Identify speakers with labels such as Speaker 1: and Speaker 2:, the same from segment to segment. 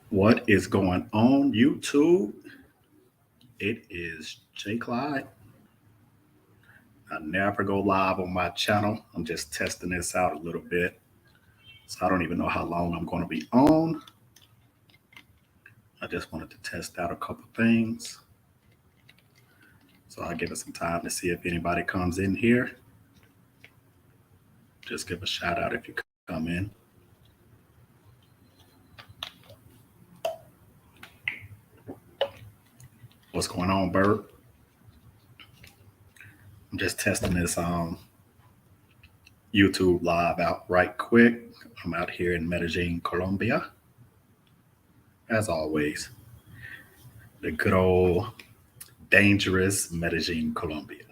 Speaker 1: What is going on, YouTube? It is JClyde. I never go live on my channel. I'm just testing this out a little bit. So I don't even know how long I'm going to be on. I just wanted to test out a couple things. So I'll give it some time to see if anybody comes in here. Just give a shout out if you come in. What's going on, Bert? I'm just testing this YouTube live out right quick. I'm out here in Medellin, Colombia. As always, the good old dangerous Medellin, Colombia.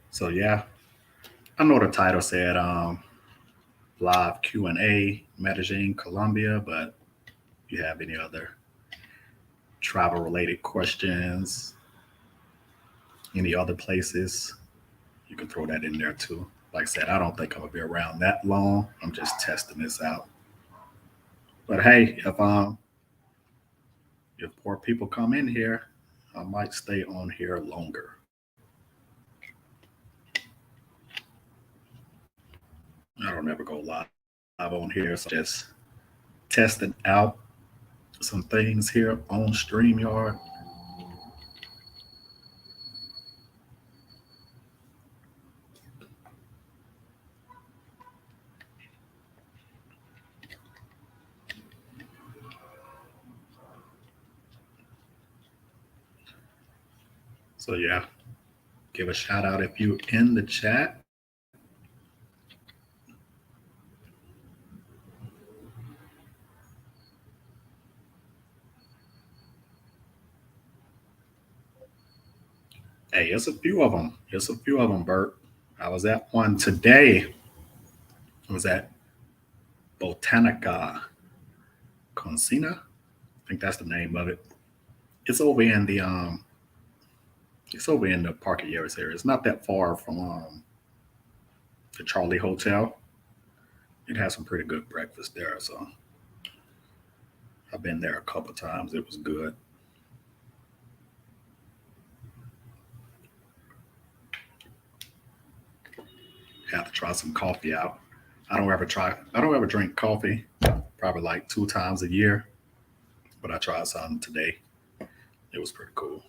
Speaker 1: So yeah, I know the title said live Q&A Medellin, Colombia, but if you have any other travel related questions, any other places, you can throw that in there too. Like I said, I don't think I'm gonna be around that long. I'm just testing this out. But hey, if more people come in here, I might stay on here longer. I don't ever go live on here, so I'm just testing out some things here on StreamYard. So yeah, give a shout out if you in the chat. Hey, it's a few of them. It's a few of them, Bert. I was at one today. I was at Botanica Consina. I think that's the name of it. It's over in the Park Years area. It's not that far from the Charlie Hotel. It has some pretty good breakfast there. So I've been there a couple times. It was good. Have to try some coffee out. I don't ever drink coffee, probably like 2 times a year. But I tried some today. It was pretty cool.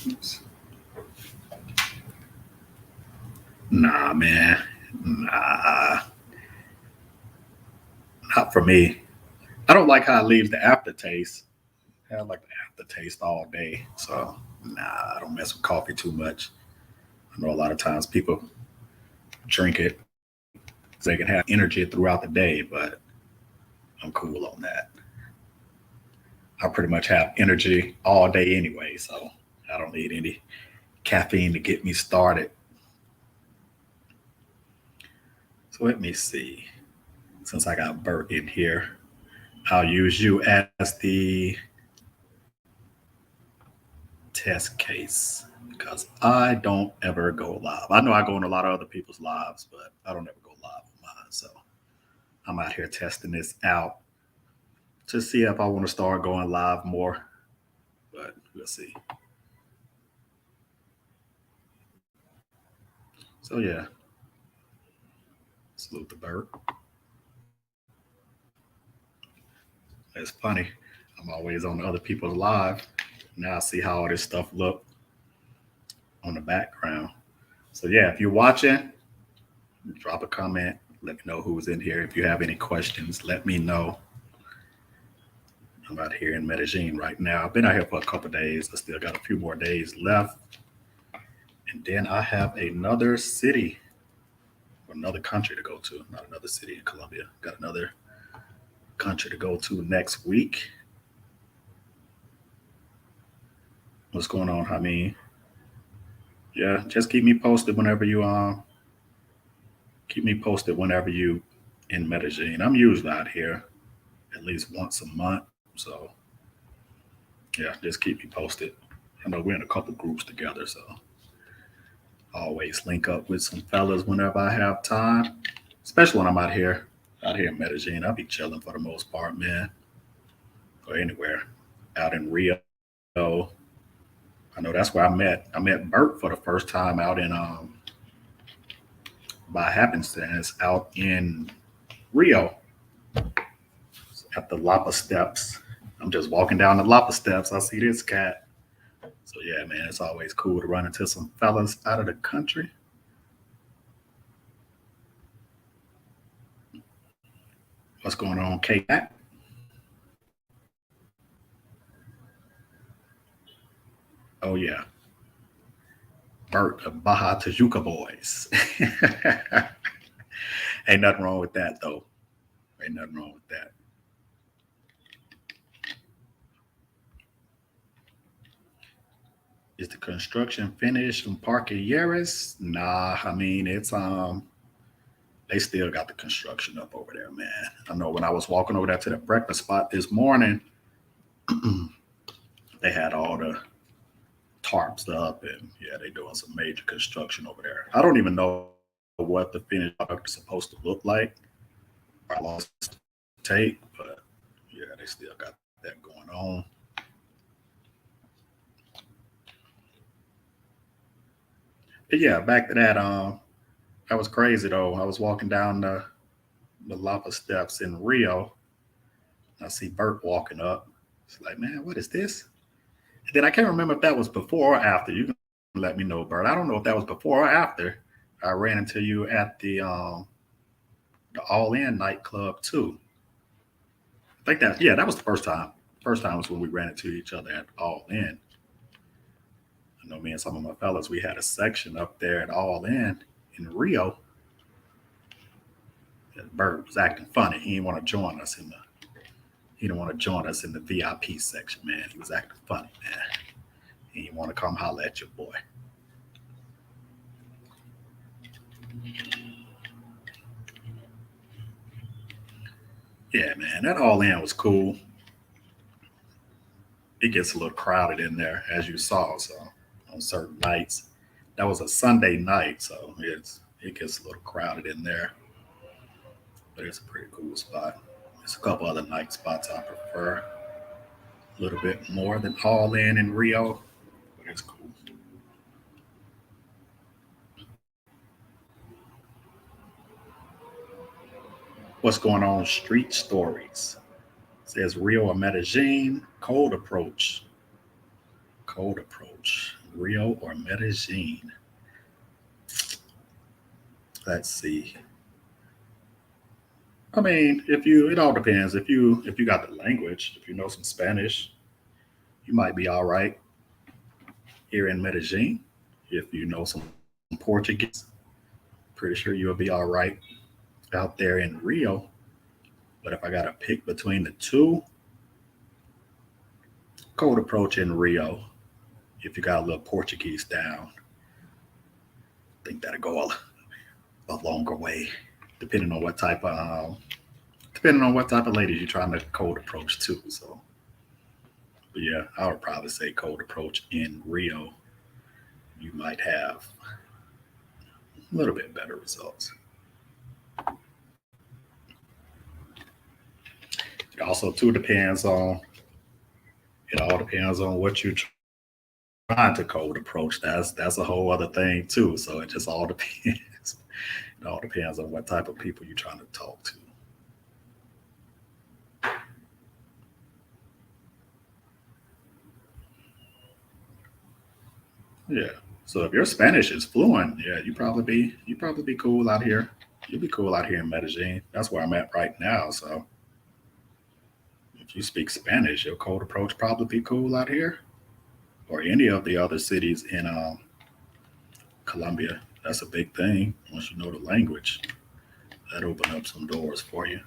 Speaker 1: Oops. Nah, man. Nah. Not for me. I don't like how it leaves the aftertaste. I like the aftertaste all day. So nah, I don't mess with coffee too much. I know a lot of times people drink it so they can have energy throughout the day, but I'm cool on that. I pretty much have energy all day anyway, so I don't need any caffeine to get me started. So let me see. Since I got Bert in here, I'll use you as the test case because I don't ever go live. I know I go on a lot of other people's lives, but I don't ever go live on mine. So I'm out here testing this out to see if I want to start going live more, but we'll see. So yeah, salute the Bert. It's funny. I'm always on other people's live. Now I see how all this stuff look on the background. So yeah, if you're watching, drop a comment. Let me know who's in here. If you have any questions, let me know. I'm out here in Medellin right now. I've been out here for a couple days. I still got a few more days left. And then I have another city, another country to go to. Not another city in Colombia. Got another country to go to next week. What's going on, Hameen? Yeah, just keep me posted whenever you in Medellin. I'm usually out here at least once a month. So yeah, just keep me posted. I know we're in a couple groups together, so I always link up with some fellas whenever I have time, especially when I'm out here in Medellin. I'll be chilling for the most part, man, or anywhere out in Rio. I know that's where I met Bert for the first time out in by happenstance out in Rio at the Lapa Steps. I'm just walking down the Lapa Steps. I see this cat. So yeah, man, it's always cool to run into some fellas out of the country. What's going on, K? Oh yeah, Bert, the Baja Tajuca boys. Ain't nothing wrong with that though. Ain't nothing wrong with that. Is the construction finished from Parque Yeris? Nah, I mean it's they still got the construction up over there, man. I know when I was walking over there to the breakfast spot this morning, they had all the tarps up and yeah, they doing some major construction over there. I don't even know what the finished product is supposed to look like. I lost tape, but yeah, they still got that going on. But yeah, back to that. That was crazy though. I was walking down the lava steps in Rio. I see Bert walking up. It's like, man, what is this? And then I can't remember if that was before or after. You can let me know, Bert. I don't know if that was before or after. I ran into you at the All In nightclub too. I think that yeah, that was the first time. First time was when we ran into each other at All In. I know me and some of my fellas, we had a section up there at All in Rio. And Bert was acting funny. He didn't want to join us in the he didn't want to join us in the VIP section, man. He was acting funny, man. He didn't want to come holler at your boy. Yeah, man, that All In was cool. It gets a little crowded in there, as you saw. So on certain nights, that was a Sunday night, so it gets a little crowded in there. But it's a pretty cool spot. There's a couple other night spots I prefer a little bit more than All in Rio, but it's cool. What's going on? Street stories. It says Rio or Medellin. Cold approach. Cold approach. Rio or Medellin. Let's see. I mean, it all depends. If you got the language, if you know some Spanish, you might be all right here in Medellin. If you know some Portuguese, pretty sure you'll be all right out there in Rio. But if I got to pick between the two, cold approach in Rio. If you got a little Portuguese down, I think that'll go a longer way, depending on what type of ladies you're trying to cold approach to. So, but yeah, I would probably say cold approach in Rio. You might have a little bit better results. It also too depends on it all depends on what you're trying to cold approach. That's a whole other thing too. So it just all depends. It all depends on what type of people you're trying to talk to. Yeah. So if your Spanish is fluent, yeah, you probably be cool out here. You'll be cool out here in Medellin. That's where I'm at right now. So if you speak Spanish, your cold approach probably be cool out here or any of the other cities in Colombia. That's a big thing. Once you know the language, that open up some doors for you.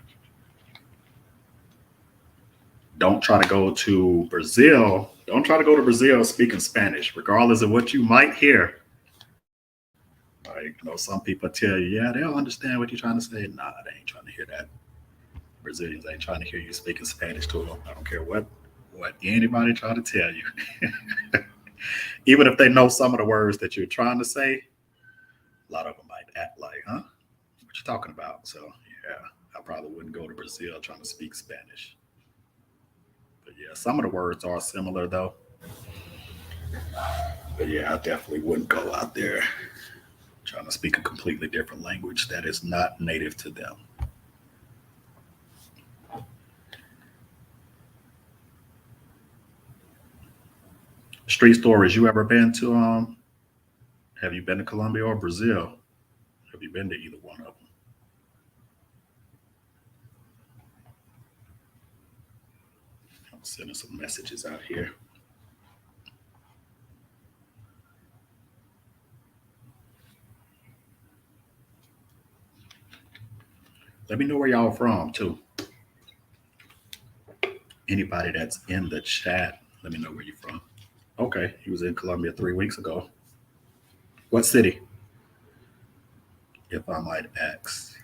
Speaker 1: Don't try to go to Brazil. Don't try to go to Brazil speaking Spanish, regardless of what you might hear. Like, you know, some people tell you, yeah, they'll understand what you're trying to say. Nah, they ain't trying to hear that. Brazilians ain't trying to hear you speaking Spanish to them. I don't care what anybody try to tell you. Even if they know some of the words that you're trying to say, a lot of them might act like, huh? What you talking about? So yeah, I probably wouldn't go to Brazil trying to speak Spanish. But yeah, some of the words are similar though. But yeah, I definitely wouldn't go out there trying to speak a completely different language that is not native to them. Street stories you ever been to? Have you been to Colombia or Brazil? Have you been to either one of them? I'm sending some messages out here. Let me know where y'all from too. Anybody that's in the chat, let me know where you're from. Okay, he was in Colombia 3 weeks ago. What city, if I might ask?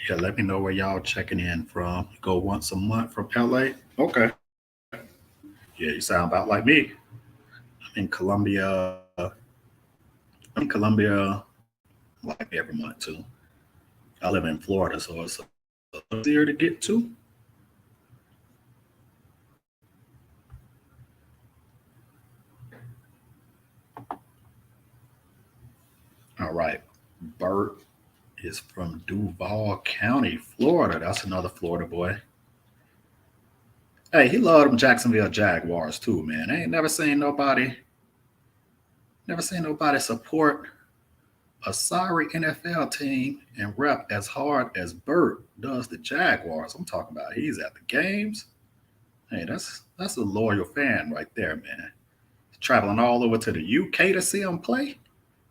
Speaker 1: Yeah, let me know where y'all checking in from. You go once a month from LA? Okay. Yeah, you sound about like me. I'm in Colombia. I'm in Colombia like every month too. I live in Florida, so it's easier to get to. All right. Bert is from Duval County, Florida. That's another Florida boy. Hey, he loved them Jacksonville Jaguars too, man. I ain't never seen nobody support a sorry NFL team and rep as hard as Bert does the Jaguars. I'm talking about he's at the games. Hey, that's a loyal fan right there, man. Traveling all over to the UK to see him play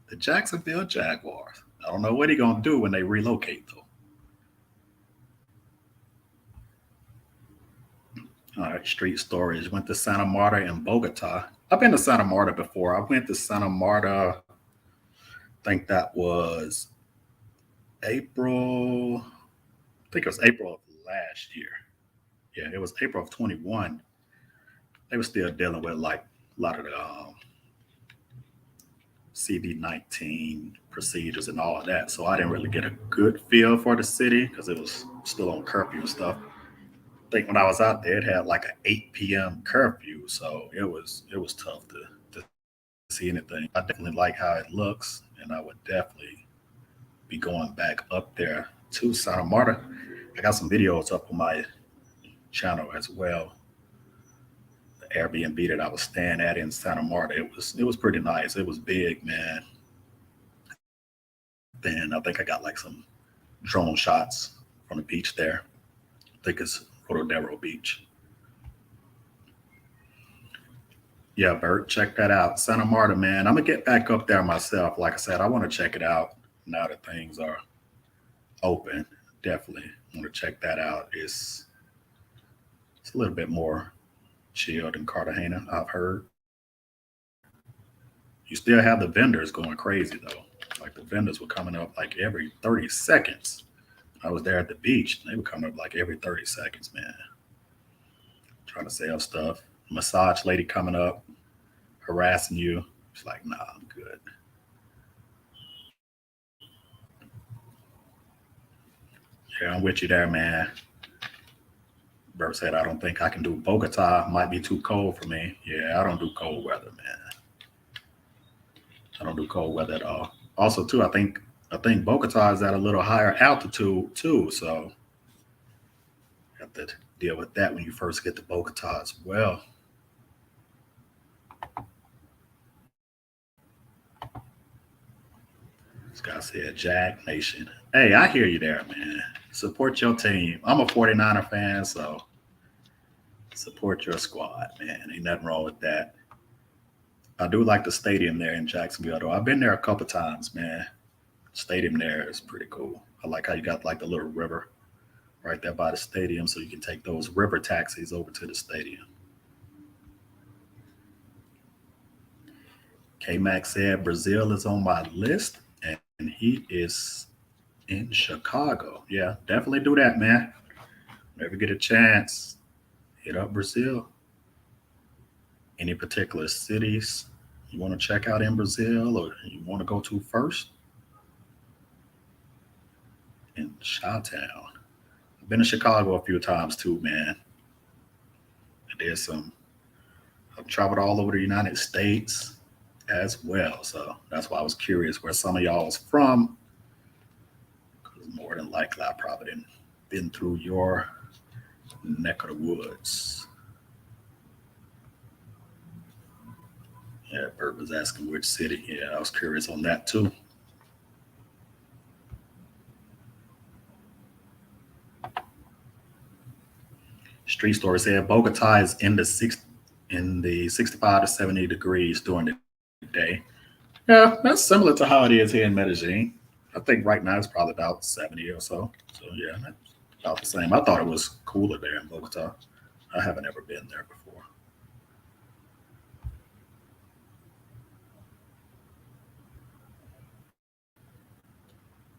Speaker 1: the Jacksonville Jaguars. I don't know what he gonna do when they relocate though. All right, street stories. Went to Santa Marta and Bogota. I've been to Santa Marta before. I went to Santa Marta. I think that was April. I think it was April of last year. Yeah, it was April of 21. They were still dealing with like a lot of the CV-19 procedures and all of that. So I didn't really get a good feel for the city because it was still on curfew and stuff. I think when I was out there, it had like an 8 p.m. curfew, so it was tough to see anything. I definitely like how it looks, and I would definitely be going back up there to Santa Marta. I got some videos up on my channel as well. The Airbnb that I was staying at in Santa Marta, it was pretty nice. It was big, man. Then I think I got like some drone shots from the beach there. I think it's Rodadero Beach. Yeah, Bert, check that out. Santa Marta, man. I'm gonna get back up there myself. Like I said, I want to check it out now that things are open. Definitely want to check that out. It's a little bit more chill than Cartagena, I've heard. You still have the vendors going crazy though. Like the vendors were coming up like every 30 seconds. I was there at the beach. They were coming up like every 30 seconds, man. Trying to sell stuff. Massage lady coming up, harassing you. It's like, nah, I'm good. Yeah, I'm with you there, man. Bert said, I don't think I can do Bogota. Might be too cold for me. Yeah, I don't do cold weather, man. I don't do cold weather at all. Also, too, I think Bogota is at a little higher altitude too, so you have to deal with that when you first get to Bogota as well. This guy said, Jag Nation. Hey, I hear you there, man. Support your team. I'm a 49er fan, so support your squad, man. Ain't nothing wrong with that. I do like the stadium there in Jacksonville, though. I've been there a couple times, man. Stadium there is pretty cool. I like how you got like the little river right there by the stadium, so you can take those river taxis over to the stadium. K-Mac said Brazil is on my list, and he is in Chicago. Yeah, definitely do that, man. Whenever you get a chance, hit up Brazil. Any particular cities you want to check out in Brazil or you want to go to first? In Chi-Town. I've been to Chicago a few times too, man. There's some, I've traveled all over the United States as well. So that's why I was curious where some of y'all was from. Because more than likely, I probably didn't been through your neck of the woods. Yeah, Bert was asking which city. Yeah, I was curious on that too. Street Story said Bogota is in the 65 to 70 degrees during the day. Yeah, that's similar to how it is here in Medellin. I think right now it's probably about 70 or so. So yeah, that's about the same. I thought it was cooler there in Bogota. I haven't ever been there before.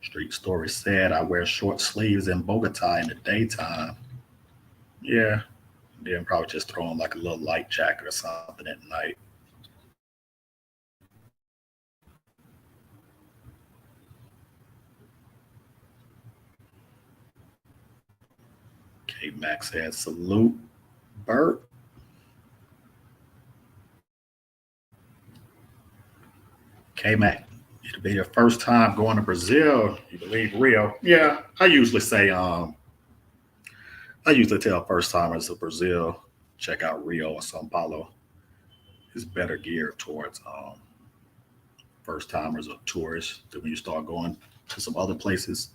Speaker 1: Street Story said I wear short sleeves in Bogota in the daytime. Yeah, then probably just throw on like a little light jacket or something at night. K Max said salute Bert. K Mac, it'll be your first time going to Brazil. You believe Rio? Yeah, I usually tell first timers of Brazil check out Rio or Sao Paulo. It's better geared towards first timers or tourists than when you start going to some other places.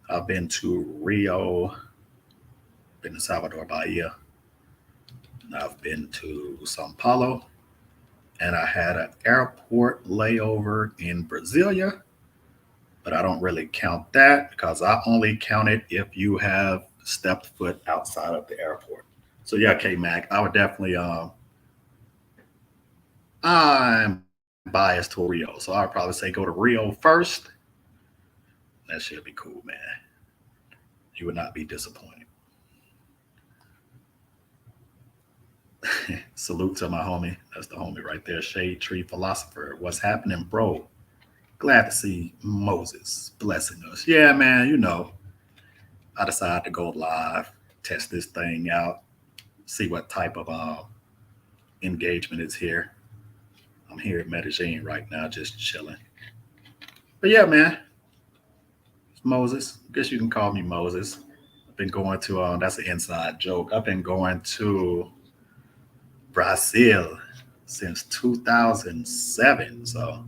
Speaker 1: I've been to Rio, been to Salvador Bahia, and I've been to Sao Paulo, and I had an airport layover in Brasilia, but I don't really count that because I only count it if you have stepped foot outside of the airport. So yeah, K Mac, I would definitely I'm biased to Rio. So I'd probably say go to Rio first. That should be cool, man. You would not be disappointed. Salute to my homie. That's the homie right there. Shade Tree Philosopher. What's happening, bro? Glad to see Moses blessing us. Yeah, man, I decided to go live, test this thing out, see what type of engagement is here. I'm here in Medellin right now, just chilling. But yeah, man, it's Moses. I guess you can call me Moses. I've been going to, that's an inside joke. I've been going to Brazil since 2007. So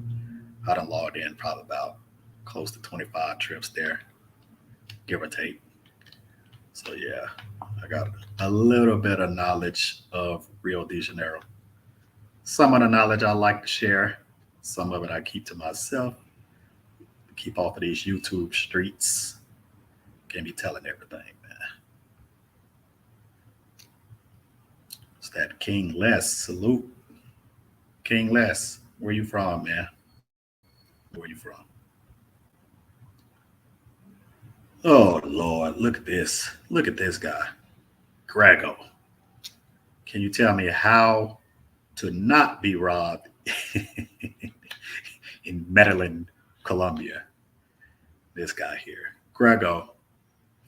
Speaker 1: I done logged in probably about close to 25 trips there, give or take. So yeah, I got a little bit of knowledge of Rio de Janeiro. Some of the knowledge I like to share, some of it I keep to myself. Keep off of these YouTube streets. Can't be telling everything, man. It's that King Les. Salute. King Les. Where you from, man? Where you from? Oh Lord, look at this. Look at this guy. Grego. Can you tell me how to not be robbed in Medellin, Colombia? This guy here. Grego,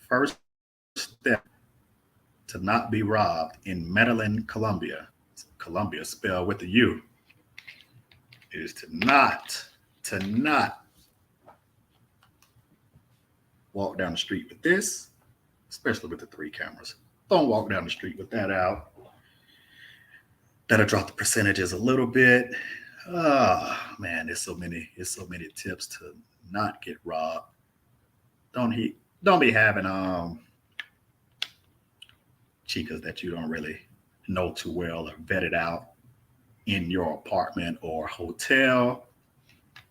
Speaker 1: first step to not be robbed in Medellin, Colombia. Colombia spelled with a U. Is to not walk down the street with this, especially with the three cameras. Don't walk down the street with that out. That'll drop the percentages a little bit. Man, there's so many tips to not get robbed. Don't be having chicas that you don't really know too well or vetted out in your apartment or hotel,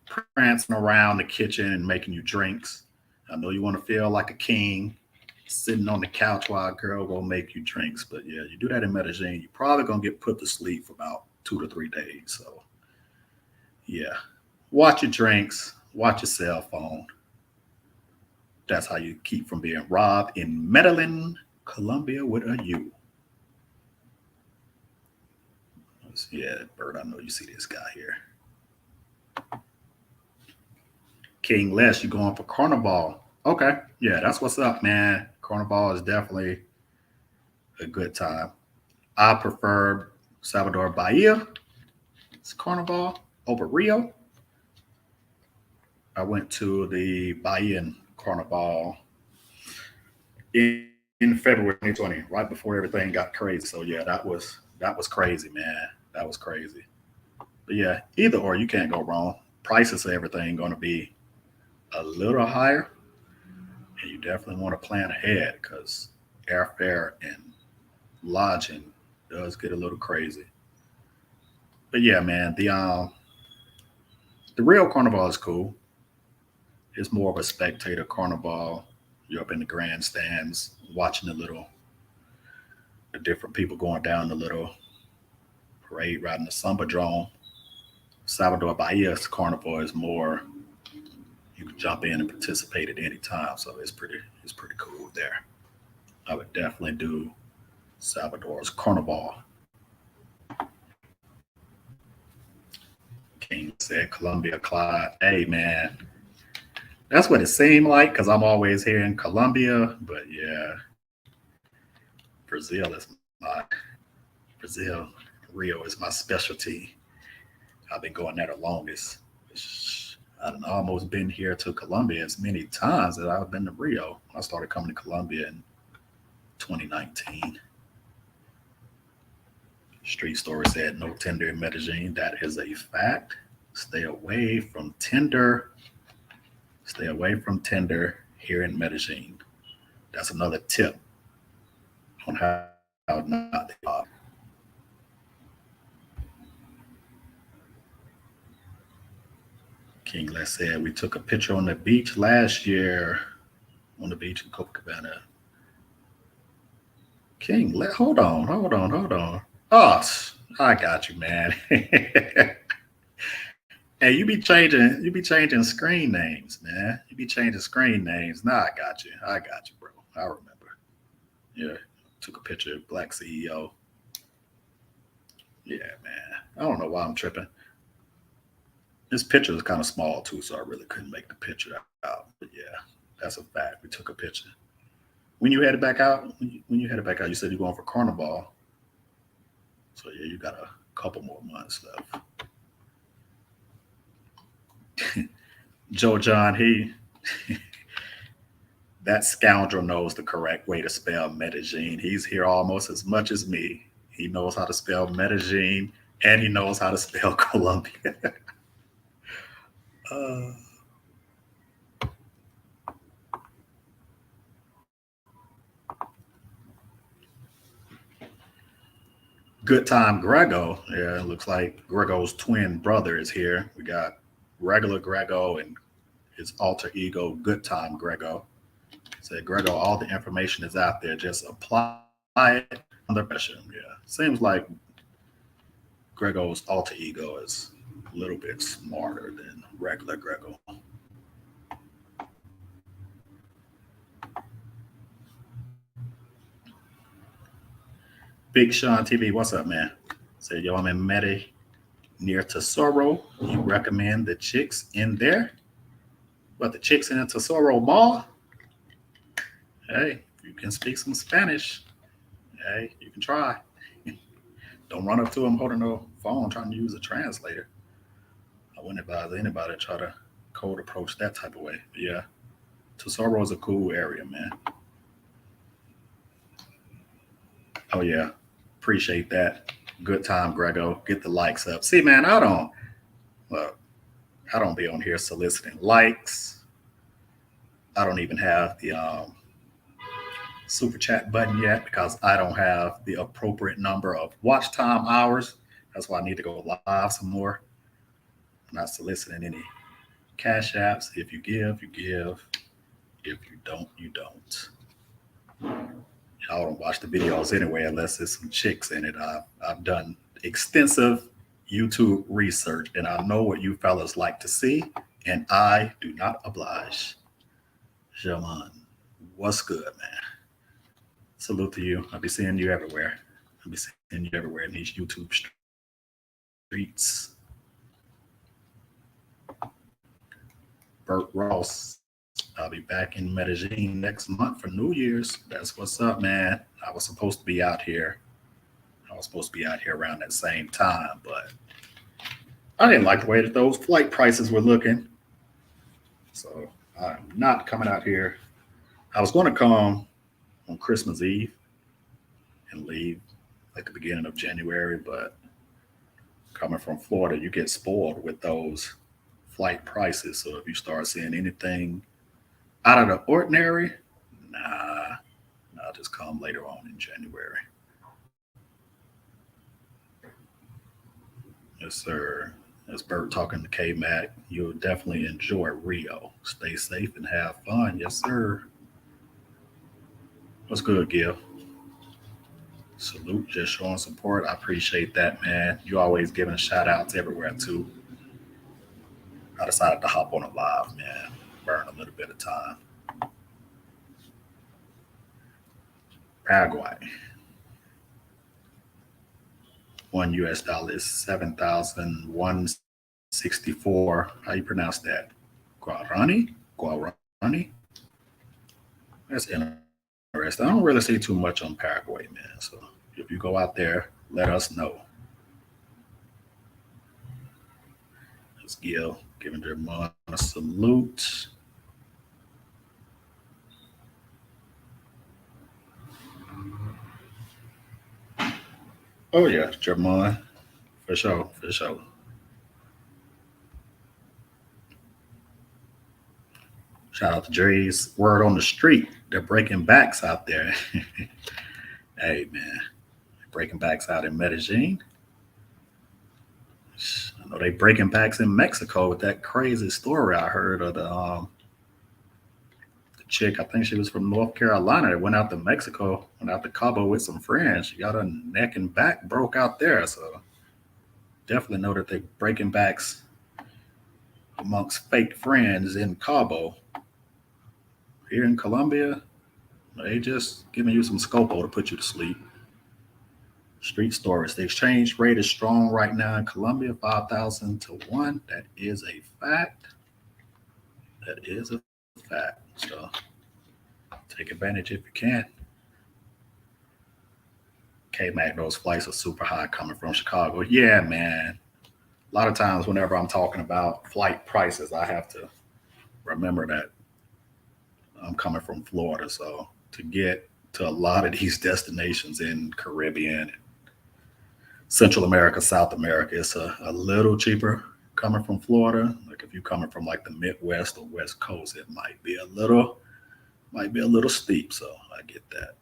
Speaker 1: prancing around the kitchen and making you drinks. I know you want to feel like a king sitting on the couch while a girl gonna make you drinks. But yeah, you do that in Medellin, you're probably gonna get put to sleep for about 2 to 3 days. So Yeah. Watch your drinks, watch your cell phone. That's how you keep from being robbed in Medellin, Colombia with a U. Yeah, Bird, I know you see this guy here. King Les, you going for Carnival. Okay. Yeah, that's what's up, man. Carnival is definitely a good time. I prefer Salvador Bahia. It's Carnival over Rio. I went to the Bahian Carnival in February 2020, right before everything got crazy. So yeah, that was crazy, man. That was crazy. But yeah, either or, you can't go wrong. Prices of everything going to be a little higher, and you definitely want to plan ahead because airfare and lodging does get a little crazy. But yeah, man, the real carnival is cool. It's more of a spectator carnival. You're up in the grandstands watching the different people going down the little parade, riding the samba drone. Salvador Bahia's carnival is more you can jump in and participate at any time, so it's pretty cool there. I would definitely do Salvador's carnival. King said Colombia, Clyde. Hey man, that's what it seemed like because I'm always here in Colombia. But yeah, Brazil is my Brazil. Rio is my specialty. I've been going there the longest. I've almost been here to Colombia as many times as I've been to Rio. I started coming to Colombia in 2019. Street Story said no Tinder in Medellin. That is a fact. Stay away from Tinder. Stay away from Tinder here in Medellin. That's another tip on how not to get robbed. King Les said we took a picture on the beach last year on the beach in Copacabana. King, hold on. Oh, I got you, man. Hey, you be changing screen names, man. You be changing screen names. Nah, I got you, bro. I remember. Yeah, took a picture of Black CEO. Yeah, man. I don't know why I'm tripping. This picture is kind of small too, so I really couldn't make the picture out. But yeah, that's a fact. We took a picture. When you headed back out, you said you're going for Carnival. So yeah, you got a couple more months left. Joe John, that scoundrel knows the correct way to spell Medellin. He's here almost as much as me. He knows how to spell Medellin and he knows how to spell Colombia. uh, Good time Grego. Yeah, it looks like Grego's twin brother is here. We got regular Grego and his alter ego, Good Time Grego. Said Grego, all the information is out there. Just apply it under pressure. Yeah. Seems like Grego's alter ego is a little bit smarter than regular Grego. Big Sean TV, what's up, man? Said, yo, I'm in Medi near Tesoro. You recommend the chicks in there? But the chicks in the Tesoro Mall? Hey, you can speak some Spanish. Hey, you can try. Don't run up to them holding a phone trying to use a translator. I wouldn't advise anybody to try to cold approach that type of way. But yeah, Tesoro is a cool area, man. Oh yeah, appreciate that. Good time, Grego. Get the likes up. See, man, look, I don't be on here soliciting likes. I don't even have the super chat button yet because I don't have the appropriate number of watch time hours. That's why I need to go live some more. I'm not soliciting any cash apps. If you give, you give. If you don't, you don't. Y'all don't watch the videos anyway unless there's some chicks in it. I've done extensive YouTube research, and I know what you fellas like to see, and I do not oblige. Jaman, what's good, man? Salute to you. I'll be seeing you everywhere. I'll be seeing you everywhere in these YouTube streets. Burt Ross, I'll be back in Medellin next month for New Year's. That's what's up, man. I was supposed to be out here. I was supposed to be out here around that same time, but I didn't like the way that those flight prices were looking. So I'm not coming out here. I was going to come on Christmas Eve and leave like the beginning of January, but coming from Florida, you get spoiled with those flight prices. So if you start seeing anything out of the ordinary, nah, I'll just come later on in January. Yes, sir. That's Bert talking to K Mac. You'll definitely enjoy Rio. Stay safe and have fun. Yes, sir. What's good, Gil? Salute, just showing support. I appreciate that, man. You always giving shout outs everywhere, too. I decided to hop on a live, man. Burn a little bit of time. Paraguay. $1 is 7,164. How you pronounce that? Guarani? Guarani? That's interesting. I don't really see too much on Paraguay, man. So if you go out there, let us know. That's Gil giving their mom a salute. Oh yeah, Jermon. For sure, for sure. Shout out to Dre's word on the street. They're breaking backs out there. Hey man, breaking backs out in Medellin. I know they breaking backs in Mexico with that crazy story I heard of the chick. I think she was from North Carolina that went out to Mexico, went out to Cabo with some friends. She got her neck and back broke out there. So definitely know that they breaking backs amongst fake friends in Cabo. Here in Colombia, they just giving you some scopo to put you to sleep. Street stories. The exchange rate is strong right now in Colombia, 5,000 to 1. That is a fact. That is a fact. So take advantage if you can. K-Mac, those flights are super high coming from Chicago. Yeah, man. A lot of times whenever I'm talking about flight prices, I have to remember that I'm coming from Florida. So to get to a lot of these destinations in Caribbean, Central America, South America, it's a little cheaper coming from Florida. Like if you're coming from like the Midwest or West Coast, it might be a little steep. So I get that.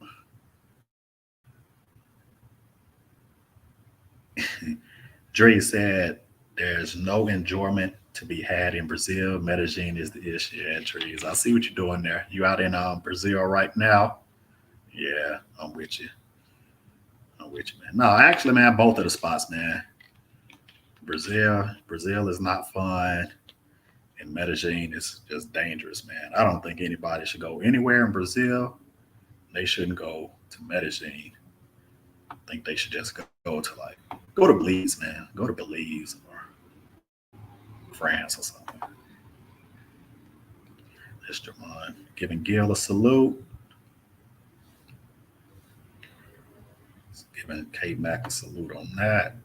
Speaker 1: Dre said there's no enjoyment to be had in Brazil. Medellin is the issue. Yeah, Trees. I see what you're doing there. You out in Brazil right now? Yeah, I'm with you. I'm with you, man. No, actually, man, both of the spots, man. Brazil is not fun, and Medellin is just dangerous, man. I don't think anybody should go anywhere in Brazil. They shouldn't go to Medellin. I think they should just go to Belize, man. Go to Belize or France or something. Mr. Mon giving Gil a salute. Giving K Mac a salute on that.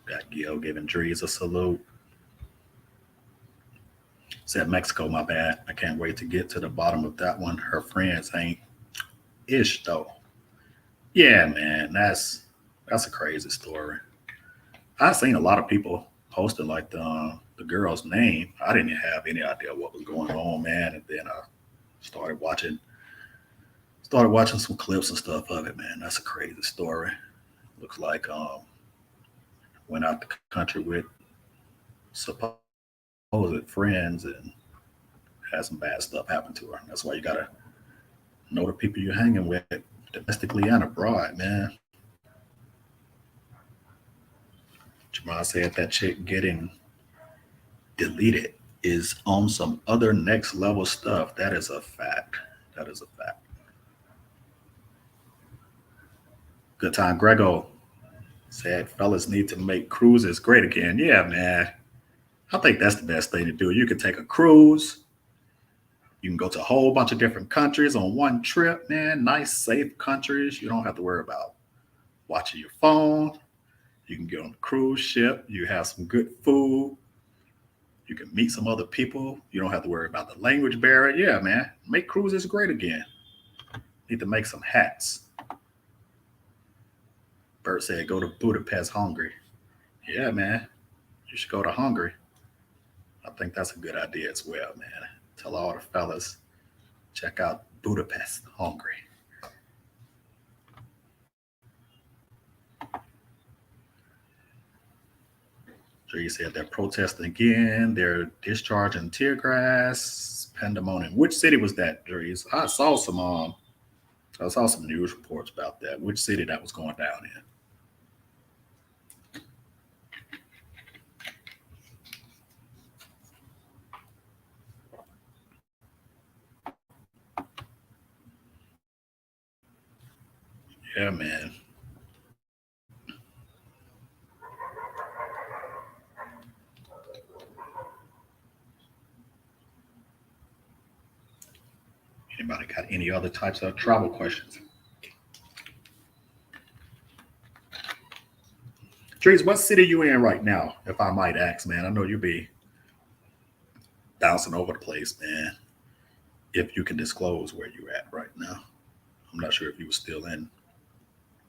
Speaker 1: Got Gil giving Drees a salute. Said Mexico, my bad. I can't wait to get to the bottom of that one. Her friends ain't ish though. Yeah, man, that's a crazy story. I've seen a lot of people posting like the girl's name. I didn't have any idea what was going on, man. And then I started watching some clips and stuff of it, man. That's a crazy story. Looks like went out the country with supposed friends and had some bad stuff happen to her. That's why you gotta know the people you're hanging with. domestically and abroad, man. Jamal said that chick getting deleted is on some other next level stuff. That is a fact. That is a fact. Good time. Grego said fellas need to make cruises great again. Yeah, man. I think that's the best thing to do. You can take a cruise. You can go to a whole bunch of different countries on one trip, man. Nice, safe countries. You don't have to worry about watching your phone. You can get on a cruise ship. You have some good food. You can meet some other people. You don't have to worry about the language barrier. Yeah, man. Make cruises great again. Need to make some hats. Bert said, go to Budapest, Hungary. Yeah, man. You should go to Hungary. I think that's a good idea as well, man. Tell all the fellas, check out Budapest, Hungary. Dre said they're protesting again. They're discharging tear gas, pandemonium. Which city was that, Dre? I saw some news reports about that. Which city that was going down in? Yeah, man. Anybody got any other types of travel questions? Drees, what city you in right now, if I might ask, man? I know you be bouncing over the place, man. If you can disclose where you're at right now. I'm not sure if you were still in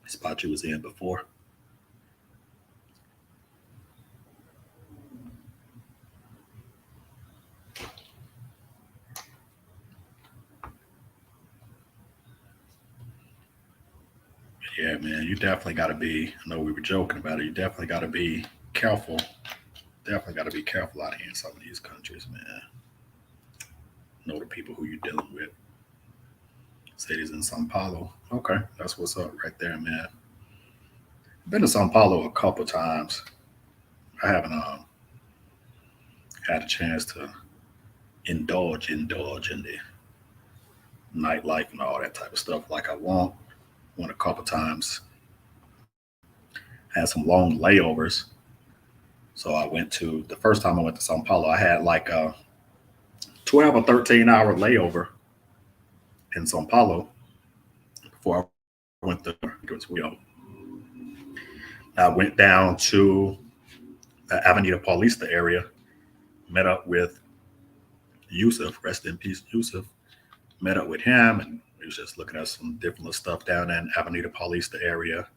Speaker 1: the spot you was in before. Yeah, man, you definitely got to be, I know we were joking about it, you definitely got to be careful. Definitely got to be careful out here in some of these countries, man. Know the people who you're dealing with. Cities in Sao Paulo. Okay, that's what's up right there, man. Been to Sao Paulo a couple times. I haven't had a chance to indulge in the nightlife and all that type of stuff like I want. Went a couple times. Had some long layovers. So I went to, the first time I went to Sao Paulo, I had like a 12 or 13 hour layover in Sao Paulo before I went to Rio. I went down to the Avenida Paulista area, met up with Yusuf, rest in peace, Yusuf. Met up with him, and we was just looking at some different stuff down in Avenida Paulista area.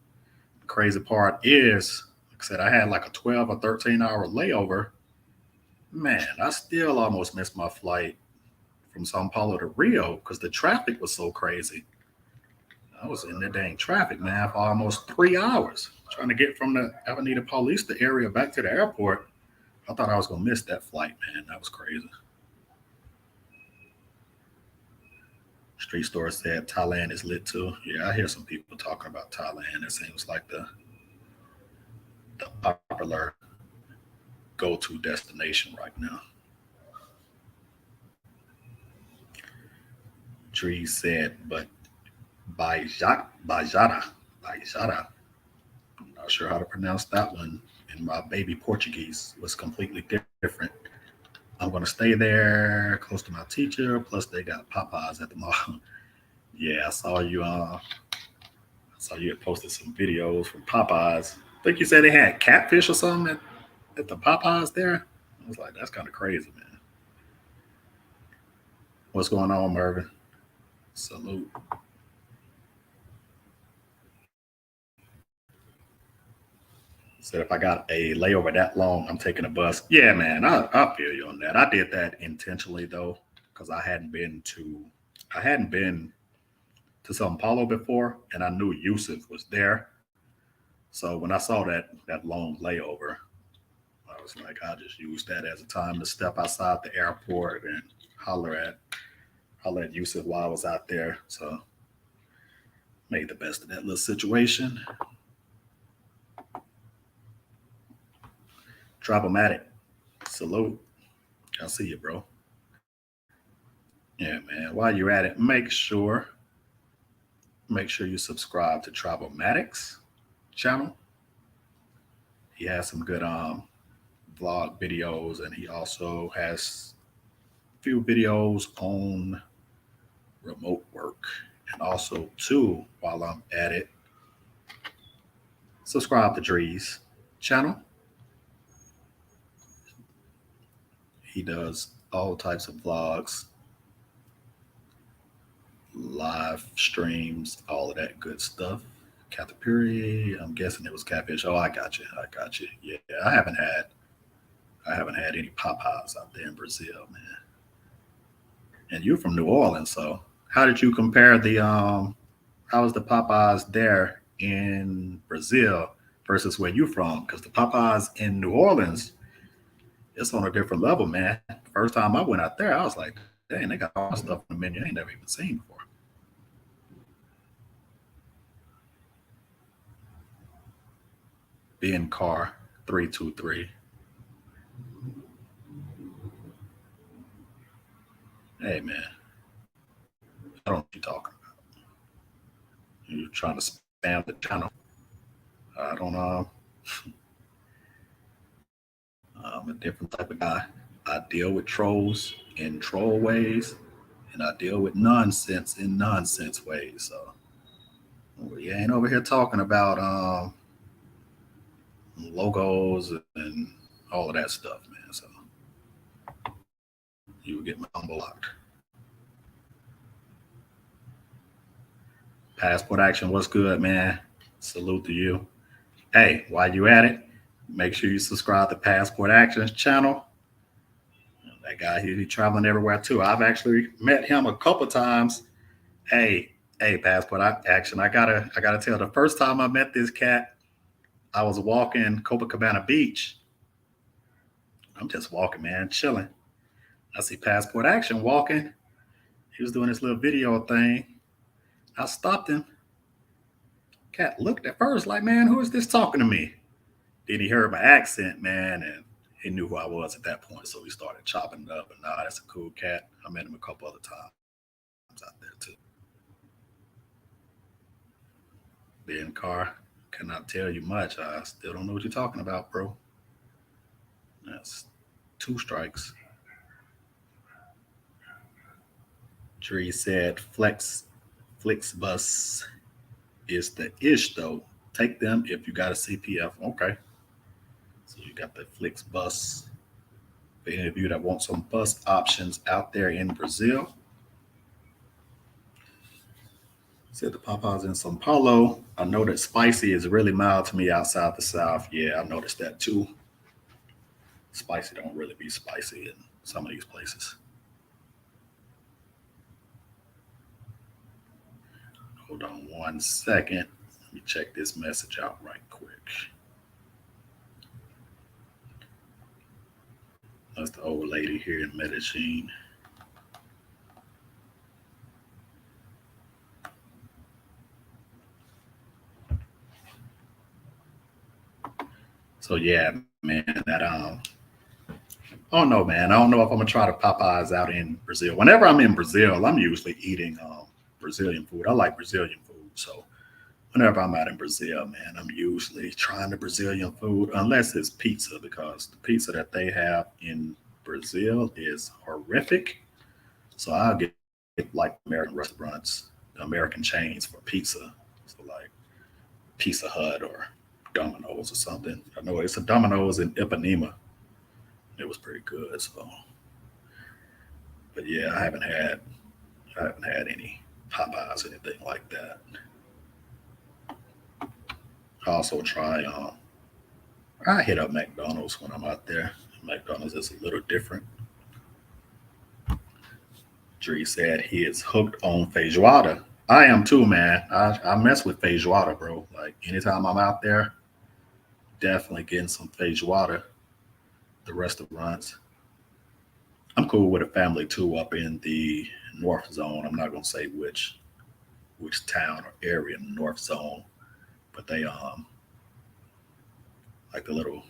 Speaker 1: The crazy part is, like I said, I had like a 12 or 13 hour layover. Man, I still almost missed my flight from Sao Paulo to Rio because the traffic was so crazy. I was in the dang traffic, man, for almost 3 hours trying to get from the Avenida Paulista area back to the airport. I thought I was going to miss that flight, man. That was crazy. Street Store said Thailand is lit too. Yeah, I hear some people talking about Thailand. It seems like the popular go-to destination right now. Tree said, but Bajada. I'm not sure how to pronounce that one. And my baby Portuguese was completely different. I'm going to stay there close to my teacher. Plus, they got Popeyes at the mall. Yeah, I saw you had posted some videos from Popeyes. I think you said they had catfish or something at the Popeyes there. I was like, that's kind of crazy, man. What's going on, Mervin? Salute. Said if I got a layover that long, I'm taking a bus. Yeah, man, I feel you on that. I did that intentionally though, because I hadn't been to Sao Paulo before, and I knew Yusuf was there. So when I saw that long layover, I was like, I'll just use that as a time to step outside the airport and holler at Yusuf while I was out there. So Made the best of that little situation. Troublematic. Salute. I see you, bro. Yeah, man. While you're at it, make sure you subscribe to Troublematic's channel. He has some good vlog videos, and he also has a few videos on remote work. And also, too, while I'm at it, subscribe to Dre's channel. He does all types of vlogs, live streams, all of that good stuff. Catapiry, I'm guessing it was catfish. Oh, I got you. Yeah, I haven't had any Popeyes out there in Brazil, man. And you're from New Orleans, so how did you compare how was the Popeyes there in Brazil versus where you from? Because the Popeyes in New Orleans, it's on a different level, man. First time I went out there, I was like, dang, they got all the stuff on the menu I ain't never even seen before. Ben Carr 323. Hey man, I don't know what you're talking about. You're trying to spam the channel. I don't know. I'm a different type of guy. I deal with trolls in troll ways, and I deal with nonsense in nonsense ways. So we ain't over here talking about logos and all of that stuff, man. So you will get my humble locked. Passport action, what's good, man? Salute to you. Hey, while you at it, make sure you subscribe to Passport Action's channel. That guy, he's traveling everywhere too. I've actually met him a couple times. Hey, Passport Action. I gotta tell. The first time I met this cat, I was walking Copacabana Beach. I'm just walking, man, chilling. I see Passport Action walking. He was doing this little video thing. I stopped him. Cat looked at first like, man, who is this talking to me? Then he heard my accent, man, and he knew who I was at that point. So we started chopping it up. And nah, that's a cool cat. I met him a couple other times out there too. Ben Carr, cannot tell you much. I still don't know what you're talking about, bro. That's 2 strikes. Tree said Flixbus is the ish though. Take them if you got a CPF. Okay. So you got the Flixbus. For any of you that want some bus options out there in Brazil. Said the Popeyes in Sao Paulo. I know that spicy is really mild to me outside the South. Yeah, I noticed that too. Spicy don't really be spicy in some of these places. Hold on 1 second. Let me check this message out right quick. That's the old lady here in Medellin. So yeah, man, that I don't know, man. I don't know if I'm gonna try the Popeyes out in Brazil. Whenever I'm in Brazil, I'm usually eating Brazilian food. I like Brazilian food, so whenever I'm out in Brazil, man, I'm usually trying the Brazilian food, unless it's pizza, because the pizza that they have in Brazil is horrific. So I'll get like American restaurants, the American chains for pizza. So like Pizza Hut or Domino's or something. I know it's a Domino's in Ipanema. It was pretty good. So, but yeah, I haven't had any Popeyes or anything like that. I also try. I hit up McDonald's when I'm out there. McDonald's is a little different. Dree said he is hooked on feijoada. I am too, man. I mess with feijoada, bro. Like anytime I'm out there, definitely getting some feijoada. The restaurants. I'm cool with a family too up in the North Zone. I'm not gonna say which which town or area in the North Zone, but they like the little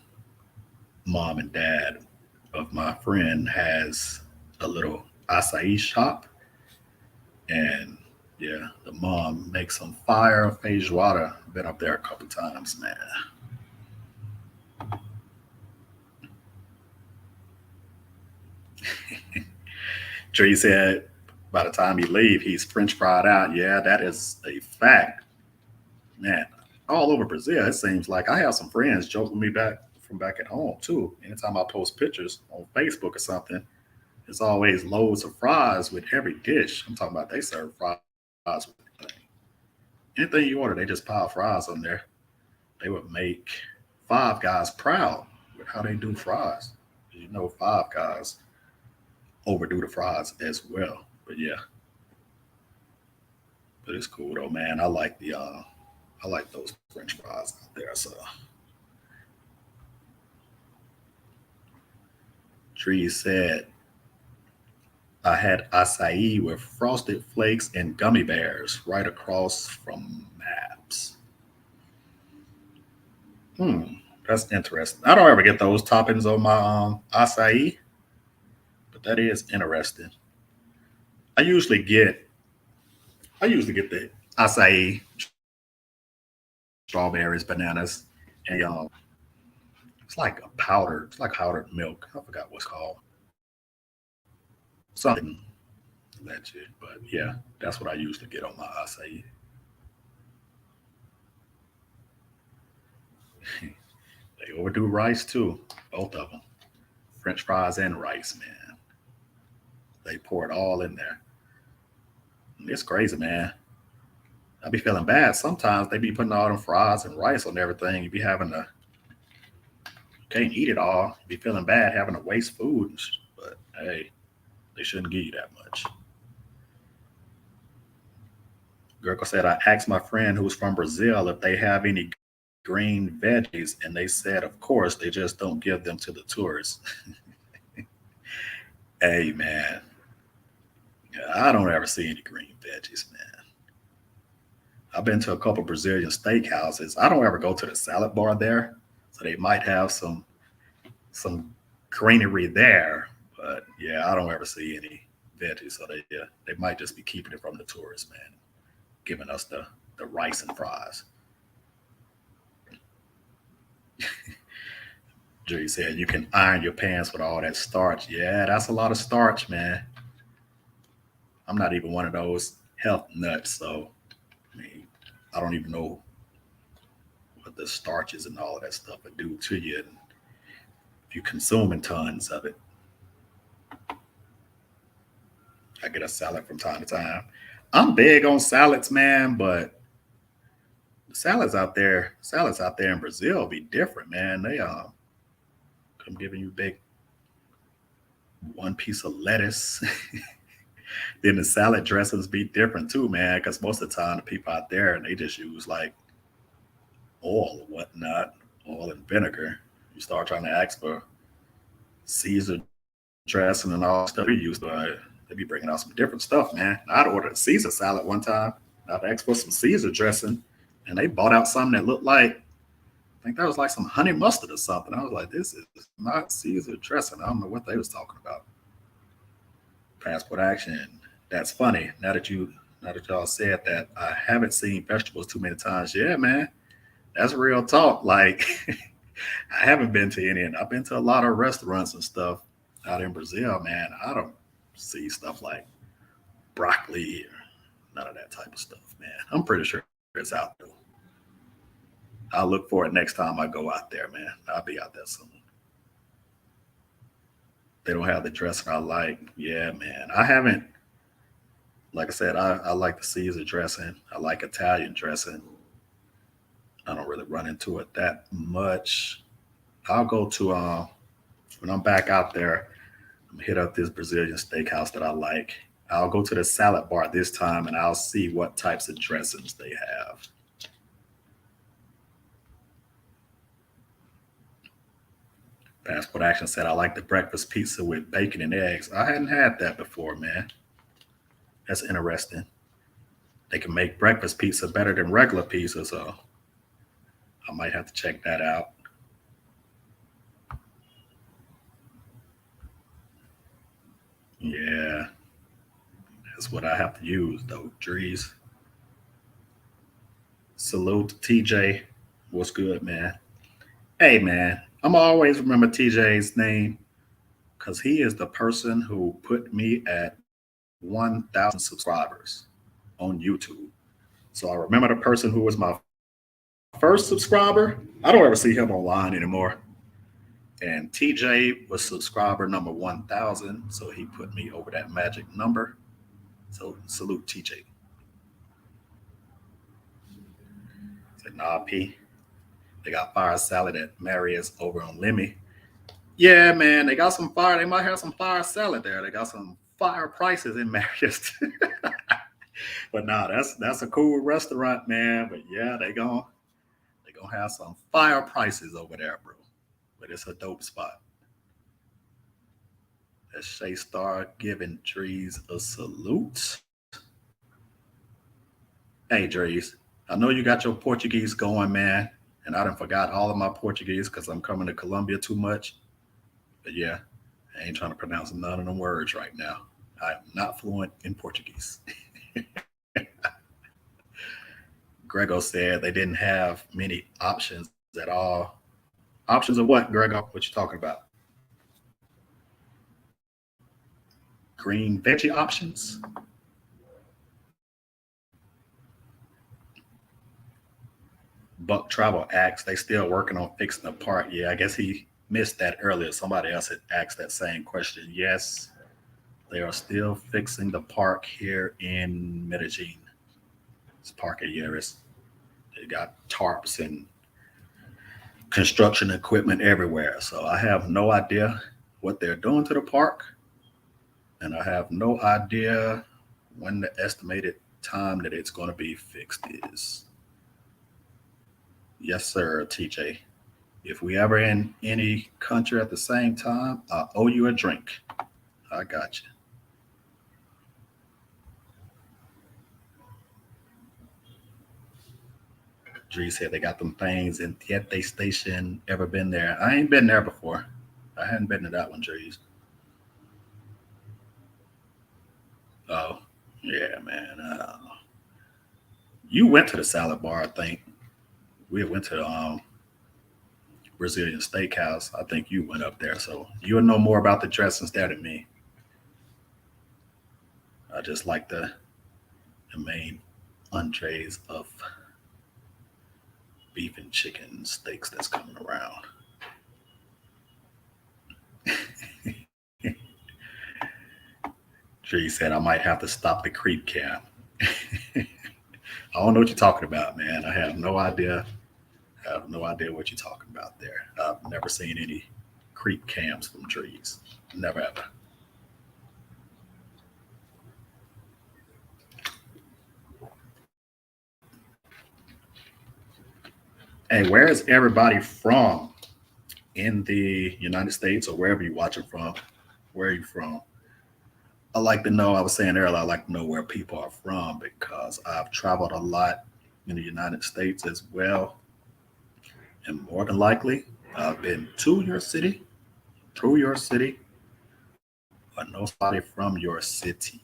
Speaker 1: mom and dad of my friend has a little acai shop, and yeah, the mom makes some fire feijoada. Been up there a couple times, man. Tree said by the time he leave, he's French fried out. Yeah, that is a fact, man. All over Brazil, it seems like I have some friends joke with me back from back at home too. Anytime I post pictures on Facebook or something, there's always loads of fries with every dish. I'm talking about they serve fries with anything you order. They just pile fries on there. They would make Five Guys proud with how they do fries. You know, Five Guys overdo the fries as well. But yeah, but it's cool though, man. I like those French fries out there. So Tree said I had acai with frosted flakes and gummy bears right across from Maps. Hmm, that's interesting. I don't ever get those toppings on my acai, but that is interesting. I usually get I usually get the acai, strawberries, bananas, and it's like a powder. It's like powdered milk. I forgot what's called something legit, but yeah, that's what I usually get on my acai. They overdo rice too, both of them. French fries and rice, man. They pour it all in there. It's crazy, man. I be feeling bad. Sometimes they be putting all them fries and rice on everything. You be having to can't eat it all. You be feeling bad having to waste food. But hey, they shouldn't give you that much. Gurko said I asked my friend who's from Brazil if they have any green veggies, and they said, of course, they just don't give them to the tourists. Hey, man, I don't ever see any green veggies, man. I've been to a couple Brazilian steakhouses. I don't ever go to the salad bar there, so they might have some greenery there. But yeah, I don't ever see any veggies. So they might just be keeping it from the tourists, man, giving us the rice and fries. Jerry said you can iron your pants with all that starch. Yeah, that's a lot of starch, man. I'm not even one of those health nuts, so I mean, I don't even know what the starches and all of that stuff would do to you. And if you consuming tons of it, I get a salad from time to time. I'm big on salads, man, but the salads out there in Brazil be different, man. They come giving you big one piece of lettuce. Then the salad dressings be different too, man. Because most of the time the people out there and they just use like oil or whatnot, oil and vinegar. You start trying to ask for Caesar dressing and all the stuff we use, but they be bringing out some different stuff, man. I'd ordered a Caesar salad one time. I'd asked for some Caesar dressing, and they bought out something that looked like I think that was like some honey mustard or something. I was like, this is not Caesar dressing. I don't know what they was talking about. Passport action. That's funny. Now that y'all said that, I haven't seen vegetables too many times. Yeah, man, that's real talk. Like I haven't been to any, and I've been to a lot of restaurants and stuff out in Brazil, man. I don't see stuff like broccoli or none of that type of stuff, man. I'm pretty sure it's out there. I'll look for it next time I go out there, man. I'll be out there soon. They don't have the dressing I like. Yeah, man. I haven't, like I said, I like the Caesar dressing. I like Italian dressing. I don't really run into it that much. I'll go to, when I'm back out there, hit up this Brazilian steakhouse that I like. I'll go to the salad bar this time and I'll see what types of dressings they have. Passport Action said, I like the breakfast pizza with bacon and eggs. I hadn't had that before, man. That's interesting. they can make breakfast pizza better than regular pizza. So I might have to check that out. Yeah, that's what I have to use though. Drees. Salute to TJ. What's good, man? Hey, man. I'm always remember TJ's name because he is the person who put me at 1,000 subscribers on YouTube. So I remember the person who was my first subscriber. I don't ever see him online anymore. And TJ was subscriber number 1,000. So he put me over that magic number. So salute TJ. Said, nah, P. They got fire salad at Marius over on Lemmy. Yeah, man, they got some fire. They might have some fire salad there. They got some fire prices in Marius. But nah, that's a cool restaurant, man. But yeah, they gonna have some fire prices over there, bro. But it's a dope spot. That's Shay Star giving Drees a salute. Hey, Drees, I know you got your Portuguese going, man. And I done forgot all of my Portuguese because I'm coming to Colombia too much. But yeah, I ain't trying to pronounce none of them words right now. I'm not fluent in Portuguese. Grego said they didn't have many options at all. Options of what, Grego? What you talking about? Green veggie options? Buck Travel asks, they still working on fixing the part. Yeah, I guess he missed that earlier. Somebody else had asked that same question. Yes, they are still fixing the park here in Medellin. It's Park of Yeris. They got tarps and construction equipment everywhere. So I have no idea what they're doing to the park. And I have no idea when the estimated time that it's going to be fixed is. Yes, sir, TJ. If we ever in any country at the same time, I owe you a drink. I got you. Dree said they got them things in Tiete Station. Ever been there? I ain't been there before. I hadn't been to that one, Drees. Oh, yeah, man. You went to the salad bar, I think. We went to the Brazilian steakhouse. I think you went up there. So you'll know more about the dressings there than me. I just like the main entrees of beef and chicken steaks that's coming around. Tree said I might have to stop the creep cam. I don't know what you're talking about, man. I have no idea. I have no idea what you're talking about there. I've never seen any creep cams from trees. Never ever. Hey, where is everybody from in the United States or wherever you're watching from? Where are you from? I like to know, I was saying earlier, I like to know where people are from because I've traveled a lot in the United States as well. And more than likely, I've been to your city, through your city, but nobody from your city.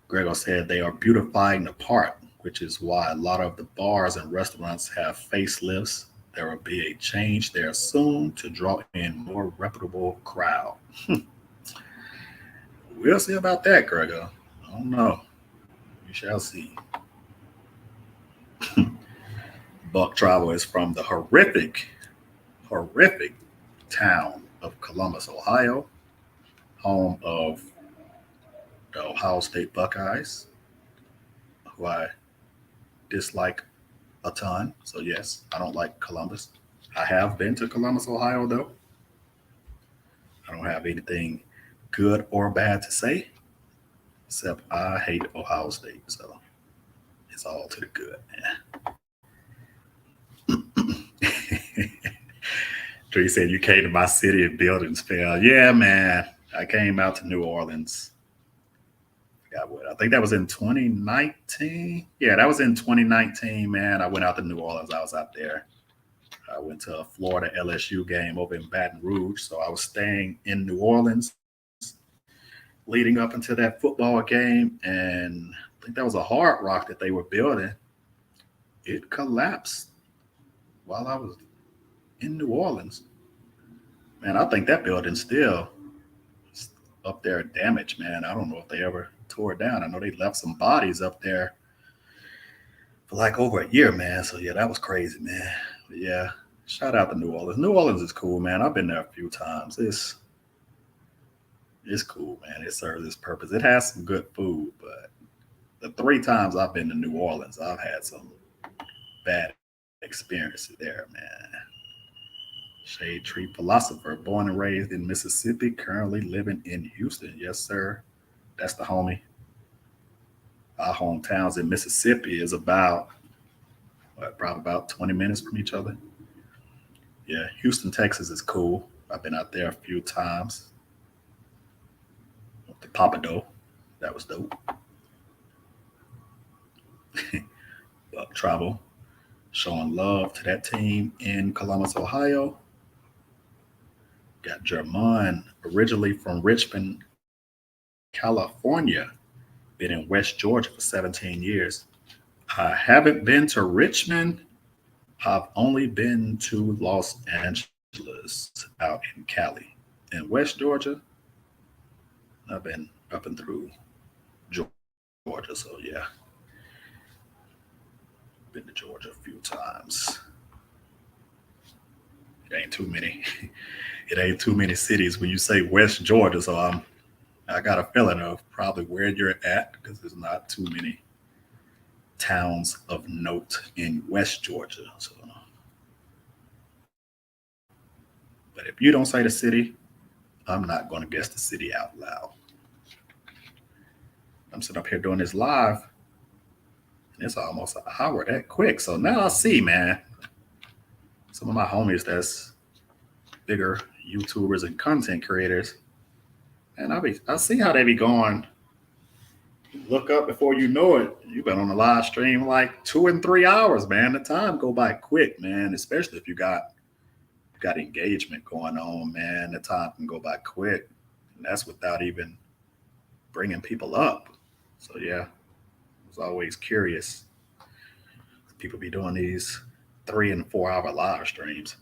Speaker 1: Gregor said they are beautifying the park, which is why a lot of the bars and restaurants have facelifts. There will be a change there soon to draw in more reputable crowd. We'll see about that, Gregor. I don't know. We shall see. Buck Travel is from the horrific town of Columbus, Ohio, home of the Ohio State Buckeyes, who I dislike a ton. So yes, I don't like Columbus. I have been to Columbus, Ohio, though. I don't have anything good or bad to say, except I hate Ohio State. So it's all to the good, man. Tree said you came to my city and buildings fell. Yeah, man. I came out to New Orleans. I think that was in 2019. Yeah, that was in 2019, man. I went out to New Orleans. I was out there. I went to a Florida LSU game over in Baton Rouge. So I was staying in New Orleans leading up into that football game. And I think that was a Hard Rock that they were building. It collapsed while I was in New Orleans. Man, I think that building still is up there damaged, man. I don't know if they ever tore it down. I know they left some bodies up there for like over a year, man. So yeah, that was crazy, man. But yeah, shout out to New Orleans. New Orleans is cool, man. I've been there a few times. It's cool, man. It serves its purpose. It has some good food, but the 3 times I've been to New Orleans, I've had some bad experiences there, man. Shade Tree Philosopher, born and raised in Mississippi, currently living in Houston. Yes, sir. That's the homie. Our hometowns in Mississippi is about probably about 20 minutes from each other. Yeah, Houston, Texas is cool. I've been out there a few times. The Papado, that was dope. Buck Travel, showing love to that team in Columbus, Ohio. Got German, originally from Richmond, California. Been in West Georgia for 17 years. I haven't been to Richmond. I've only been to Los Angeles out in Cali. In West Georgia, I've been up and through Georgia. So yeah, been to Georgia a few times. It ain't too many. It ain't too many cities when you say West Georgia. So I got a feeling of probably where you're at because there's not too many towns of note in West Georgia. So, but if you don't say the city, I'm not going to guess the city out loud. I'm sitting up here doing this live, and it's almost an hour that quick. So now I see, man, some of my homies that's bigger YouTubers and content creators, and I see how they be going. Look up before you know it. You've been on the live stream like 2 and 3 hours, man. The time go by quick, man. Especially if you got engagement going on, man. The time can go by quick, and that's without even bringing people up. So yeah, I was always curious. People be doing these 3 and 4 hour live streams.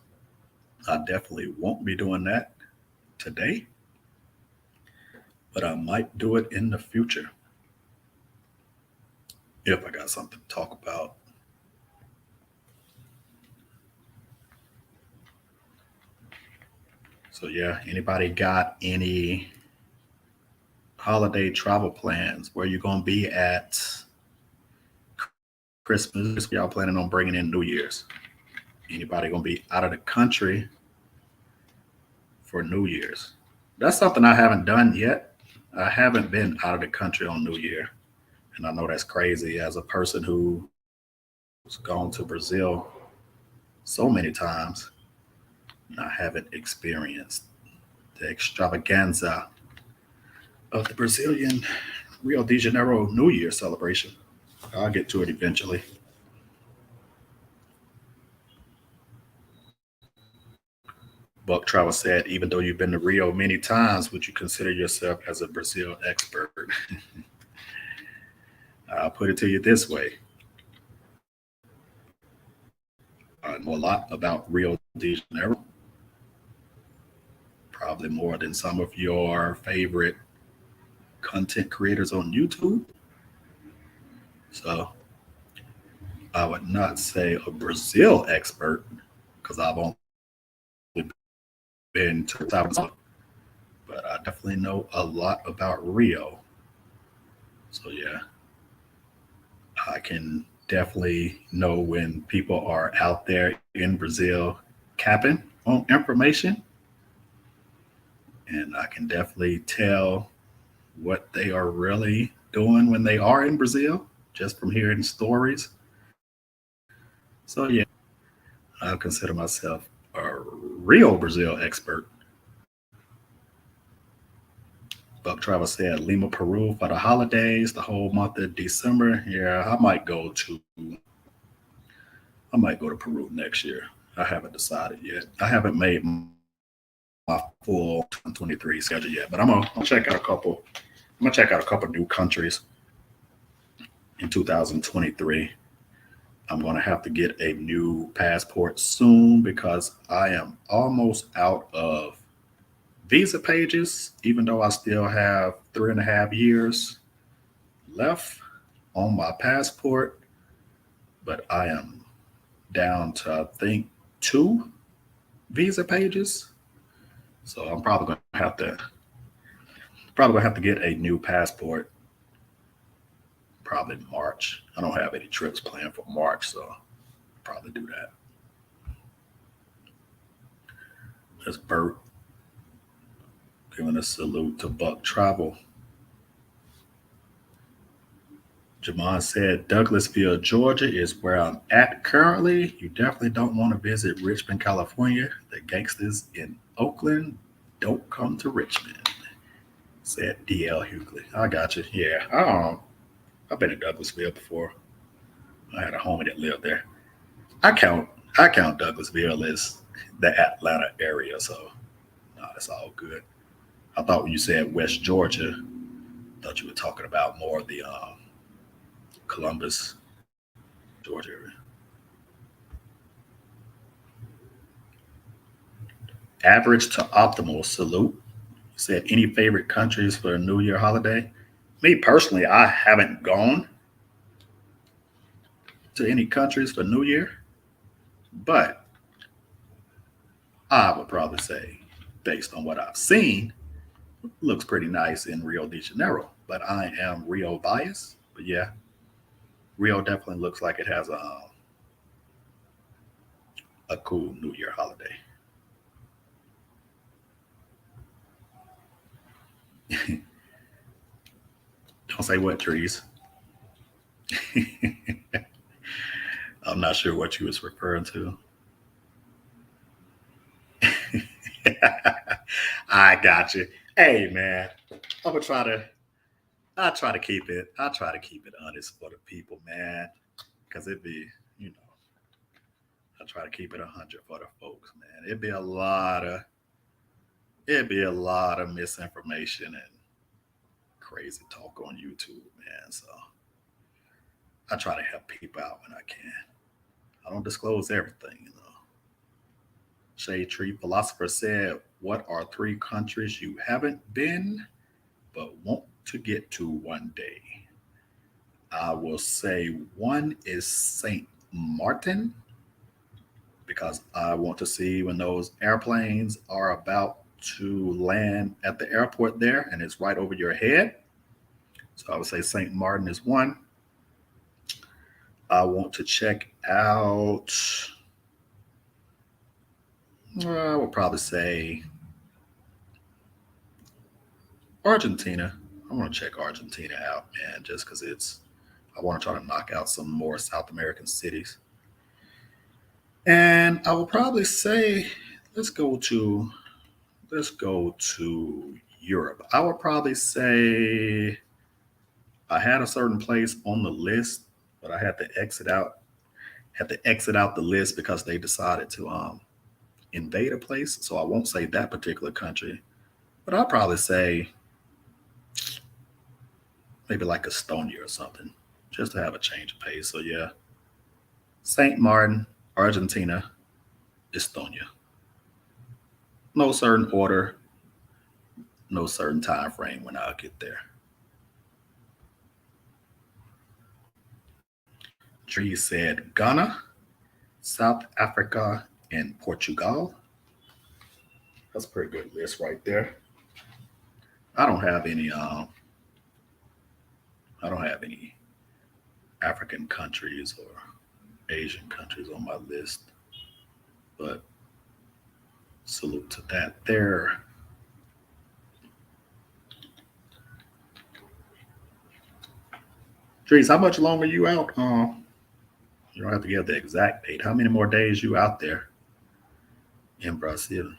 Speaker 1: I definitely won't be doing that today, but I might do it in the future if I got something to talk about. So yeah, anybody got any holiday travel plans? Where you gonna be at Christmas? Y'all planning on bringing in New Year's? Anybody gonna be out of the country for New Year's? That's something I haven't done yet. I haven't been out of the country on New Year. And I know that's crazy as a person who's gone to Brazil so many times. I haven't experienced the extravaganza of the Brazilian Rio de Janeiro New Year celebration. I'll get to it eventually. Buck Travel said, even though you've been to Rio many times, would you consider yourself as a Brazil expert? I'll put it to you this way. I know a lot about Rio de Janeiro, probably more than some of your favorite content creators on YouTube. So I would not say a Brazil expert because I've only been to South, but I definitely know a lot about Rio. So yeah, I can definitely know when people are out there in Brazil capping on information. And I can definitely tell what they are really doing when they are in Brazil just from hearing stories. So yeah, I consider myself a real Brazil expert. Buck Travel said Lima, Peru for the holidays, the whole month of December. Yeah, I might go to Peru next year. I haven't decided yet. I haven't made my full 2023 schedule yet, but I'm gonna check out a couple. I'm gonna check out a couple new countries in 2023. I'm gonna have to get a new passport soon because I am almost out of visa pages, even though I still have 3.5 years left on my passport. But I am down to, I think, two visa pages. So I'm probably gonna have to get a new passport probably in March. I don't have any trips planned for March, so I'll probably do that. That's Bert giving a salute to Buck Travel. Jamon said Douglasville, Georgia is where I'm at currently. You definitely don't want to visit Richmond, California. The gangsters in Oakland don't come to Richmond, said DL Hughley. I got you. Yeah, I've been in Douglasville before. I had a homie that lived there. I count Douglasville as the Atlanta area, so no, that's all good. I thought when you said West Georgia, I thought you were talking about more of the Columbus, Georgia area. Average to optimal salute. Said any favorite countries for a New Year holiday? Me personally, I haven't gone to any countries for New Year, but I would probably say, based on what I've seen, looks pretty nice in Rio de Janeiro. But I am Rio biased. But yeah, Rio definitely looks like it has a cool New Year holiday. Don't say what, trees. I'm not sure what you was referring to. I got you. Hey man, I'm gonna try to. I try to keep it. I try to keep it honest for the people, man, because it'd be, you know, I try to keep it 100 for the folks, man. It'd be a lot of misinformation and crazy talk on YouTube, man. So I try to help people out when I can. I don't disclose everything, you know. Shade Tree Philosopher said, "What are three countries you haven't been but want to get to one day?" I will say one is St. Martin because I want to see when those airplanes are about to land at the airport there and it's right over your head. So I would say St. Martin is one. I want to check out, I would probably say Argentina. I want to check Argentina out, man, just because I want to try to knock out some more South American cities. And I will probably say, let's go to let's go to Europe. I would probably say I had a certain place on the list, but I had to exit out. Had to exit out the list because they decided to invade a place. So I won't say that particular country, but I'll probably say maybe like Estonia or something, just to have a change of pace. So yeah, Saint Martin, Argentina, Estonia. No certain order, no certain time frame when I'll get there. Tree said Ghana, South Africa, and Portugal. That's a pretty good list right there. I don't have any. I don't have any African countries or Asian countries on my list, but salute to that there. Trees, how much longer you out? You don't have to give the exact date. How many more days you out there in Brazil?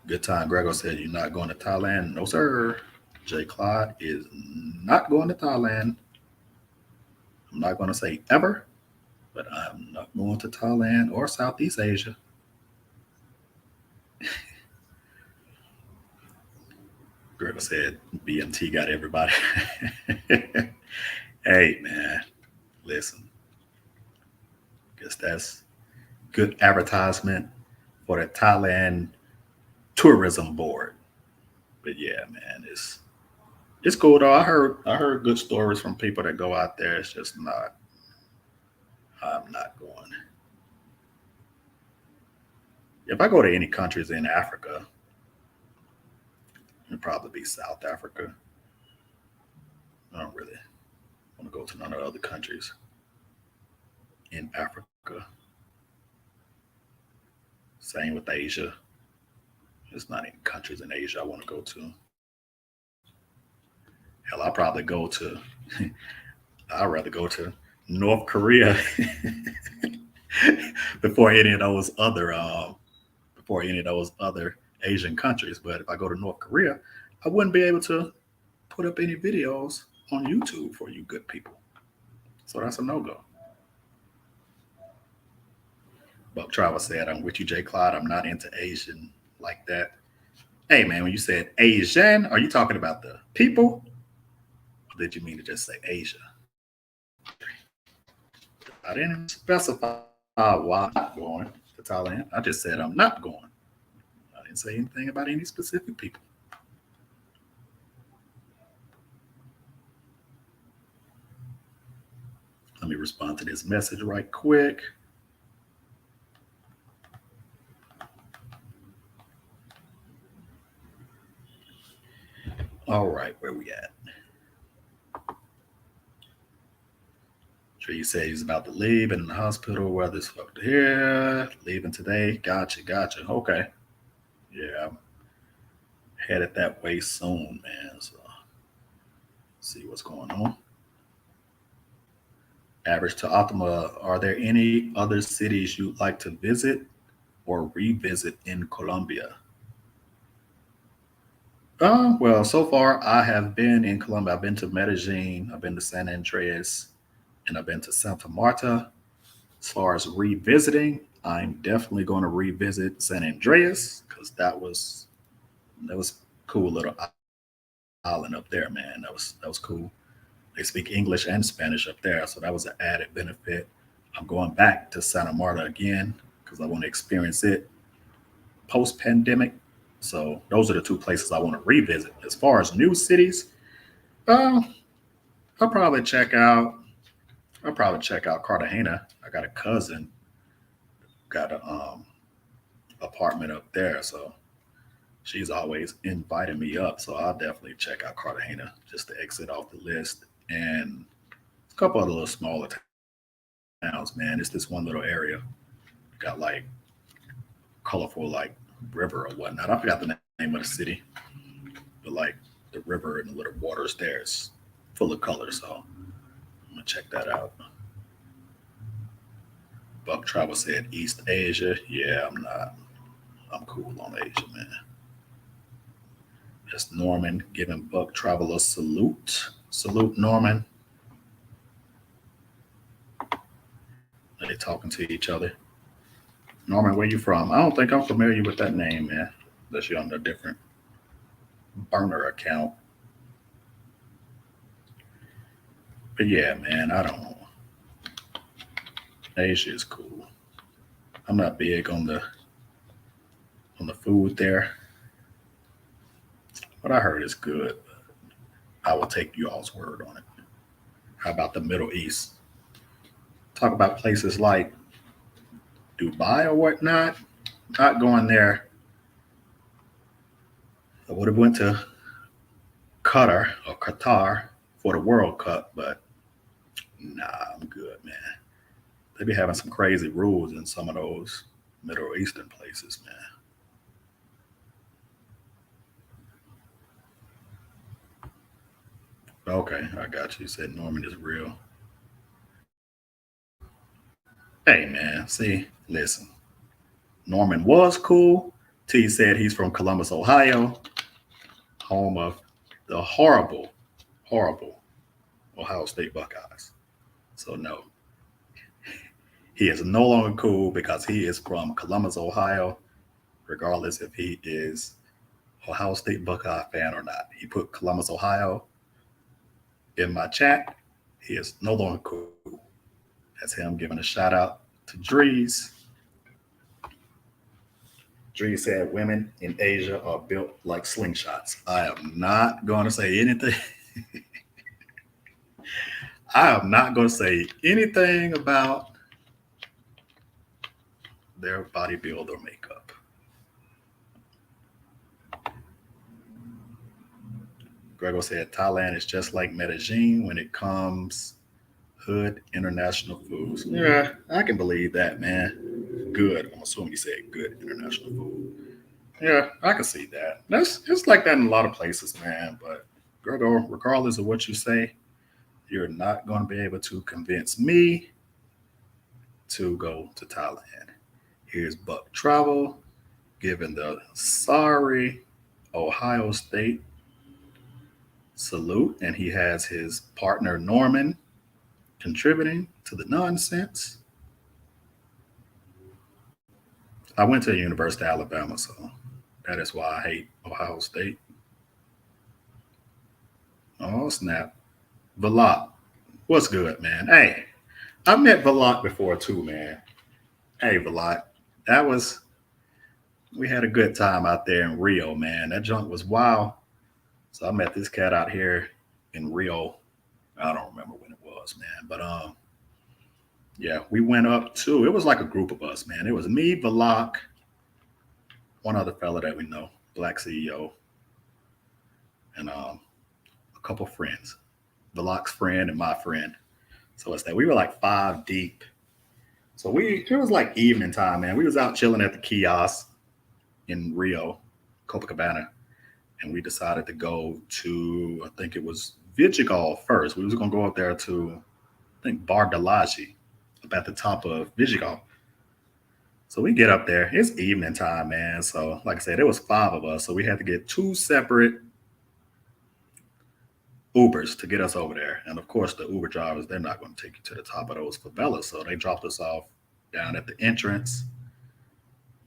Speaker 1: Good time. Gregor said you're not going to Thailand. No, sir. J. Clyde is not going to Thailand. I'm not going to say ever, but I'm not going to Thailand or Southeast Asia. Gregor said BMT got everybody. Hey, man, listen. Guess that's good advertisement for the Thailand tourism board. But yeah, man, it's cool though. I heard good stories from people that go out there. It's just not. I'm not going. If I go to any countries in Africa, it'd probably be South Africa. I don't really want to go to none of the other countries in Africa. Same with Asia. There's not any countries in Asia I want to go to. Hell, I'll probably go to. I'd rather go to North Korea before any of those other before any of those other Asian countries. But if I go to North Korea, I wouldn't be able to put up any videos on YouTube for you good people. So that's a no go. Buck Travis said, I'm with you, J. Clyde. I'm not into Asian like that. Hey, man, when you said Asian, are you talking about the people? Or did you mean to just say Asia? I didn't specify why I'm not going to Thailand. I just said I'm not going. I didn't say anything about any specific people. Let me respond to this message right quick. All right, where we at? Tree said he's about to leave in the hospital. Where this fucked here? Leaving today. Gotcha. Okay. Yeah, I'm headed that way soon, man. So see what's going on. Average to Optima, are there any other cities you'd like to visit or revisit in Colombia? Well, so far I have been in Colombia. I've been to Medellin, I've been to San Andreas, and I've been to Santa Marta. As far as revisiting, I'm definitely going to revisit San Andreas because that was cool little island up there, man. That was cool. They speak English and Spanish up there, so that was an added benefit. I'm going back to Santa Marta again because I want to experience it post pandemic. So those are the two places I want to revisit. As far as new cities, uh, I'll probably check out. I'll probably check out Cartagena. I got a cousin got a apartment up there, so she's always inviting me up. So I'll definitely check out Cartagena just to exit off the list. And a couple other little smaller towns, man. It's this one little area got like colorful like river or whatnot. I forgot the name of the city, but like the river and the little waters there is full of color. So I'm gonna check that out. Buck Travel said East Asia. Yeah, I'm not. I'm cool on Asia, man. That's Norman giving Buck Travel a salute. Salute, Norman. Are they talking to each other? Norman, where you from? I don't think I'm familiar with that name, man. Unless you're on a different burner account. But yeah, man, I don't know. Asia is cool. I'm not big on the food there, but I heard it's good. I will take you all's word on it. How about the Middle East? Talk about places like Dubai or whatnot. Not going there. I would have went to Qatar for the World Cup, but nah, I'm good, man. They be having some crazy rules in some of those Middle Eastern places, man. Okay, I got you. You said Norman is real. Hey, man. See, listen. Norman was cool, T said he's from Columbus, Ohio, home of the horrible, horrible Ohio State Buckeyes. So no, he is no longer cool because he is from Columbus, Ohio, regardless if he is Ohio State Buckeye fan or not. He put Columbus, Ohio in my chat. He is no longer cool. That's him giving a shout out to Drees. Drees said women in Asia are built like slingshots. I am not going to say anything. I am not going to say anything about their body build or makeup. Gregor said Thailand is just like Medellin when it comes hood international foods. Yeah, I can believe that, man. Good. I'm assuming you said good international food. Yeah, I can see that. That's it's like that in a lot of places, man. But Gregor, regardless of what you say, you're not going to be able to convince me to go to Thailand. Here's Buck Travel giving the sorry Ohio State salute, and he has his partner Norman contributing to the nonsense. I went to the University of Alabama, so that is why I hate Ohio State. Oh, snap. Valak, what's good, man? Hey, I met Valak before too, man. Hey, Valak, that was, we had a good time out there in Rio, man. That junk was wild. So I met this cat out here in Rio. I don't remember when it was, man. But yeah, we went up to, it was like a group of us, man. It was me, Valak, one other fella that we know, Black CEO, and a couple friends. Valak's friend and my friend. So it's that we were like five deep. So it was like evening time, man. We was out chilling at the kiosk in Rio, Copacabana, and we decided to go to, I think it was Vidigal first. We was gonna go up there to, I think, Bar Delagie, up at the top of Vidigal. So we get up there. It's evening time, man. So like I said, there was five of us. So we had to get two separate Ubers to get us over there. And of course, the Uber drivers, they're not going to take you to the top of those favelas. So they dropped us off down at the entrance.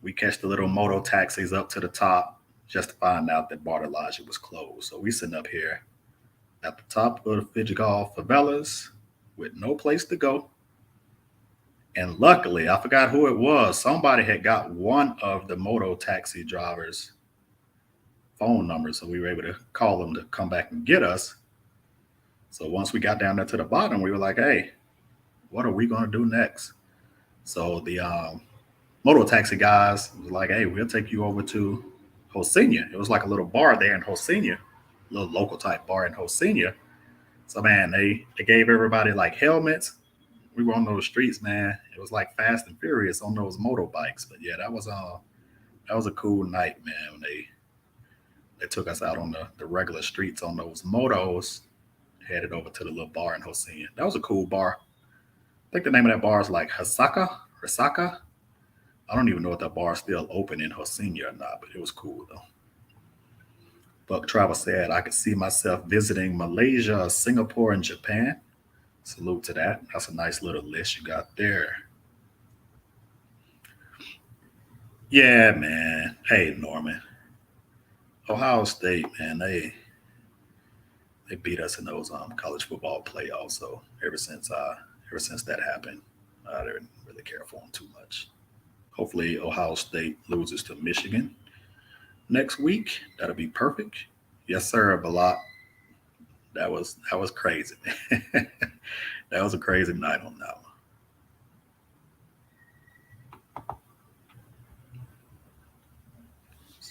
Speaker 1: We catch the little moto taxis up to the top just to find out that Bar Delagie was closed. So we sitting up here at the top of the Vidigal favelas with no place to go. And luckily, I forgot who it was. Somebody had got one of the moto taxi drivers' phone numbers. So we were able to call them to come back and get us. So once we got down there to the bottom, we were like, hey, what are we going to do next? So the moto taxi guys was like, hey, we'll take you over to Josenia. It was like a little bar there in Josenia, a little local type bar in Josenia. So, man, they gave everybody like helmets. We were on those streets, man. It was like Fast and Furious on those motorbikes. But yeah, that was a cool night, man. When they took us out on the regular streets on those motos, headed over to the little bar in Hossein. That was a cool bar. I think the name of that bar is like Hasaka. I don't even know if that bar is still open in Hossein or not, but it was cool though. Buck Travel said, I could see myself visiting Malaysia, Singapore, and Japan. Salute to that. That's a nice little list you got there. Yeah, man. Hey, Norman. Ohio State, man, they beat us in those college football playoffs. So ever since that happened, I didn't really care for them too much. Hopefully, Ohio State loses to Michigan next week. That'll be perfect. Yes, sir, Balak. That was crazy. That was a crazy night on that one.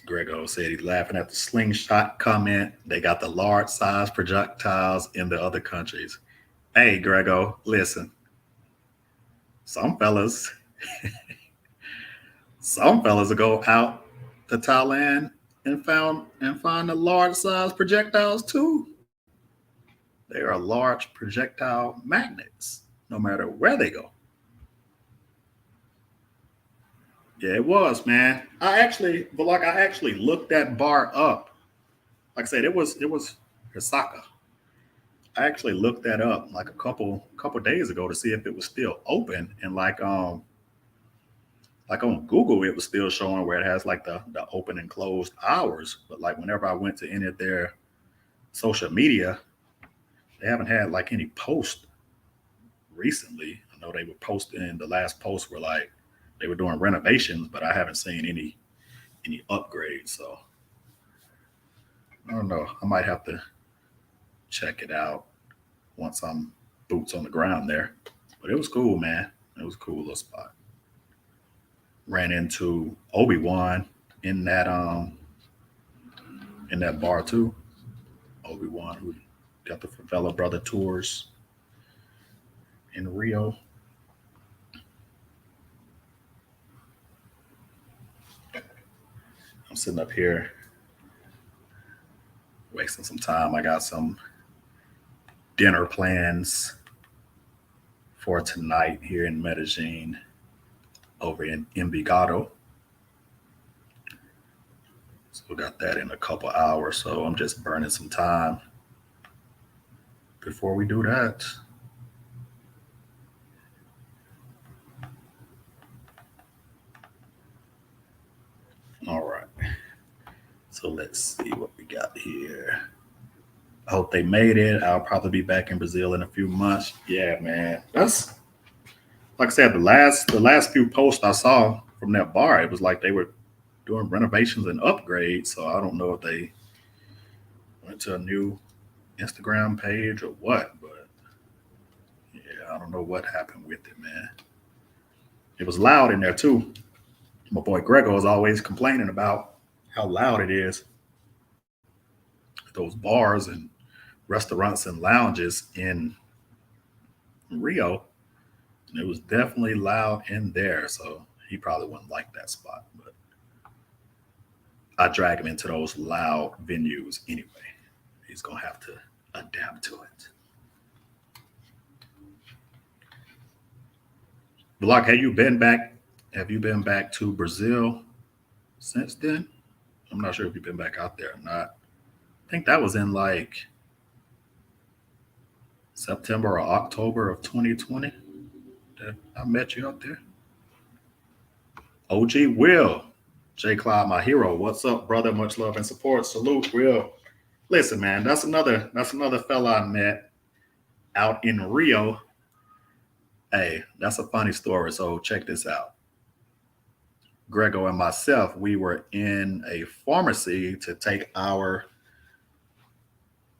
Speaker 1: Grego said he's laughing at the slingshot comment. They got the large size projectiles in the other countries. Hey, Grego, listen. Some fellas, some fellas will go out to Thailand and find the large size projectiles too. They are large projectile magnets, no matter where they go. Yeah, it was, man. I actually looked that bar up. Like I said, it was Hisaka. I actually looked that up like a couple days ago to see if it was still open, and like on Google, it was still showing where it has like the open and closed hours. But like whenever I went to any of their social media, they haven't had like any post recently. I know they were posting, the last posts were like they were doing renovations, but I haven't seen any upgrades. So I don't know. I might have to check it out once I'm boots on the ground there. But it was cool, man. It was a cool little spot. Ran into Obi-Wan in that bar too. Obi-Wan who got the Favela Brother tours in Rio. I'm sitting up here wasting some time. I got some dinner plans for tonight here in Medellin over in Envigado. So we got that in a couple hours. So I'm just burning some time before we do that. All right. So let's see what we got here. I hope they made it. I'll probably be back in Brazil in a few months. Yeah, man. That's like I said, the last few posts I saw from that bar, it was like they were doing renovations and upgrades. So I don't know if they went to a new Instagram page or what, but yeah, I don't know what happened with it, man. It was loud in there too. My boy Grego is always complaining about how loud it is. Those bars and restaurants and lounges in Rio, and it was definitely loud in there. So he probably wouldn't like that spot, but I drag him into those loud venues anyway. He's gonna have to adapt to it. Block, have you been back? Have you been back to Brazil since then? I'm not sure if you've been back out there or not. I think that was in like September or October of 2020 that I met you out there. OG Will, itsJClyde, my hero. What's up, brother? Much love and support. Salute, Will. Listen, man, that's another fella I met out in Rio. Hey, that's a funny story. So check this out. Grego and myself, we were in a pharmacy to take our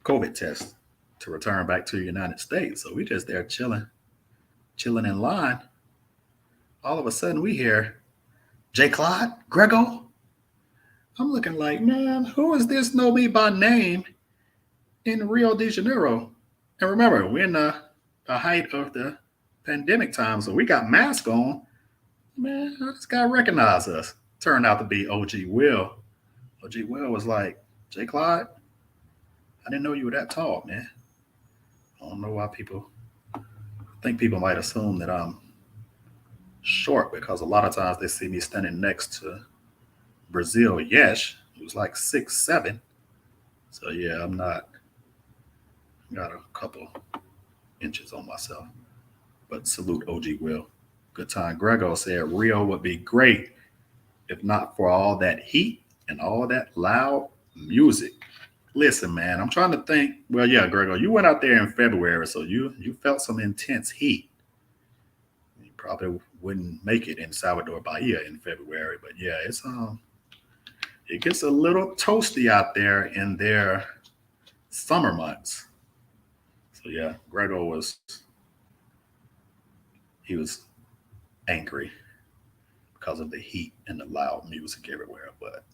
Speaker 1: COVID test to return back to the United States. So we just there chilling in line. All of a sudden we hear J Clyde, Grego. I'm looking like, man, who is this know me by name in Rio de Janeiro? And remember, we're in the height of the pandemic time, so we got masks on. Man, this guy recognized us. Turned out to be OG Will. OG Will was like, J Clyde, I didn't know you were that tall, man. I don't know why people I think people might assume that I'm short because a lot of times they see me standing next to Brazil Yesh, who's like 6'7". So yeah, I'm not got a couple inches on myself. But salute OG Will. Good time. Grego said Rio would be great if not for all that heat and all that loud music. Listen, man, I'm trying to think. Well, yeah, Grego, you went out there in February, so you felt some intense heat. You probably wouldn't make it in Salvador Bahia in February, but yeah, it gets a little toasty out there in their summer months. So yeah, Grego he was angry because of the heat and the loud music everywhere, but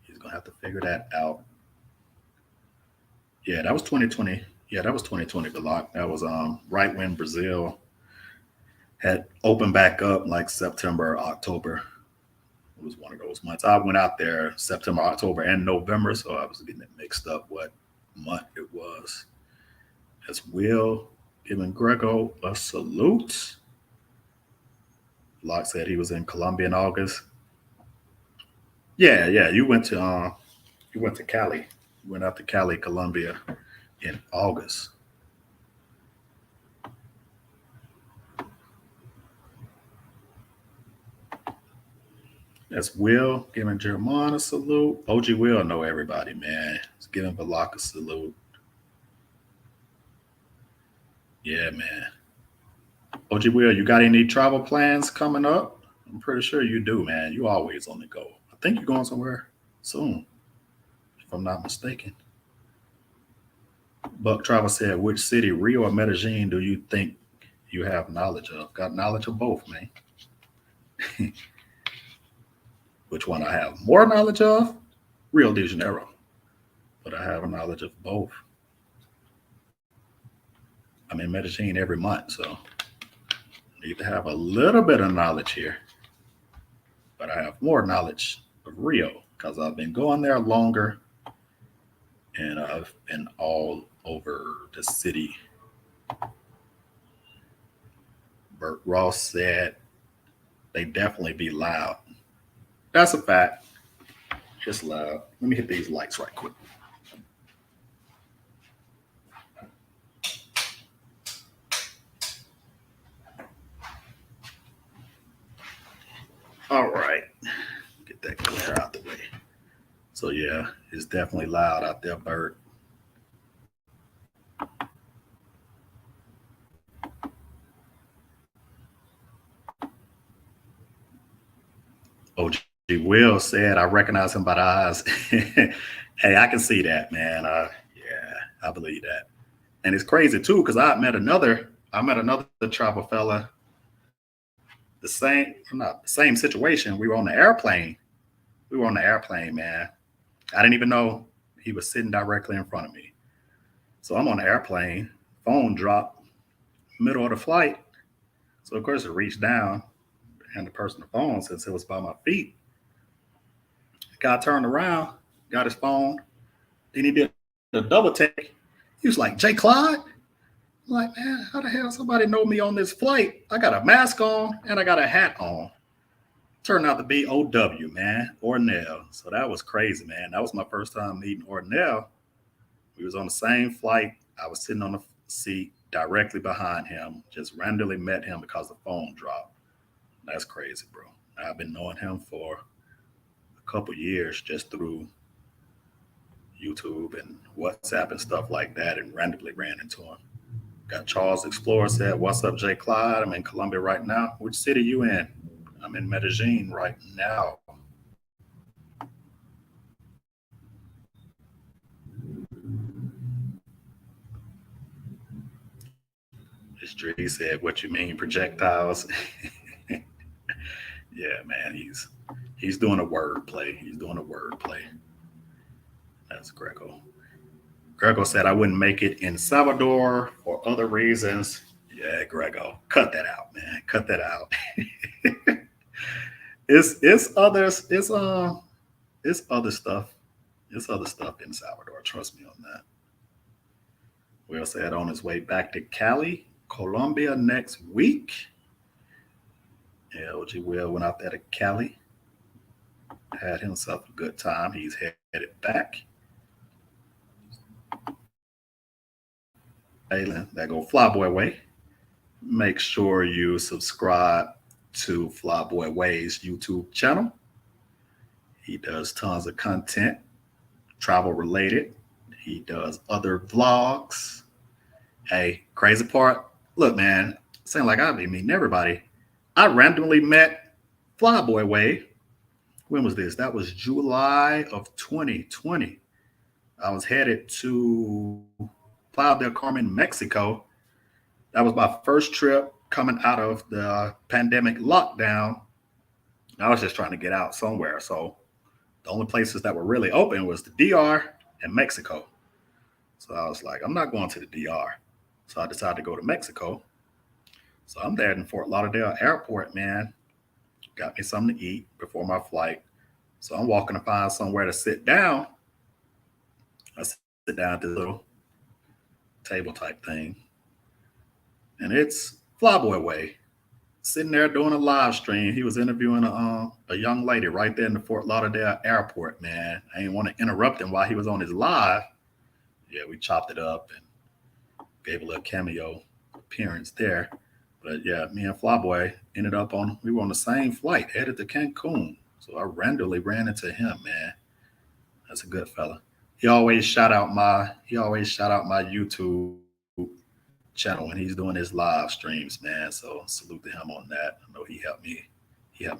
Speaker 1: he's gonna have to figure that out. Yeah, that was 2020. Yeah, that was 2020. The lock. That was right when Brazil had opened back up, like September, October. It was one of those months. I went out there September, October, and November, so I was getting it mixed up what month it was. As Will giving Grego a salute. Locke said he was in Colombia in August. Yeah, yeah. You went to Cali. You went out to Cali, Colombia in August. That's Will giving Jermon a salute. OG Will know everybody, man. He's giving Balak a salute. Yeah, man. OG Will, you got any travel plans coming up? I'm pretty sure you do, man. You always on the go. I think you're going somewhere soon, if I'm not mistaken. Buck Travel said, which city, Rio or Medellin, do you think you have knowledge of? Got knowledge of both, man. Which one I have more knowledge of? Rio de Janeiro. But I have a knowledge of both. I'm in Medellin every month, so I need to have a little bit of knowledge here. But I have more knowledge of Rio because I've been going there longer and I've been all over the city. Bert Ross said they definitely be loud. That's a fact. It's loud. Let me hit these lights right quick. All right. Get that glare out the way. So yeah, it's definitely loud out there, Bert. OG Will said, I recognize him by the eyes. Hey, I can see that, man. Yeah, I believe that. And it's crazy too, because I met another travel fella, the same, not the same situation. We were on the airplane. We were on the airplane, man. I didn't even know he was sitting directly in front of me. So I'm on the airplane, phone dropped, middle of the flight. So of course it reached down and the person the phone since it was by my feet. The guy turned around, got his phone, then he did a double take. He was like, itsJClyde? I'm like, man, how the hell somebody know me on this flight? I got a mask on and I got a hat on. Turned out to be OW, man, Ornell. So that was crazy, man. That was my first time meeting Ornell. We was on the same flight. I was sitting on the seat directly behind him. Just randomly met him because the phone dropped. That's crazy, bro. I've been knowing him for a couple years just through YouTube and WhatsApp and stuff like that, and randomly ran into him. Got Charles Explorer said, "What's up, itsJClyde? I'm in Colombia right now. Which city you in?" I'm in Medellin right now. He said, "What you mean projectiles?" Yeah, man, he's doing a word play. He's doing a word play. That's Greco. Greco said, "I wouldn't make it in Salvador for other reasons." Yeah, Grego, cut that out, man. Cut that out. it's others. It's other stuff. It's other stuff in Salvador. Trust me on that. Will said on his way back to Cali, Colombia next week. Yeah, OG Will went out there to Cali, had himself a good time. He's headed back. Aylan, that go Flyboy Way. Make sure you subscribe to Flyboy Way's YouTube channel. He does tons of content, travel related. He does other vlogs. Hey, crazy part. Look, man, saying like I've been meeting everybody. I randomly met Flyboy Way. When was this? That was July of 2020. I was headed to Playa del Carmen, Mexico. That was my first trip coming out of the pandemic lockdown. I was just trying to get out somewhere. So the only places that were really open was the DR and Mexico. So I was like, I'm not going to the DR. So I decided to go to Mexico. So I'm there in Fort Lauderdale Airport, man. Got me something to eat before my flight. So I'm walking to find somewhere to sit down. I sit down at this little table type thing. And it's Flyboy Way. sitting there doing a live stream. He was interviewing a young lady right there in the Fort Lauderdale airport, man. I didn't want to interrupt him while he was on his live. Yeah, we chopped it up and gave a little cameo appearance there. But yeah, me and Flyboy ended up we were on the same flight headed to Cancun. So I randomly ran into him, man. That's a good fella. He always shout out my YouTube channel when he's doing his live streams, man. So salute to him on that. I know he helped me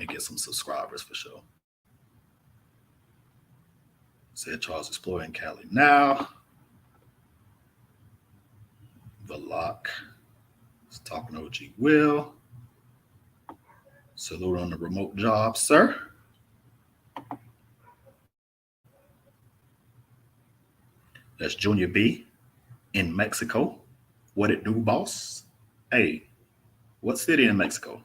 Speaker 1: get some subscribers for sure. Said Charles Explorer in Cali. Now, the lock is talking OG Will. Salute on the remote job, sir. That's Junior B in Mexico. What it do, boss? Hey, what city in Mexico?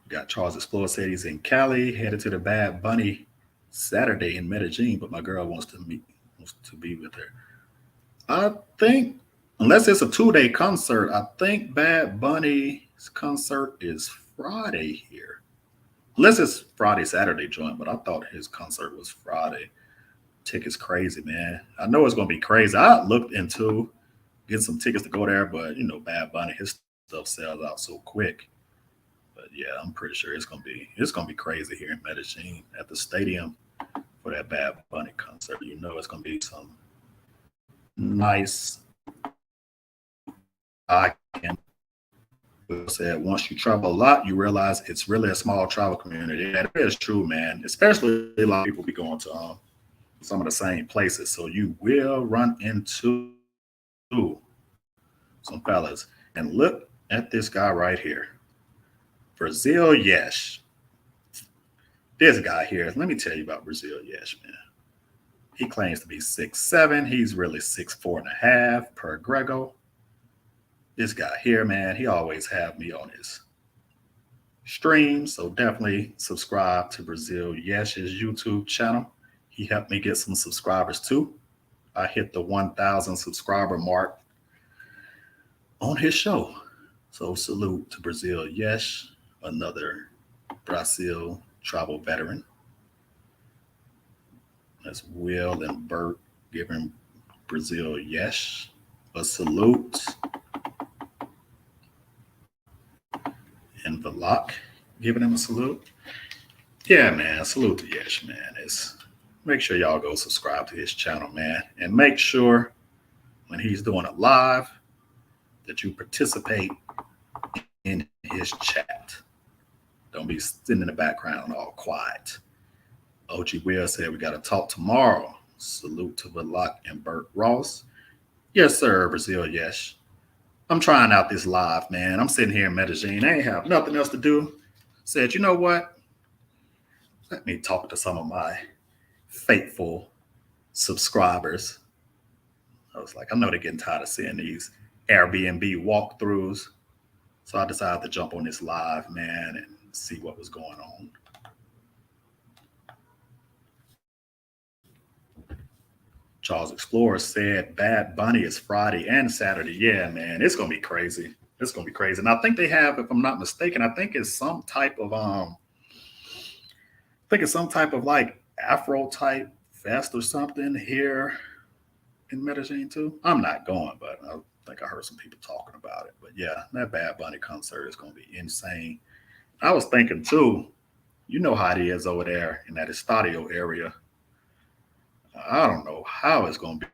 Speaker 1: Got Charles Explorer said he's in Cali, headed to the Bad Bunny Saturday in Medellin, but my girl wants to be with her. I think, unless it's a 2-day concert, I think Bad Bunny's concert is Friday here. Unless it's Friday, Saturday joint, but I thought his concert was Friday. Tickets crazy, man. I know it's gonna be crazy. I looked into getting some tickets to go there, but Bad Bunny, his stuff sells out so quick. But yeah, I'm pretty sure it's gonna be crazy here in Medellin at the stadium for that Bad Bunny concert. It's gonna be some nice. I can said once you travel a lot, you realize it's really a small travel community. And it is true, man. Especially a lot of people be going to some of the same places, so you will run into some fellas. And look at this guy right here. Brazil Yesh. This guy here, let me tell you about Brazil Yesh, man. He claims to be 6'7". He's really 6'4.5" per Grego. This guy here, man, he always have me on his stream. So definitely subscribe to Brazil Yesh's YouTube channel. He helped me get some subscribers too. I hit the 1,000 subscriber mark on his show. So salute to Brazil Yesh, another Brazil travel veteran. That's Will and Bert giving Brazil Yesh a salute. And Valak giving him a salute. Yeah, man, salute to Yesh, man. Make sure y'all go subscribe to his channel, man. And make sure when he's doing a live that you participate in his chat. Don't be sitting in the background all quiet. OG Will said we got to talk tomorrow. Salute to Valak and Bert Ross. Yes, sir, Brazil Yesh. I'm trying out this live, man. I'm sitting here in Medellin. I ain't have nothing else to do. Said, you know what? Let me talk to some of my faithful subscribers. I was like, I know they're getting tired of seeing these Airbnb walkthroughs. So I decided to jump on this live, man, and see what was going on. Charles Explorer said Bad Bunny is Friday and Saturday. Yeah, man, it's gonna be crazy. It's gonna be crazy. And I think they have, if I'm not mistaken, I think it's some type of like Afro type fest or something here in Medellin too. I'm not going, but I think I heard some people talking about it. But yeah, that Bad Bunny concert is gonna be insane. I was thinking too, you know how it is over there in that Estadio area. I don't know how it's going to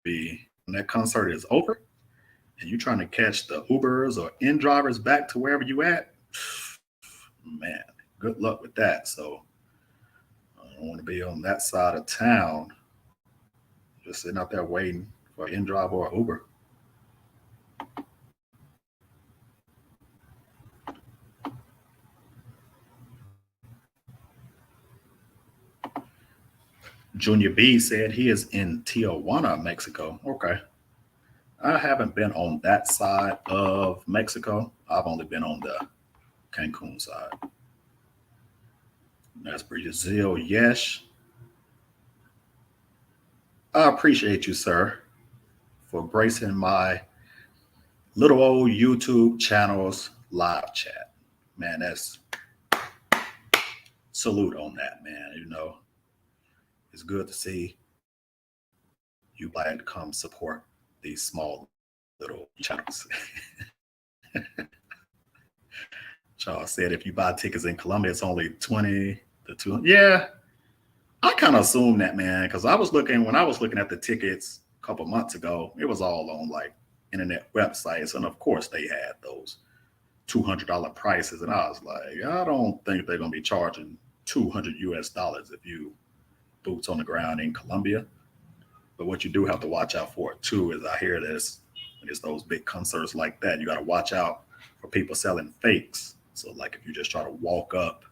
Speaker 1: be when that concert is over and you're trying to catch the Ubers or in drivers back to wherever you at. Man, good luck with that. So I don't want to be on that side of town, just sitting out there waiting for an in driver or Uber. Junior B said he is in Tijuana, Mexico. Okay. I haven't been on that side of Mexico. I've only been on the Cancun side. That's Brazil Yesh. I appreciate you, sir, for gracing my little old YouTube channel's live chat. Man, that's salute on that, man. You know, it's good to see you glad to come support these small little channels. Charles said if you buy tickets in Colombia, it's only 20 to 200. Yeah, I kind of assumed that, man, because when I was looking at the tickets a couple months ago, it was all on like internet websites. And of course, they had those $200 prices. And I was like, I don't think they're going to be charging $200 US if you boots on the ground in Colombia. But what you do have to watch out for too is I hear this when it's those big concerts like that, you got to watch out for people selling fakes. So like if you just try to walk up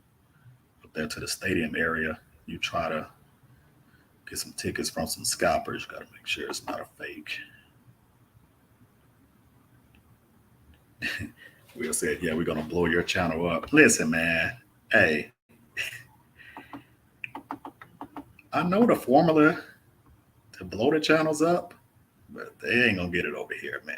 Speaker 1: there to the stadium area, you try to get some tickets from some scalpers, you got to make sure it's not a fake. Will said, yeah, we're going to blow your channel up. Listen, man, hey, I know the formula to blow the channels up, but they ain't going to get it over here, man.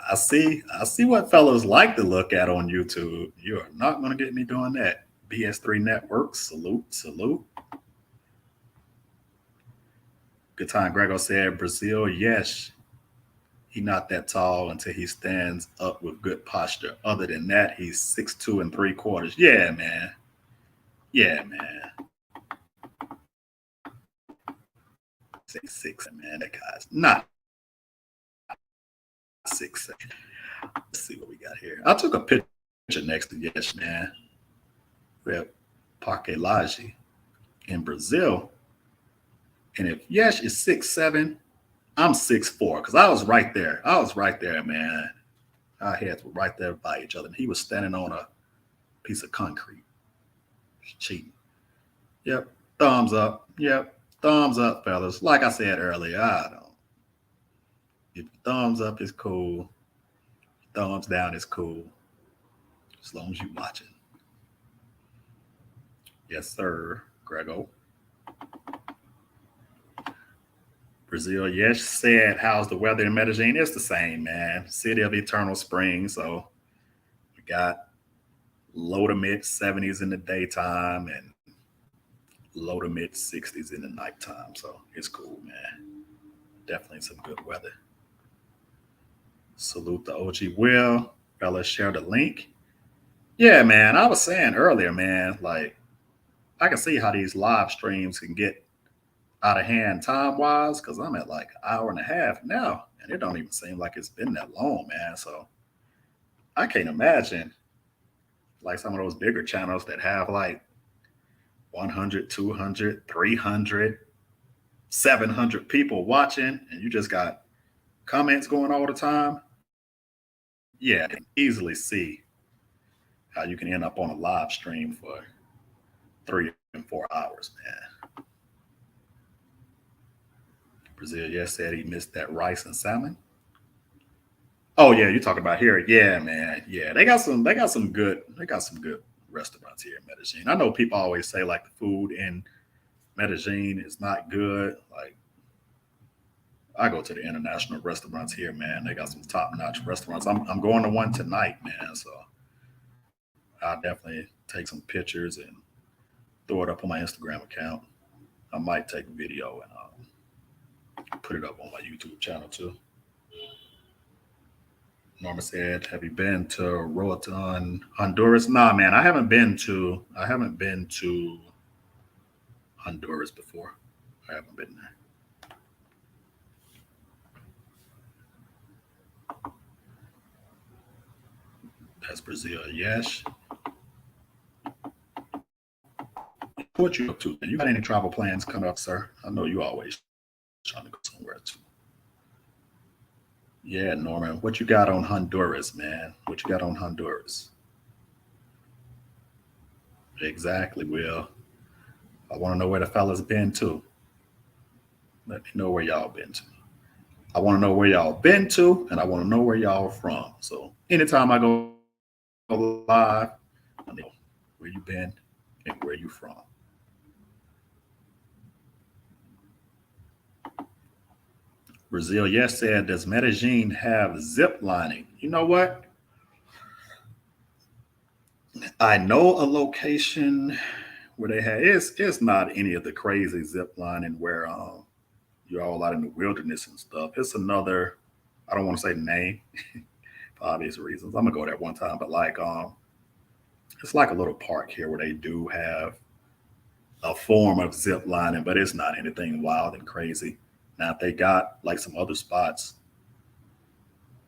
Speaker 1: I see what fellas like to look at on YouTube. You are not going to get me doing that. BS3 Networks, salute. Good time, Grego said, Brazil, yes. He not that tall until he stands up with good posture. Other than that, he's 6'2 3/4. Yeah, man. Yeah, man. 6'6", man. That guy's not 6'7". Let's see what we got here. I took a picture next to Yes, man. We have Parque Lage in Brazil. And if Yesh is 6'7", I'm 6'4", because I was right there. Man. Our heads were right there by each other. And he was standing on a piece of concrete. Cheating. Yep. Thumbs up. Yep. Thumbs up, fellas. Like I said earlier, if thumbs up is cool, thumbs down is cool. As long as you're watching. Yes, sir, Grego. Brazil, yes, said, how's the weather in Medellin? It's the same, man. City of eternal spring. So we got low to mid 70s in the daytime and low to mid 60s in the nighttime. So it's cool, man. Definitely some good weather. Salute the OG Will. Fellas, share the link. Yeah, man. I was saying earlier, man, like I can see how these live streams can get out of hand time-wise, because I'm at like an hour and a half now, and it don't even seem like it's been that long, man. So I can't imagine like some of those bigger channels that have like 100, 200, 300, 700 people watching, and you just got comments going all the time. Yeah, I can easily see how you can end up on a live stream for 3 and 4 hours, man. Brazil, yes, said he missed that rice and salmon. Oh yeah, you talking about here? Yeah, man. Yeah, they got some good restaurants here in Medellin. I know people always say like the food in Medellin is not good. Like I go to the international restaurants here, man. They got some top-notch restaurants. I'm going to one tonight, man. So I'll definitely take some pictures and throw it up on my Instagram account. I might take a video and put it up on my YouTube channel too. Norma said, "Have you been to Roatan, Honduras?" Nah, man, I haven't been to Honduras before. I haven't been there. That's Brazil. Yes. What you up to? You got any travel plans coming up, sir? I know you always trying to go somewhere too. Yeah, Norman. What you got on Honduras, man? What you got on Honduras? Exactly, Will. I want to know where the fellas been to. Let me know where y'all been to. I want to know where y'all been to, and I want to know where y'all from. So anytime I go live, I know where you been and where you from. Brazil, yes, said, does Medellin have zip lining? You know what? I know a location where they have it's not any of the crazy zip lining where you're all out in the wilderness and stuff. It's another, I don't want to say the name for obvious reasons. I'm gonna go there one time, but like it's like a little park here where they do have a form of zip lining, but it's not anything wild and crazy. Now, if they got like some other spots,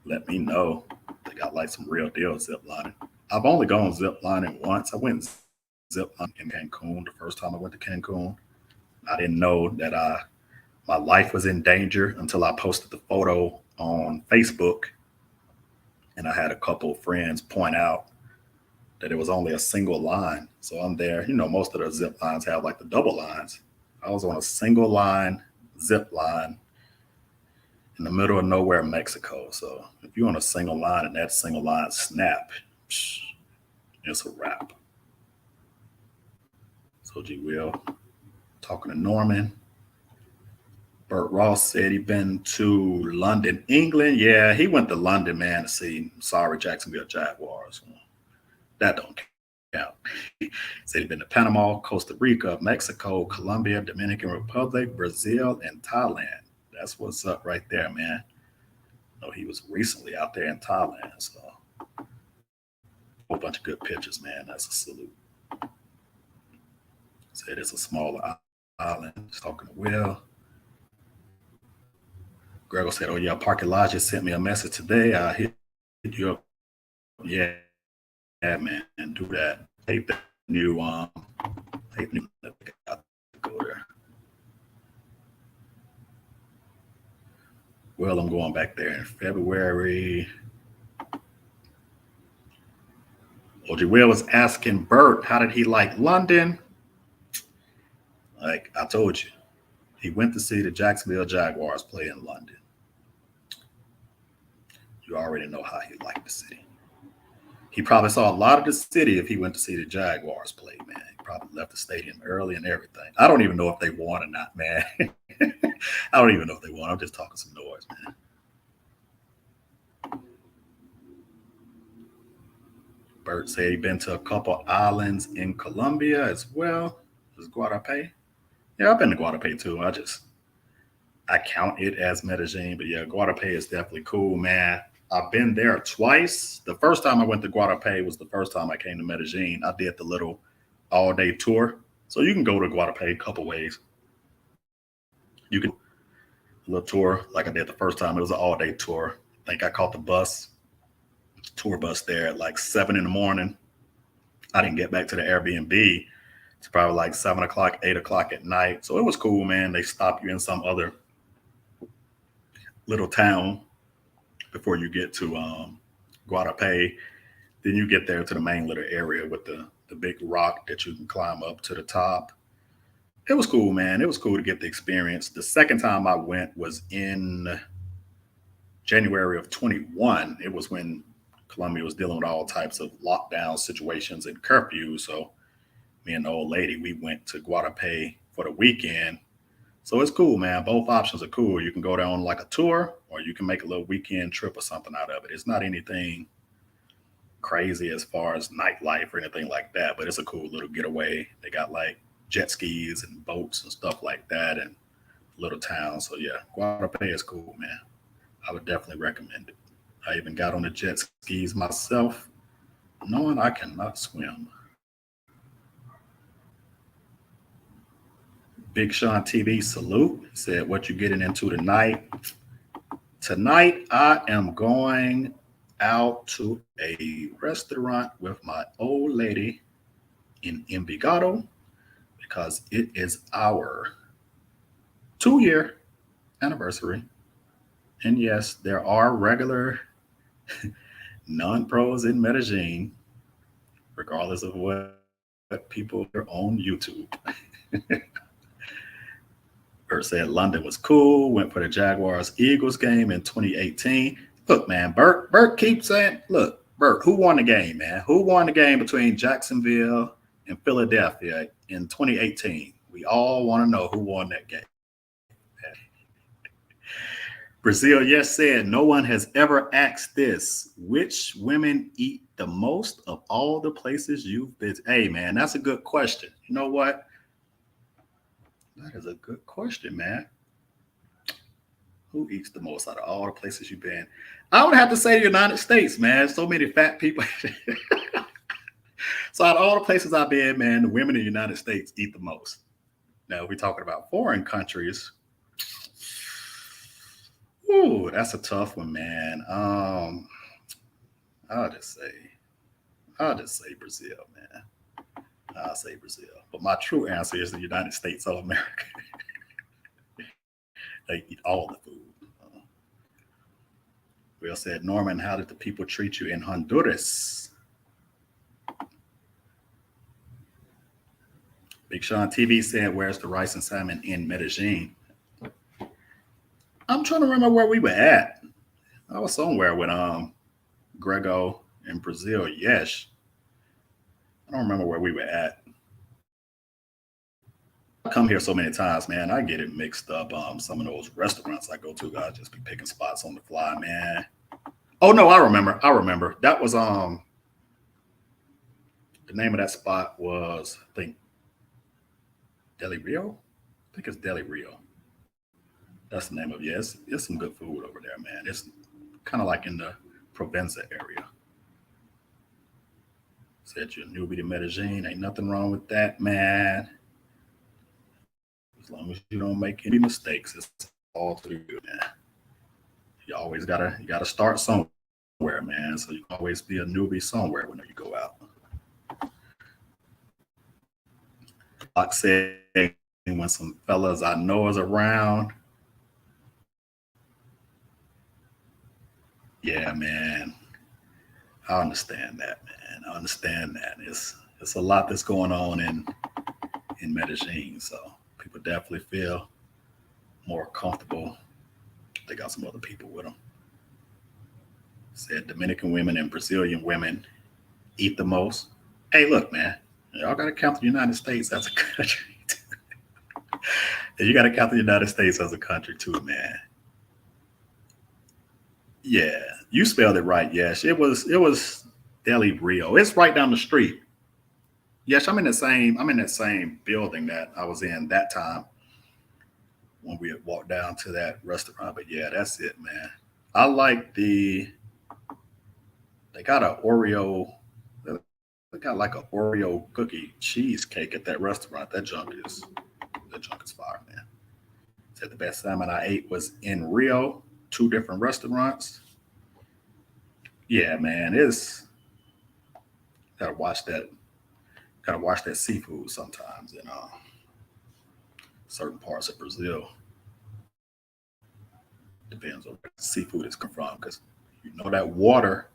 Speaker 1: let me know. They got like some real deal zip lining. I've only gone zip lining once. I went zip lining in Cancun the first time I went to Cancun. I didn't know that my life was in danger until I posted the photo on Facebook, and I had a couple of friends point out that it was only a single line. So I'm there. You know, most of the zip lines have like the double lines. I was on a single line zip line in the middle of nowhere, Mexico. So if you're on a single line and that single line snap, it's a wrap. So G Will talking to Norman. Bert Ross said he been to London, England. Yeah, he went to London, man, to see sorry Jacksonville Jaguars. That don't count. Said he'd been to Panama, Costa Rica, Mexico, Colombia, Dominican Republic, Brazil, and Thailand. That's what's up right there, man. No, he was recently out there in Thailand, so a whole bunch of good pictures, man. That's a salute. Said it's a smaller island. Just talking to Will. Gregor said, "Oh yeah, Park Elijah sent me a message today. I hit you up. Yeah, man, and do that. Tape the new go there. Well, I'm going back there in February." OG Will was asking Bert, how did he like London? Like I told you, he went to see the Jacksonville Jaguars play in London. You already know how he liked the city. He probably saw a lot of the city if he went to see the Jaguars play, man. He probably left the stadium early and everything. I don't even know if they won or not, man. I don't even know if they won. I'm just talking some noise, man. Bert said he'd been to a couple islands in Colombia as well. Is Guadalupe? Yeah, I've been to Guadalupe too. I count it as Medellin, but yeah, Guadalupe is definitely cool, man. I've been there twice. The first time I went to Guadalupe was the first time I came to Medellin. I did the little all-day tour. So you can go to Guadalupe a couple ways. You can a little tour like I did the first time. It was an all-day tour. I think I caught the tour bus there at like 7 in the morning. I didn't get back to the Airbnb. It's probably like 7 o'clock, 8 o'clock at night. So it was cool, man. They stop you in some other little town before you get to Guadalupe. Then you get there to the main little area with the big rock that you can climb up to the top. It was cool, man. It was cool to get the experience. The second time I went was in January of 21. It was when Colombia was dealing with all types of lockdown situations and curfews. So me and the old lady, we went to Guadalupe for the weekend. So it's cool, man. Both options are cool. You can go down on like a tour, or you can make a little weekend trip or something out of it. It's not anything crazy as far as nightlife or anything like that, but it's a cool little getaway. They got like jet skis and boats and stuff like that and little towns. So yeah, Guadalupe is cool, man. I would definitely recommend it. I even got on the jet skis myself, knowing I cannot swim. Big Sean TV salute. He said, "What you getting into tonight?" Tonight, I am going out to a restaurant with my old lady in Envigado because it is our 2-year anniversary. And yes, there are regular non-pros in Medellin, regardless of what people are on YouTube. Bert said London was cool, went for the Jaguars Eagles game in 2018. Look, man, Bert keeps saying, look, Bert, who won the game, man? Who won the game between Jacksonville and Philadelphia in 2018? We all want to know who won that game. Brazil, yes, said no one has ever asked this. Which women eat the most of all the places you've been? Hey, man, that's a good question. You know what? That is a good question, man. Who eats the most out of all the places you've been? I would have to say the United States, man. So many fat people. So out of all the places I've been, man, the women in the United States eat the most. Now, we're talking about foreign countries. Ooh, that's a tough one, man. I'll just say, I'll just say Brazil, man. I'll say Brazil. But my true answer is the United States of America. They eat all the food. Will said, Norman, how did the people treat you in Honduras? Big Sean TV said, where's the rice and salmon in Medellin? I'm trying to remember where we were at. I was somewhere with Grego in Brazil. Yes. I don't remember where we were at. I come here so many times, man. I get it mixed up. Some of those restaurants I go to, I just be picking spots on the fly, man. Oh no, I remember. That was the name of that spot was, I think, Deli Rio. I think it's Deli Rio. That's the name of it. Yeah, it's some good food over there, man. It's kind of like in the Provenza area. Said you're a newbie to Medellin. Ain't nothing wrong with that, man. As long as you don't make any mistakes, it's all too good, man. You gotta start somewhere, man. So you can always be a newbie somewhere whenever you go out. Like said, when some fellas I know is around, yeah, man. I understand that, man. I understand that. It's a lot that's going on in Medellin, so people definitely feel more comfortable. They got some other people with them. Said Dominican women and Brazilian women eat the most. Hey, look, man, y'all got to count the United States as a country. And you got to count the United States as a country too, man. Yeah, you spelled it right. Yes, it was Deli Rio. It's right down the street. Yes, I'm in that same building that I was in that time when we had walked down to that restaurant. But yeah, that's it, man. I like they got a Oreo they got like a Oreo cookie cheesecake at that restaurant. That junk is fire, man. Said the best salmon I ate was in Rio, two different restaurants. Yeah, man, it's gotta watch that. Gotta watch that seafood sometimes in certain parts of Brazil. Depends on where the seafood is come from, because you know that water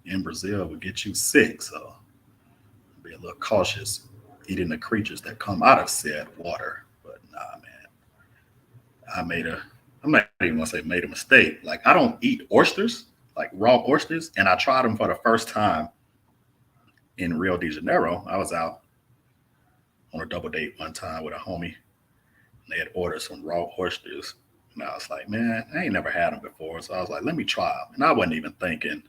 Speaker 1: in Brazil will get you sick. So be a little cautious eating the creatures that come out of said water. But nah, man, I made a. I'm not even gonna say made a mistake. Like I don't eat oysters, like raw oysters, and I tried them for the first time in Rio de Janeiro. I was out on a double date one time with a homie, and they had ordered some raw oysters. And I was like, man, I ain't never had them before. So I was like, let me try them. And I wasn't even thinking,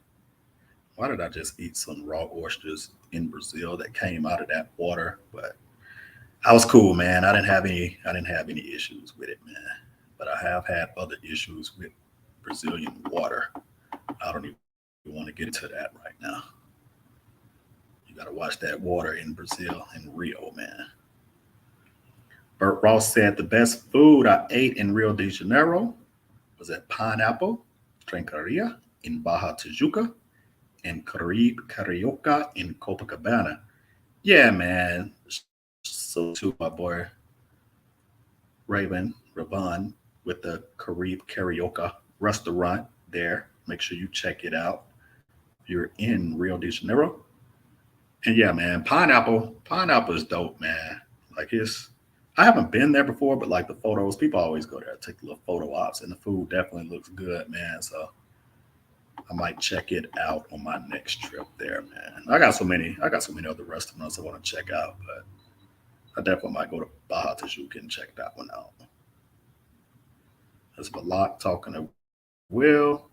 Speaker 1: why did I just eat some raw oysters in Brazil that came out of that water? But I was cool, man. I didn't have any issues with it, man. But I have had other issues with Brazilian water. I don't even want to get into that right now. You gotta watch that water in Brazil in Rio, man. Bert Ross said the best food I ate in Rio de Janeiro was at Pineapple Tranqueria in Baja Tijuca and Caribe Carioca in Copacabana. Yeah, man. So too, my boy Raven with the Caribe Carioca restaurant there. Make sure you check it out. If you're in Rio de Janeiro. And yeah, man, pineapple is dope, man. Like I haven't been there before, but like the photos, people always go there, take little photo ops, and the food definitely looks good, man. So I might check it out on my next trip there, man. I got so many other restaurants I want to check out, but I definitely might go to Baja Tijuca and check that one out. That's Balak talking to Will,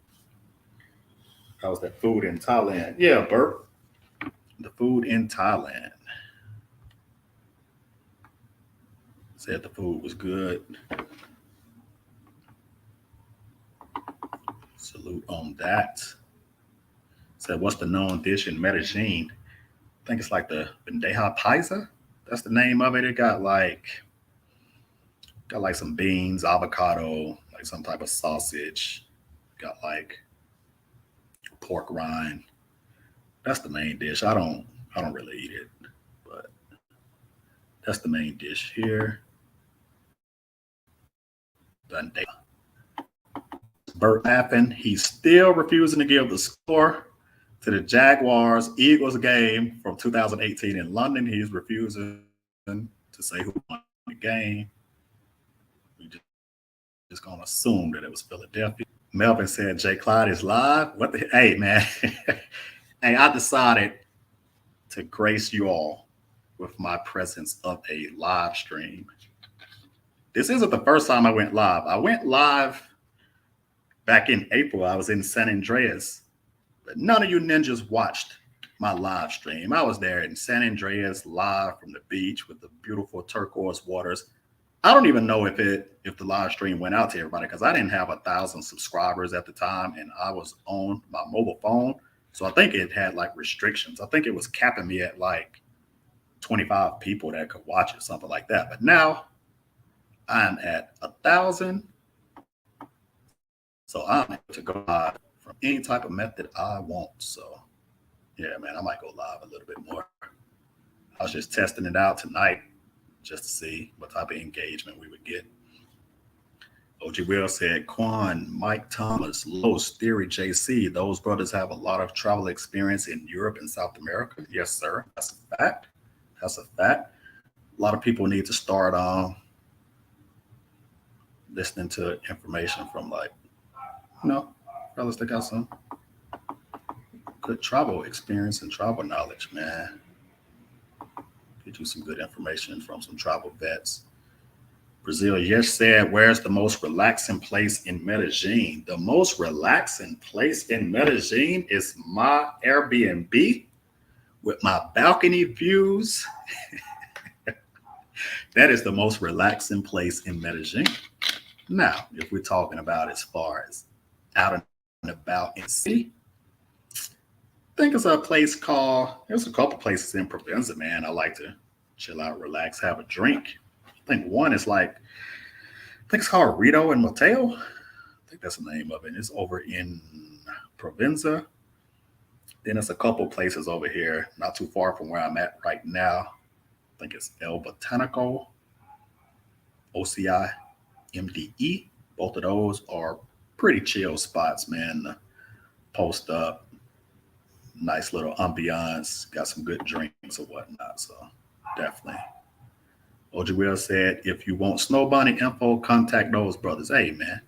Speaker 1: how's that food in Thailand? Yeah, Bert, the food in Thailand. Said the food was good. Salute on that. Said, what's the known dish in Medellin? I think it's like the bandeja paisa. That's the name of it. It got like some beans, avocado, like some type of sausage. Got like pork rind. That's the main dish. I don't really eat it, but that's the main dish here. Bandeja. Bert laughing. He's still refusing to give the score to the Jaguars Eagles game from 2018 in London. He's refusing to say who won the game. We just gonna assume that it was Philadelphia. Melvin said Jay Clyde is live. What the hey man. Hey, I decided to grace you all with my presence of a live stream. This isn't the first time I went live. I went live back in April. I was in San Andreas, but none of you ninjas watched my live stream. I was there in San Andreas live from the beach with the beautiful turquoise waters. I don't even know if the live stream went out to everybody because I didn't have 1,000 subscribers at the time and I was on my mobile phone. So I think it had like restrictions. I think it was capping me at like 25 people that could watch it, something like that. But now I'm at 1,000. So I'm able to go live from any type of method I want. So yeah, man, I might go live a little bit more. I was just testing it out tonight just to see what type of engagement we would get. OG Will said, Quan, Mike Thomas, Los, Theory, JC, those brothers have a lot of travel experience in Europe and South America. Yes, sir. That's a fact. That's a fact. A lot of people need to start listening to information from brothers that got some good travel experience and travel knowledge, man. Get you some good information from some travel vets. Brazil, yes, said, where's the most relaxing place in Medellin? The most relaxing place in Medellin is my Airbnb with my balcony views. That is the most relaxing place in Medellin. Now, if we're talking about as far as out and about in the city, I think it's a place there's a couple places in Provenza, man. I like to chill out, relax, have a drink. I think one is I think it's called Rito and Mateo. I think that's the name of it. It's over in Provenza. Then it's a couple places over here, not too far from where I'm at right now. I think it's El Botanico, OCI, MDE. Both of those are pretty chill spots, man. Post up, nice little ambiance, got some good drinks or whatnot. So definitely. OG Will said, if you want snow bunny info, contact those brothers. Hey, man,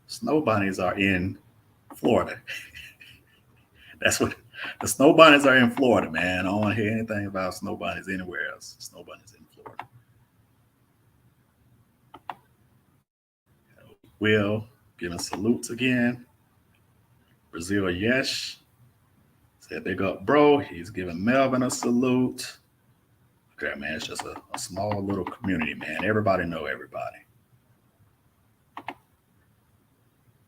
Speaker 1: snow bunnies are in Florida. That's what the snow bunnies are in Florida, man. I don't want to hear anything about snow bunnies anywhere else. Snow bunnies in Florida. Will giving salutes again. Brazil, yes. Said big up, bro. He's giving Melvin a salute. Okay, man, it's just a small little community, man. Everybody know everybody.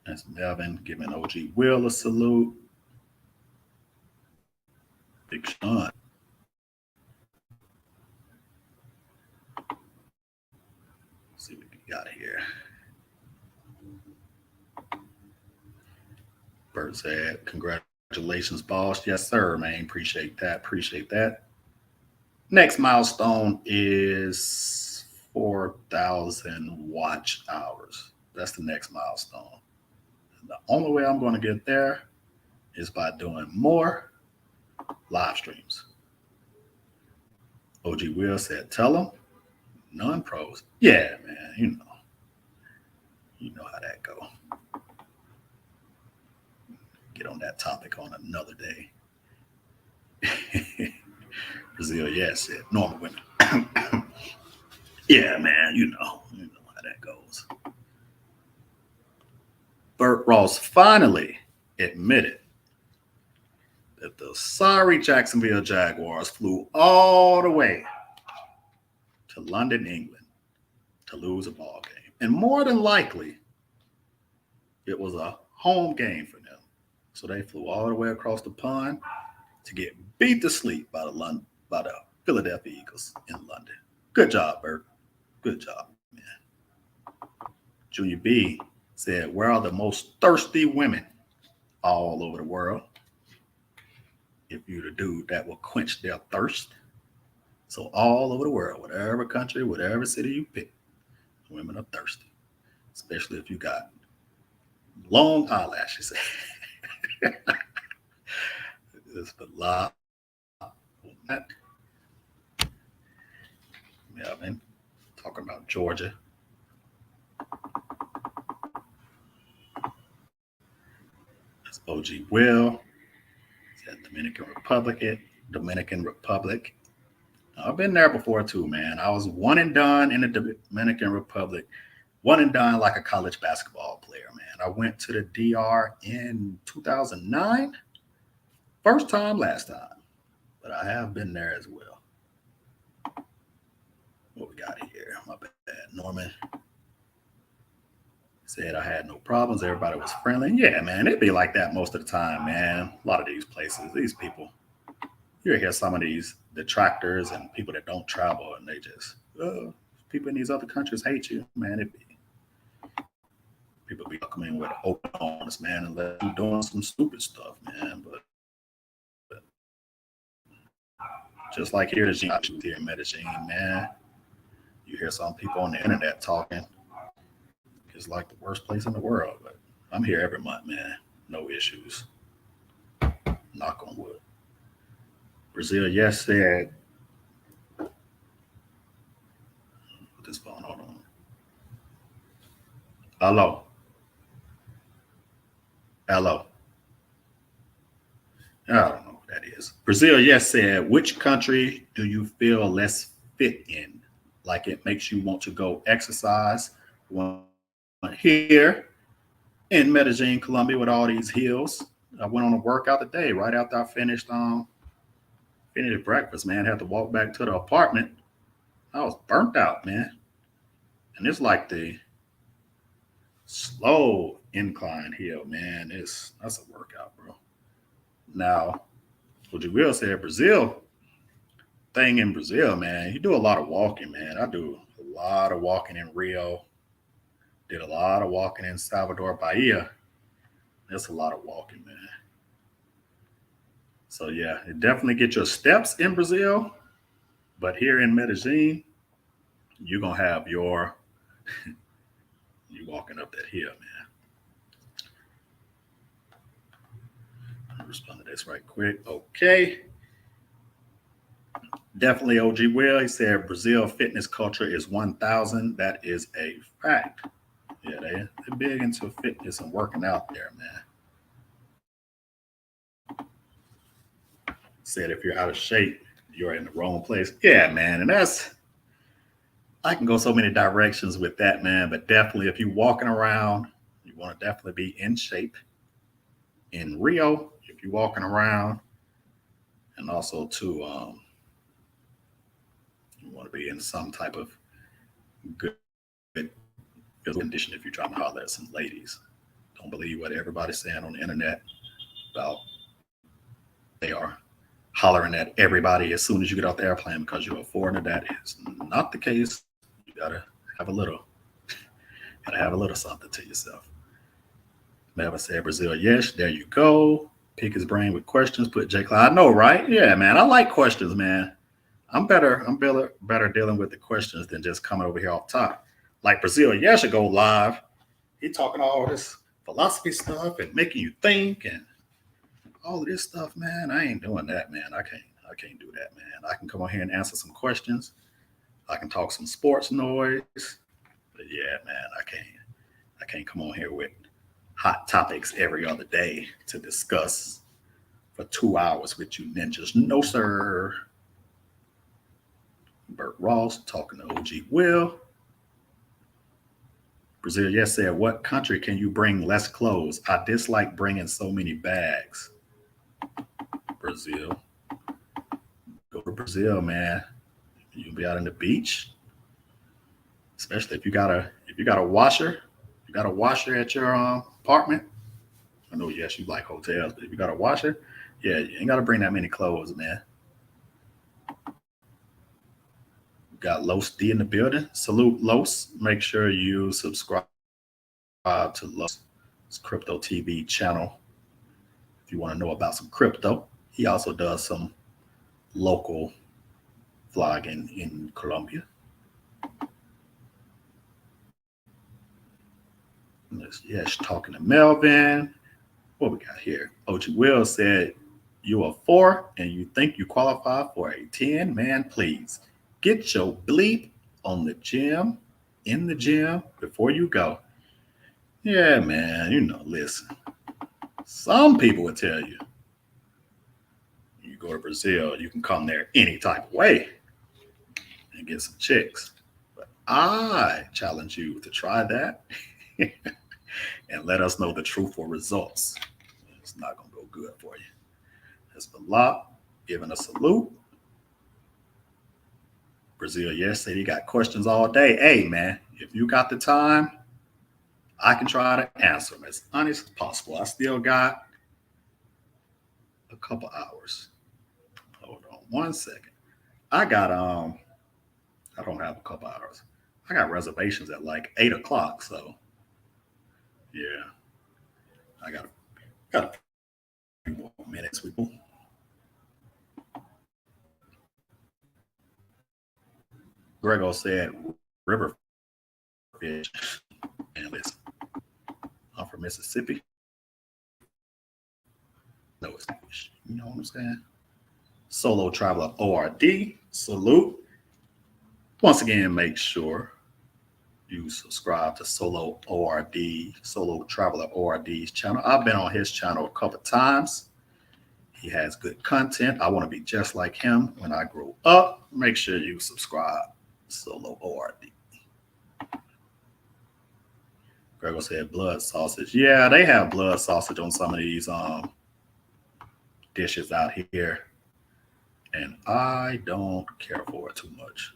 Speaker 1: That's Melvin giving OG Will a salute. Big Sean. Let's see what we got here. Bert said, congratulations, boss. Yes, sir, man. Appreciate that. Appreciate that. Next milestone is 4,000 watch hours. That's the next milestone. The only way I'm going to get there is by doing more live streams. OG Will said, tell them, non-pros. Yeah, man, you know how that go. Get on that topic on another day. Brazil, yes, said normal women. Yeah, man, you know how that goes. Burt Ross finally admitted that the sorry Jacksonville Jaguars flew all the way to London, England to lose a ball game. And more than likely, it was a home game for them. So they flew all the way across the pond to get beat to sleep by the Philadelphia Eagles in London. Good job, Bert. Good job, man. Junior B said, where are the most thirsty women all over the world? If you're the dude that will quench their thirst. So all over the world, whatever country, whatever city you pick, women are thirsty. Especially if you got long eyelashes. It's a lot. Yeah, man. Talking about Georgia. That's OG Will. It's at Dominican Republic. I've been there before too, man. I was one and done in the Dominican Republic. One and done like a college basketball player, man. I went to the DR in 2009. First time, last time. But I have been there as well. What we got here? My bad. Norman said I had no problems. Everybody was friendly. Yeah, man. It'd be like that most of the time, man. A lot of these places, these people. You hear some of these detractors and people that don't travel and they just, people in these other countries hate you, man. It'd be people be coming with open arms, man, and let you doing some stupid stuff, man. But just like here in Medellin, man, you hear some people on the internet talking. It's like the worst place in the world. But I'm here every month, man. No issues. Knock on wood. Brazil, yes, said. Put this phone on. Hello. I don't know what that is. Brazil, yes, said, which country do you feel less fit in? Like it makes you want to go exercise? Here in Medellin, Colombia, with all these hills. I went on a workout today right after I finished breakfast, man. Had to walk back to the apartment. I was burnt out, man. And it's like the slow incline hill, man. That's a workout, bro. Now, what you will say, Brazil, man, you do a lot of walking, man. I do a lot of walking in Rio. Did a lot of walking in Salvador, Bahia. That's a lot of walking, man. So yeah, it definitely get your steps in Brazil, but here in Medellin, you're gonna have you walking up that hill, man. I'll respond to this right quick. Okay. Definitely OG Will. He said Brazil fitness culture is 1,000. That is a fact. Yeah, they're big into fitness and working out there, man. Said if you're out of shape, you're in the wrong place. Yeah, man. And I can go so many directions with that, man. But definitely if you're walking around, you want to definitely be in shape. In Rio, if you're walking around, and also too, you want to be in some type of good condition if you're trying to holler at some ladies. Don't believe what everybody's saying on the internet about they are hollering at everybody as soon as you get off the airplane because you're a foreigner. That is not the case. You gotta have a little something to yourself. Melvin said Brazil, yes, there you go. Pick his brain with questions, put JClyde. I know, right? Yeah, man. I like questions, man. I'm better dealing with the questions than just coming over here off top. Like Brazil, yeah, should go live. He talking all this philosophy stuff and making you think and all of this stuff, man. I ain't doing that, man. I can't do that, man. I can come on here and answer some questions. I can talk some sports noise. But yeah, man, I can't come on here with hot topics every other day to discuss for 2 hours with you ninjas. No, sir. Burt Ross talking to OG Will. Brazil, yes, said, what country can you bring less clothes? I dislike bringing so many bags. Brazil. Go to Brazil, man. You'll be out on the beach, especially if you got a washer. You got a washer at your apartment. I know, yes, you like hotels, but if you got a washer, yeah, you ain't got to bring that many clothes, man. We got Los D in the building. Salute, Los. Make sure you subscribe to Los Crypto TV channel if you want to know about some crypto. He also does some local vlogging in Colombia. Yes, talking to Melvin. What we got here? OG Will said, you are 4 and you think you qualify for a 10? Man, please get your bleep on the gym, in the gym before you go. Yeah, man, listen. Some people would tell you, you go to Brazil, you can come there any type of way and get some chicks. But I challenge you to try that and let us know the truthful results. It's not going to go good for you. That's Balak giving a salute. Brazil, yes, said he got questions all day. Hey, man, if you got the time, I can try to answer them as honest as possible. I still got a couple hours. Hold on one second. I don't have a couple hours. I got reservations at like 8 o'clock. So yeah, I got a few more minutes. Grego said river fish. And listen, I'm from Mississippi. No, it's fish. You know what I'm saying? Solo Traveler ORD, salute. Once again, make sure you subscribe to Solo Traveler ORD's channel. I've been on his channel a couple of times. He has good content. I want to be just like him when I grow up. Make sure you subscribe. Solo ORD. Gregor said blood sausage. Yeah, they have blood sausage on some of these dishes out here. And I don't care for it too much.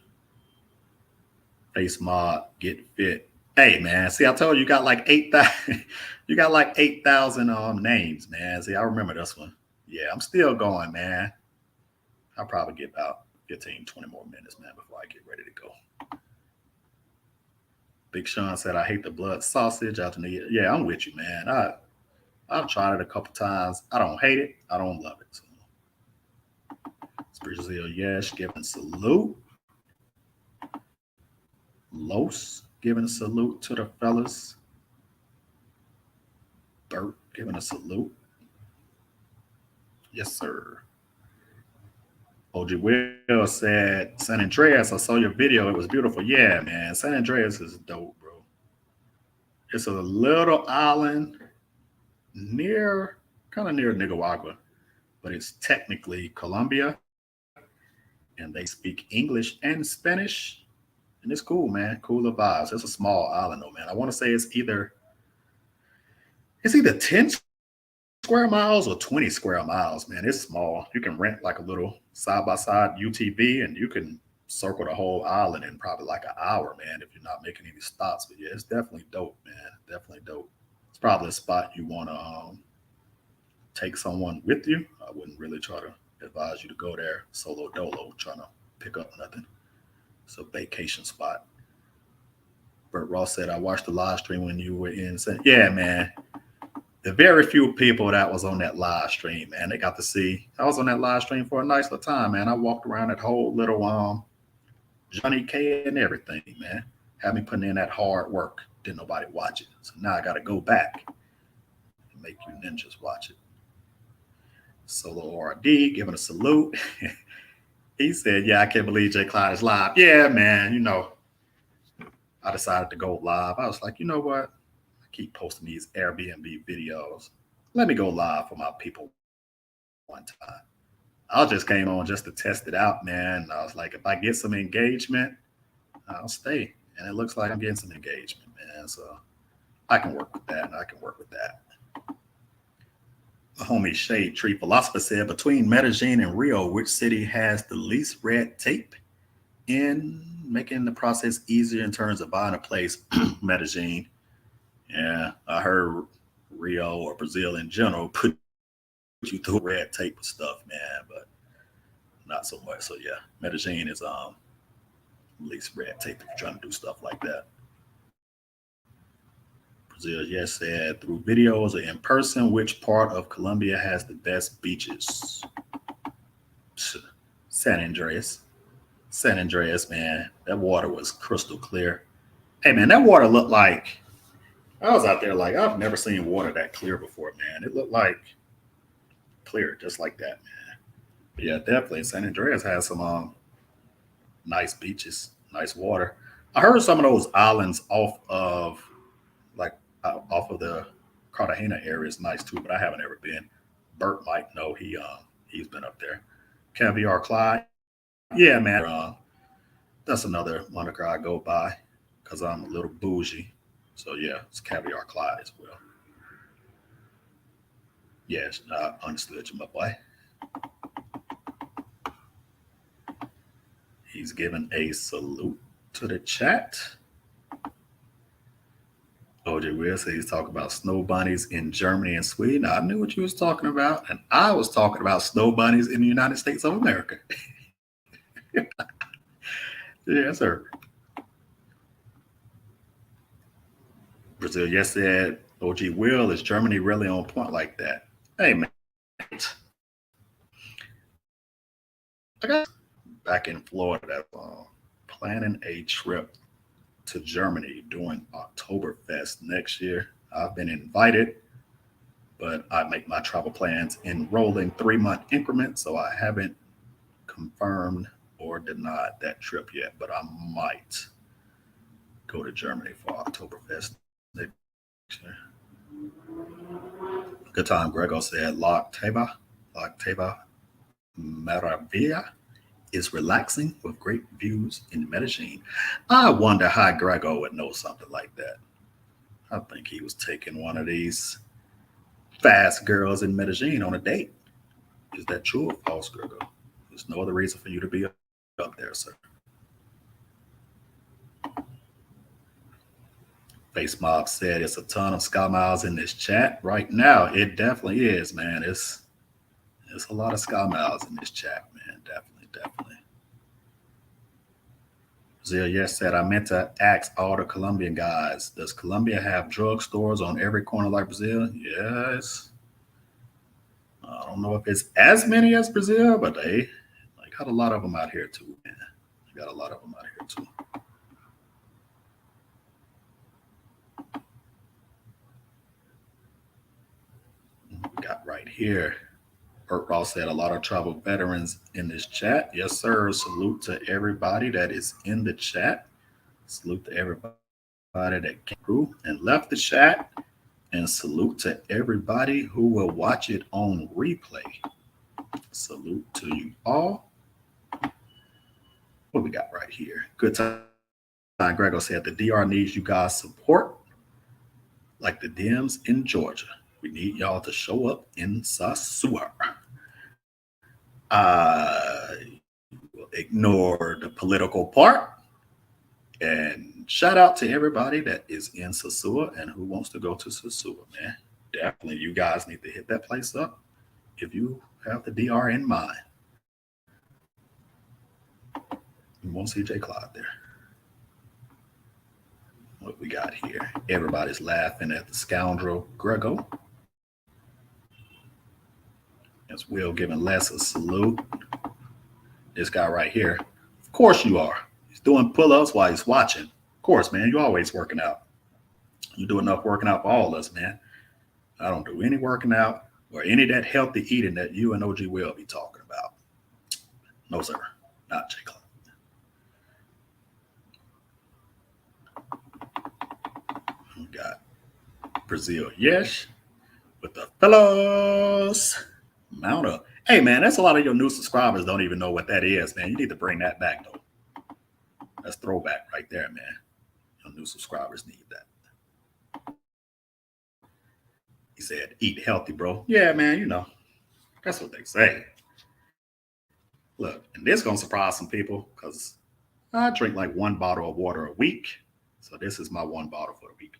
Speaker 1: Face mod, get fit. Hey man, see, I told you, you got like 8,000. You got like 8,000 names, man. See, I remember this one. Yeah, I'm still going, man. I'll probably get about 15, 20 more minutes, man, before I get ready to go. Big Sean said, I hate the blood sausage. Yeah, I'm with you, man. I've tried it a couple times. I don't hate it. I don't love it. So. Brazil, yes, giving salute. Los giving a salute to the fellas. Bert giving a salute. Yes, sir. OG Will said, San Andreas, I saw your video. It was beautiful. Yeah, man. San Andreas is dope, bro. It's a little island kind of near Nicaragua, but it's technically Colombia. And they speak English and Spanish. And it's cool, man. Cooler vibes. It's a small island, though, man. I want to say it's either 10 square miles or 20 square miles, man. It's small. You can rent like a little side-by-side UTV, and you can circle the whole island in probably like an hour, man, if you're not making any stops. But yeah, it's definitely dope, man. Definitely dope. It's probably a spot you want to take someone with you. I wouldn't really try to advise you to go there solo dolo, trying to pick up nothing. It's a vacation spot. Bert Ross said, I watched the live stream when you were in. Yeah, man. The very few people that was on that live stream, man, they got to see. I was on that live stream for a nice little time, man. I walked around that whole little Johnny K and everything, man. Had me putting in that hard work. Didn't nobody watch it. So now I got to go back and make you ninjas watch it. Solo RD giving a salute. He said, yeah, I can't believe JClyde is live. Yeah, man, I decided to go live. I was like, you know what? I keep posting these Airbnb videos. Let me go live for my people one time. I just came on just to test it out, man. I was like, if I get some engagement, I'll stay. And it looks like I'm getting some engagement, man. So I can work with that. I can work with that. The homie Shade Tree Philosopher said, between Medellin and Rio, which city has the least red tape in making the process easier in terms of buying a place? Medellin. Yeah, I heard Rio or Brazil in general put you through red tape and stuff, man, but not so much. So yeah, Medellin is least red tape if you're trying to do stuff like that. Brazil, yes, said through videos or in person, which part of Colombia has the best beaches? San Andreas. San Andreas, man. That water was crystal clear. Hey, man, that water looked like, I was out there like, I've never seen water that clear before, man. It looked like clear, just like that, man. But yeah, definitely. San Andreas has some nice beaches, nice water. I heard some of those islands like off of the Cartagena area is nice too, but I haven't ever been. Bert might know. He's been up there. Caviar Clyde. Yeah, man. That's another moniker I go by because I'm a little bougie. So yeah, it's Caviar Clyde as well. Yes, I understood you, my boy. He's giving a salute to the chat. OJ Will says he's talking about snow bunnies in Germany and Sweden. I knew what you was talking about, and I was talking about snow bunnies in the United States of America. Yes, sir. Brazil, yes, said OG Will, is Germany really on point like that? Hey, man. I got back in Florida planning a trip to Germany during Oktoberfest next year. I've been invited, but I make my travel plans in rolling 3-month increments, so I haven't confirmed or denied that trip yet, but I might go to Germany for Oktoberfest next year. Good time, Grego said. Loctava Maravilla is relaxing with great views in Medellin. I wonder how Grego would know something like that. I think he was taking one of these fast girls in Medellin on a date. Is that true or false, Grego? There's no other reason for you to be up there, sir. Face Mob said it's a ton of Sky Miles in this chat right now. It definitely is, man. It's a lot of Sky Miles in this chat, man. Definitely. Brazil, yes, said I meant to ask all the Colombian guys, does Colombia have drugstores on every corner like Brazil? Yes. I don't know if it's as many as Brazil, but they got a lot of them out here too, man. They got a lot of them out here too. We got right here. Bert Ross said a lot of travel veterans in this chat. Yes, sir. Salute to everybody that is in the chat. Salute to everybody that came through and left the chat. And salute to everybody who will watch it on replay. Salute to you all. What we got right here? Good time. Grego said the DR needs you guys' support like the Dems in Georgia. We need y'all to show up in Sasua. I will ignore the political part and shout out to everybody that is in Sasua and who wants to go to Sasua, man. Definitely, you guys need to hit that place up if you have the DR in mind. You won't see itsJClyde there. What we got here? Everybody's laughing at the scoundrel Grego. As Will giving Les a salute. This guy right here. Of course you are. He's doing pull-ups while he's watching. Of course, man. You're always working out. You do enough working out for all of us, man. I don't do any working out or any of that healthy eating that you and OG Will be talking about. No, sir. Not itsJClyde. We got Brazil, yes, with the fellows. Mount up. Hey, man, that's a lot of your new subscribers don't even know what that is, man. You need to bring that back, though. That's throwback right there, man. The new subscribers need that. He said, eat healthy, bro. Yeah, man, that's what they say. Look, and this gonna surprise some people because I drink like one bottle of water a week. So this is my one bottle for the week.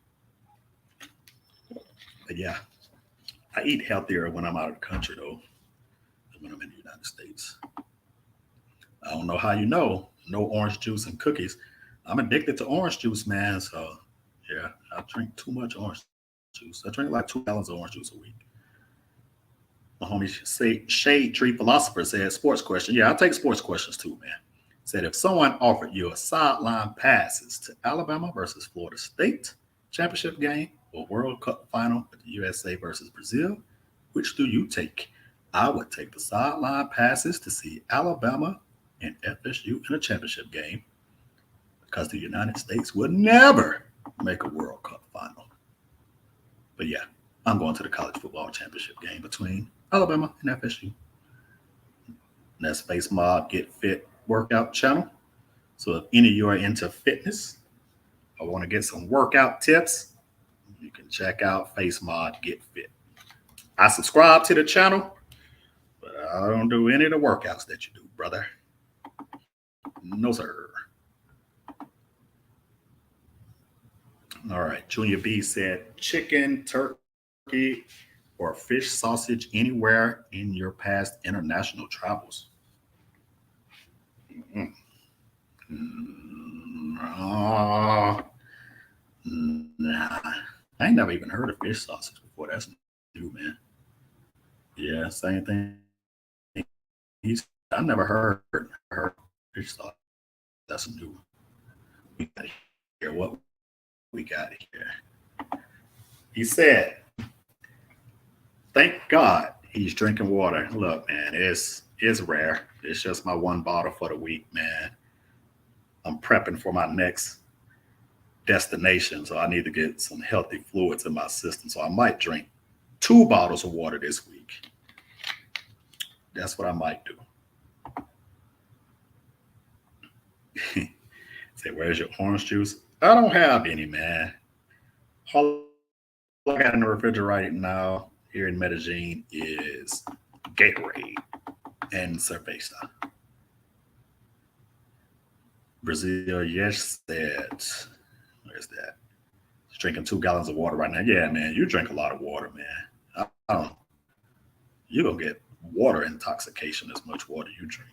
Speaker 1: But yeah, I eat healthier when I'm out of the country though, than when I'm in the United States. I don't know how you know. No orange juice and cookies. I'm addicted to orange juice, man. So yeah, I drink too much orange juice. I drink like 2 gallons of orange juice a week. My homie Shade Tree Philosopher said, sports question. Yeah, I take sports questions too, man. Said if someone offered you a sideline passes to Alabama versus Florida State championship game or World Cup final with the USA versus Brazil, which do you take? I would take the sideline passes to see Alabama and FSU in a championship game because the United States would never make a World Cup final. But yeah, I'm going to the college football championship game between Alabama and FSU. And that's Face Mob Get Fit workout channel. So if any of you are into fitness or want to get some workout tips, you can check out Face Mod Get Fit. I subscribe to the channel, but I don't do any of the workouts that you do, brother. No, sir. All right. Junior B said chicken, turkey, or fish sausage anywhere in your past international travels. Mm-hmm. Nah, I ain't never even heard of fish sausage before. That's new, man. Yeah, same thing. I never heard fish sausage. That's new. We got here. What we got here? He said, "Thank God he's drinking water." Look, man, it's rare. It's just my one bottle for the week, man. I'm prepping for my next destination, so I need to get some healthy fluids in my system. So I might drink 2 bottles of water this week. That's what I might do. Say, where's your orange juice? I don't have any, man. All I got in the refrigerator now here in Medellin is Gatorade and Cerveza. Brazil, yes, said, where's that? He's drinking 2 gallons of water right now. Yeah, man, you drink a lot of water, man. I don't. You're going to get water intoxication as much water you drink.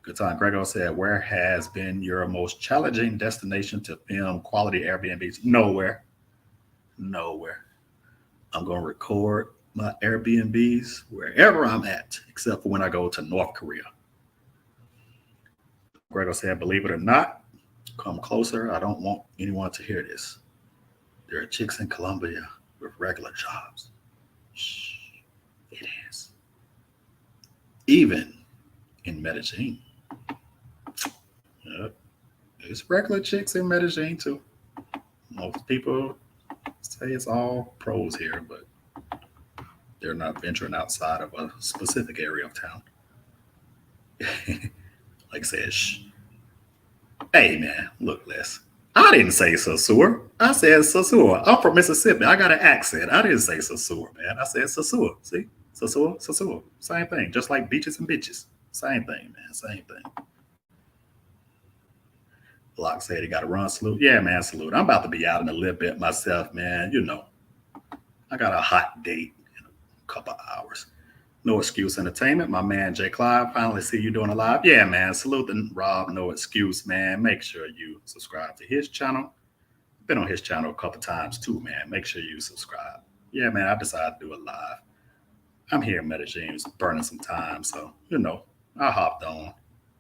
Speaker 1: Good time. Gregor said, where has been your most challenging destination to film quality Airbnbs? Nowhere. I'm going to record my Airbnbs wherever I'm at, except for when I go to North Korea. Gregor said, believe it or not, come closer. I don't want anyone to hear this. There are chicks in Colombia with regular jobs. Shh, it is. Even in Medellin. Yep. There's regular chicks in Medellin too. Most people say it's all pros here, but they're not venturing outside of a specific area of town. Like I said, shh. Hey man, look, Les. I didn't say Saussure. I said Saussure. I'm from Mississippi. I got an accent. I didn't say Saussure, man. I said Saussure. See? Saussure. Same thing. Just like beaches and bitches. Same thing, man. Same thing. Block said he got to run. Salute. Yeah, man, salute. I'm about to be out in a little bit myself, man. I got a hot date in a couple of hours. No Excuse Entertainment. My man, itsJClyde. Finally see you doing a live. Yeah, man. Salute and Rob. No Excuse, man. Make sure you subscribe to his channel. Been on his channel a couple times too, man. Make sure you subscribe. Yeah, man. I decided to do it live. I'm here in Medellin, burning some time. So, I hopped on.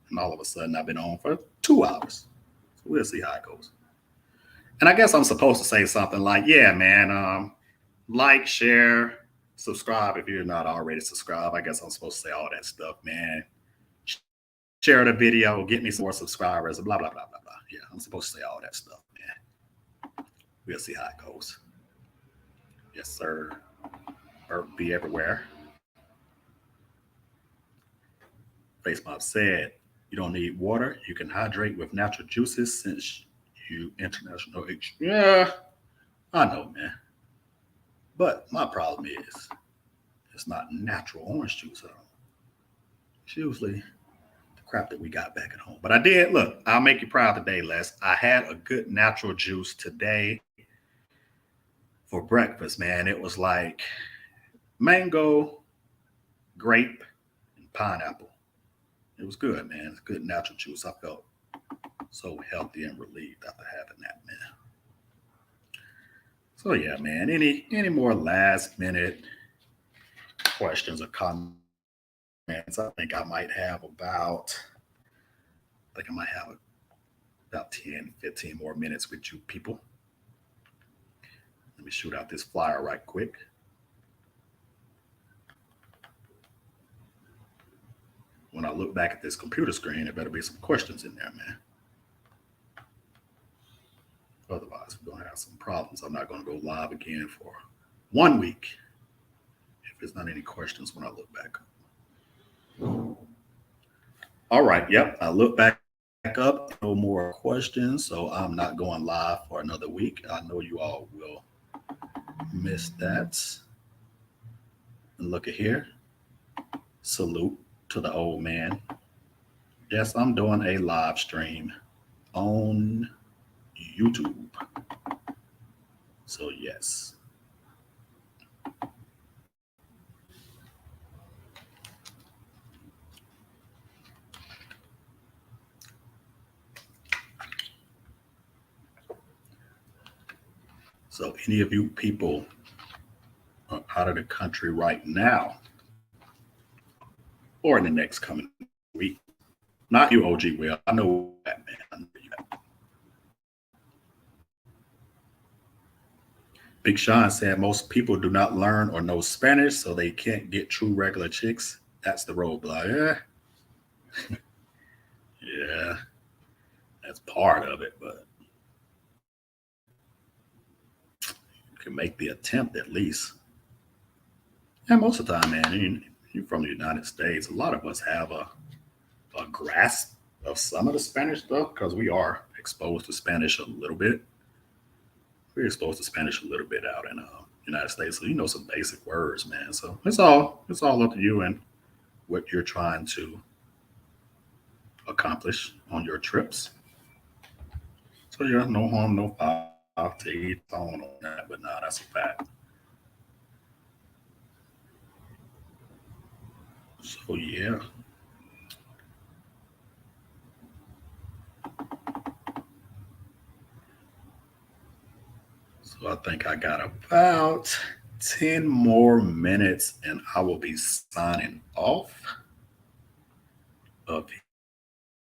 Speaker 1: And all of a sudden, I've been on for 2 hours. So we'll see how it goes. And I guess I'm supposed to say something like, yeah, man, like, share, subscribe if you're not already subscribed. I guess I'm supposed to say all that stuff, man. Share the video, get me some more subscribers, blah, blah, blah, blah, blah. Yeah, I'm supposed to say all that stuff, man. We'll see how it goes. Yes, sir. Burp be everywhere. FaceMob said, you don't need water. You can hydrate with natural juices since You international H. Yeah, I know, man. But my problem is it's not natural orange juice at all. It's usually the crap that we got back at home. But I did look, I'll make you proud today, Les. I had a good natural juice today for breakfast, man. It was like mango, grape, and pineapple. It was good, man. It's good natural juice. I felt so healthy and relieved after having that, man. So yeah, man. Any more last minute questions or comments? I think I might have about 10, 15 more minutes with you people. Let me shoot out this flyer right quick. When I look back at this computer screen, there better be some questions in there, man. Otherwise, we're going to have some problems. I'm not going to go live again for 1 week if there's not any questions when I look back. All right. Yep. I look back up. No more questions. So I'm not going live for another week. I know you all will miss that. And look at here. Salute to the old man. Yes, I'm doing a live stream on YouTube. So yes. So any of you people are out of the country right now or in the next coming week, not you, OG Will. I know that, man. I know you. Big Sean said most people do not learn or know Spanish, so they can't get true regular chicks. That's the roadblock. Yeah. Yeah. That's part of it, but you can make the attempt at least. And most of the time, man, you're from the United States. A lot of us have a grasp of some of the Spanish stuff because we are exposed to Spanish a little bit. We're exposed to Spanish a little bit out in United States, so you know some basic words, man. So it's all up to you and what you're trying to accomplish on your trips. So yeah, no harm, no foul to each own on that, but nah, that's a fact. So yeah. So I think I got about 10 more minutes and I will be signing off of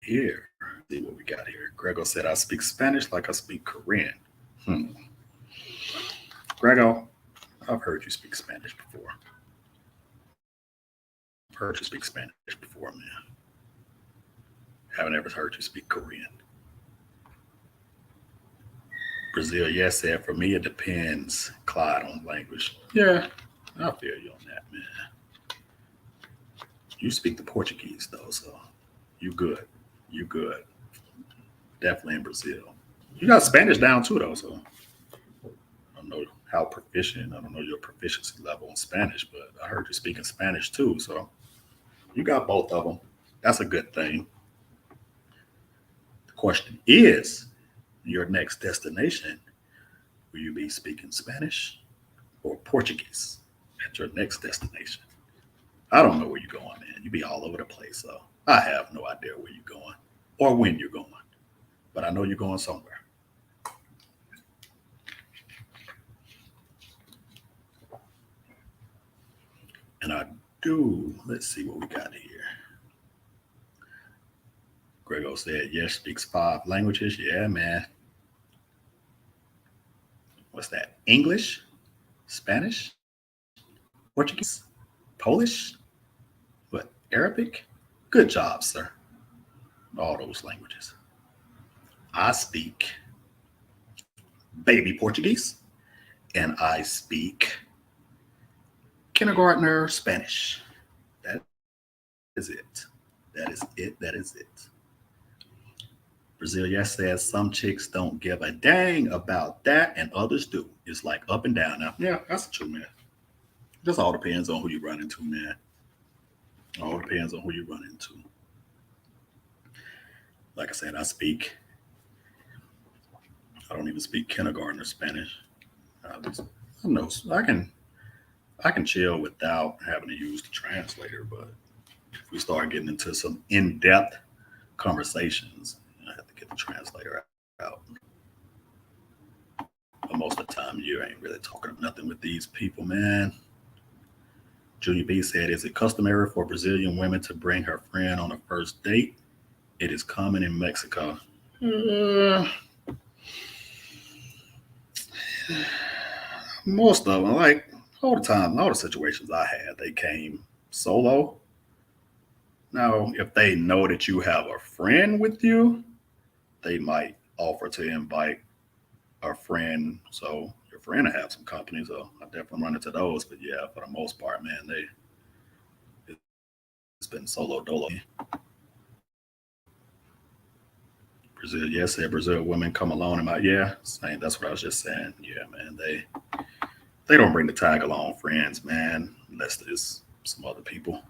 Speaker 1: here. See what we got here. Grego said, I speak Spanish like I speak Korean. Grego, I've heard you speak Spanish before. I've heard you speak Spanish before, man. Haven't ever heard you speak Korean. Brazil, yes, said, for me, it depends, Clyde, on language. Yeah, I feel you on that, man. You speak the Portuguese, though, so you good. You good. Definitely in Brazil. You got Spanish down, too, though, so I don't know how proficient. I don't know your proficiency level in Spanish, but I heard you speaking Spanish, too, so you got both of them. That's a good thing. The question is, your next destination, will you be speaking Spanish or Portuguese at your next destination? I don't know where you're going, man. You be all over the place, so I have no idea where you're going or when you're going, but I know you're going somewhere. And let's see what we got here. Grego said, yes, speaks 5 languages. Yeah, man. What's that? English, Spanish, Portuguese, Polish, what? Arabic? Good job, sir. All those languages. I speak baby Portuguese and I speak kindergartner Spanish. That is it. That is it. That is it. Brazil, yes, says some chicks don't give a dang about that and others do. It's like up and down now. Yeah, that's true, man. Just all depends on who you run into, man. All depends on who you run into. Like I said, I don't even speak kindergarten or Spanish. I know I can chill without having to use the translator, but if we start getting into some in-depth conversations, I have to get the translator out. But most of the time, you ain't really talking nothing with these people, man. Junior B said, "Is it customary for Brazilian women to bring her friend on a first date? It is common in Mexico." Uh, Most of them, like all the time, all the situations I had, they came solo. Now, if they know that you have a friend with you, they might offer to invite a friend, so your friend will have some company. So I definitely run into those. But yeah, for the most part, man, it's been solo dolo. Brazil, yes, said Brazil women come alone. Am I? Yeah, same. That's what I was just saying. Yeah, man, they don't bring the tag along friends, man, unless there's some other people.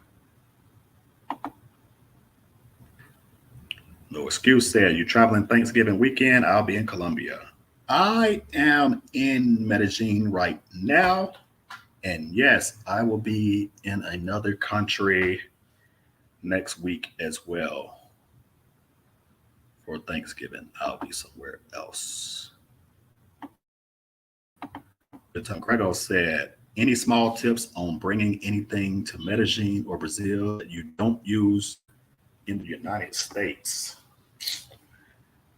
Speaker 1: No excuse said, "You traveling Thanksgiving weekend? I'll be in Colombia." I am in Medellin right now. And yes, I will be in another country next week as well for Thanksgiving. I'll be somewhere else. Grego said, "Any small tips on bringing anything to Medellin or Brazil that you don't use in the United States?"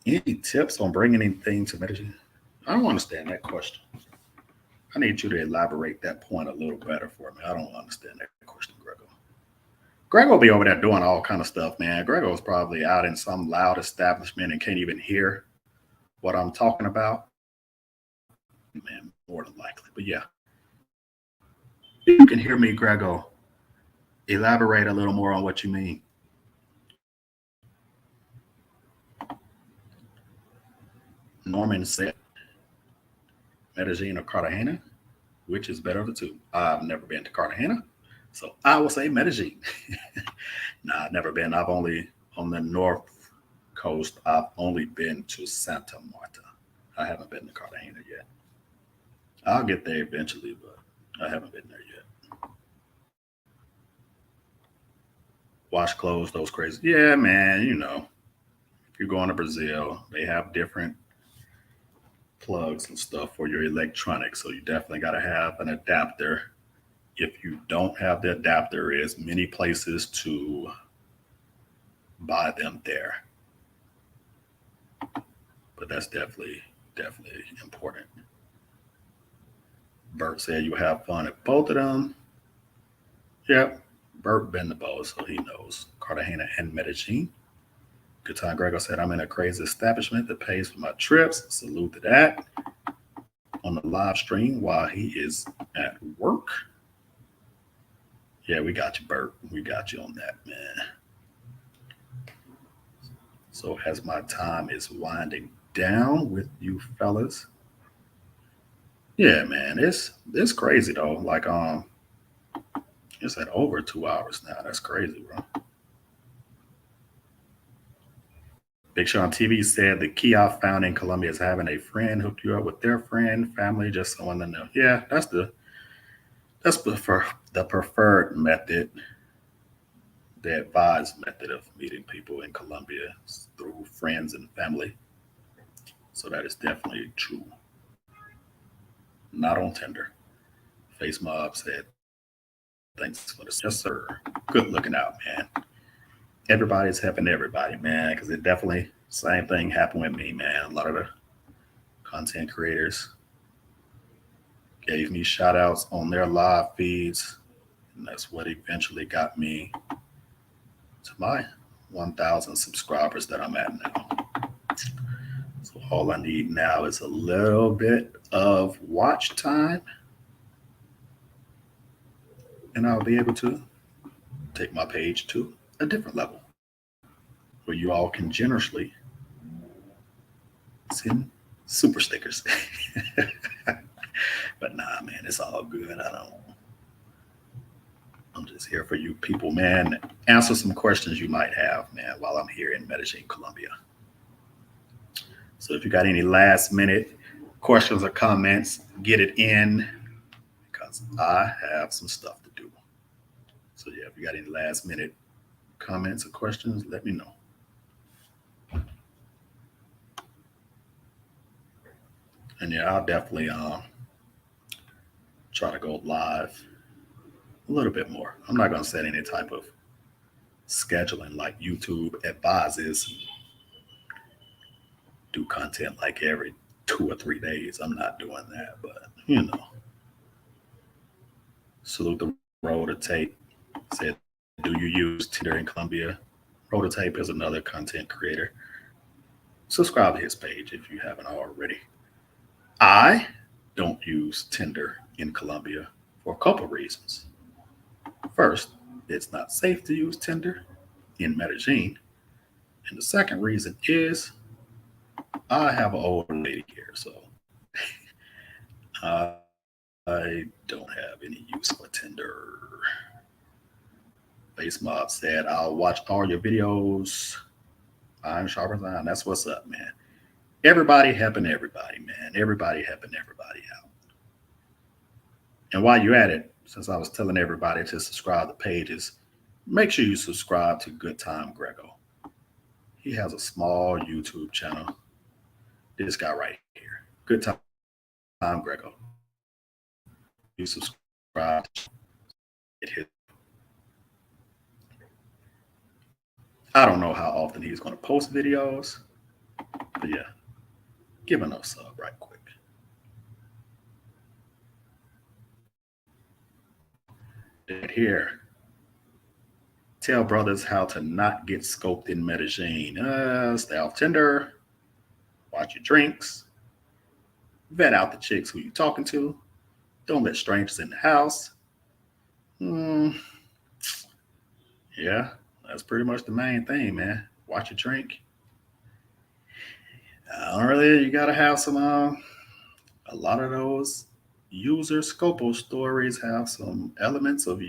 Speaker 1: Any tips on bringing anything to Medellin? I don't understand that question. I need you to elaborate that point a little better for me. I don't understand that question, Grego. Grego will be over there doing all kind of stuff, man. Grego's probably out in some loud establishment and can't even hear what I'm talking about. Man, more than likely. But yeah, if you can hear me, Grego, elaborate a little more on what you mean. Norman said, "Medellin or Cartagena? Which is better of the two?" I've never been to Cartagena, so I will say Medellin. Nah, I've never been. I've only on the north coast. I've only been to Santa Marta. I haven't been to Cartagena yet. I'll get there eventually, but I haven't been there yet. Wash clothes, those crazy. Yeah, man. If you're going to Brazil, they have different plugs and stuff for your electronics, so you definitely got to have an adapter. If you don't have the adapter, there's many places to buy them there. But that's definitely important. Bert said you have fun at both of them. Yep. Bert been to both, so he knows Cartagena and Medellin. Good time. Grego said, "I'm in a crazy establishment that pays for my trips." Salute to that. On the live stream while he is at work. Yeah, we got you, Bert. We got you on that, man. So as my time is winding down with you fellas, yeah, man, it's crazy though. Like it's at over 2 hours now. That's crazy, bro. Big Sean TV said the key I found in Colombia is having a friend hook you up with their friend, family, just someone to know. Yeah, that's the preferred method, the advised method of meeting people in Colombia through friends and family. So that is definitely true. Not on Tinder. Face Mob said, "Thanks for the yes, sir. Good looking out, man. Everybody's helping everybody, man, because it definitely same thing happened with me, man. A lot of the content creators gave me shout outs on their live feeds, and that's what eventually got me to my 1,000 subscribers that I'm at now. So all I need now is a little bit of watch time, and I'll be able to take my page to a different level where you all can generously Send super stickers. But nah, man, it's all good. I'm just here for you people, man. Answer some questions you might have, man, while I'm here in Medellin, Colombia. So if you got any last minute questions or comments, get it in because I have some stuff to do. So yeah, if you got any last minute comments or questions, let me know. And yeah, I'll definitely try to go live a little bit more. I'm not gonna set any type of scheduling like YouTube advises. Do content like every 2 or 3 days. I'm not doing that, but salute the road to tape. Said, do you use Tinder in Colombia? Rototape is another content creator. Subscribe to his page if you haven't already. I don't use Tinder in Colombia for a couple reasons. First, it's not safe to use Tinder in Medellin. And the second reason is I have an older lady here, so I don't have any use for Tinder. Face Mob said, I'll watch all your videos. I'm sharper than iron. That's what's up, man. Everybody helping everybody, man. Everybody helping everybody out. And while you're at it, since I was telling everybody to subscribe to pages, make sure you subscribe to Good Time Grego. He has a small YouTube channel. This guy right here, Good Time Grego. You subscribe, it hit. I don't know how often he's going to post videos, but yeah, give him a sub right quick. Here, tell brothers how to not get scoped in Medellin. Stay off Tinder, watch your drinks, vet out the chicks who you're talking to, don't let strangers in the house. Yeah, that's pretty much the main thing, man. Watch your drink. You got to have some, a lot of those user scopo stories have some elements of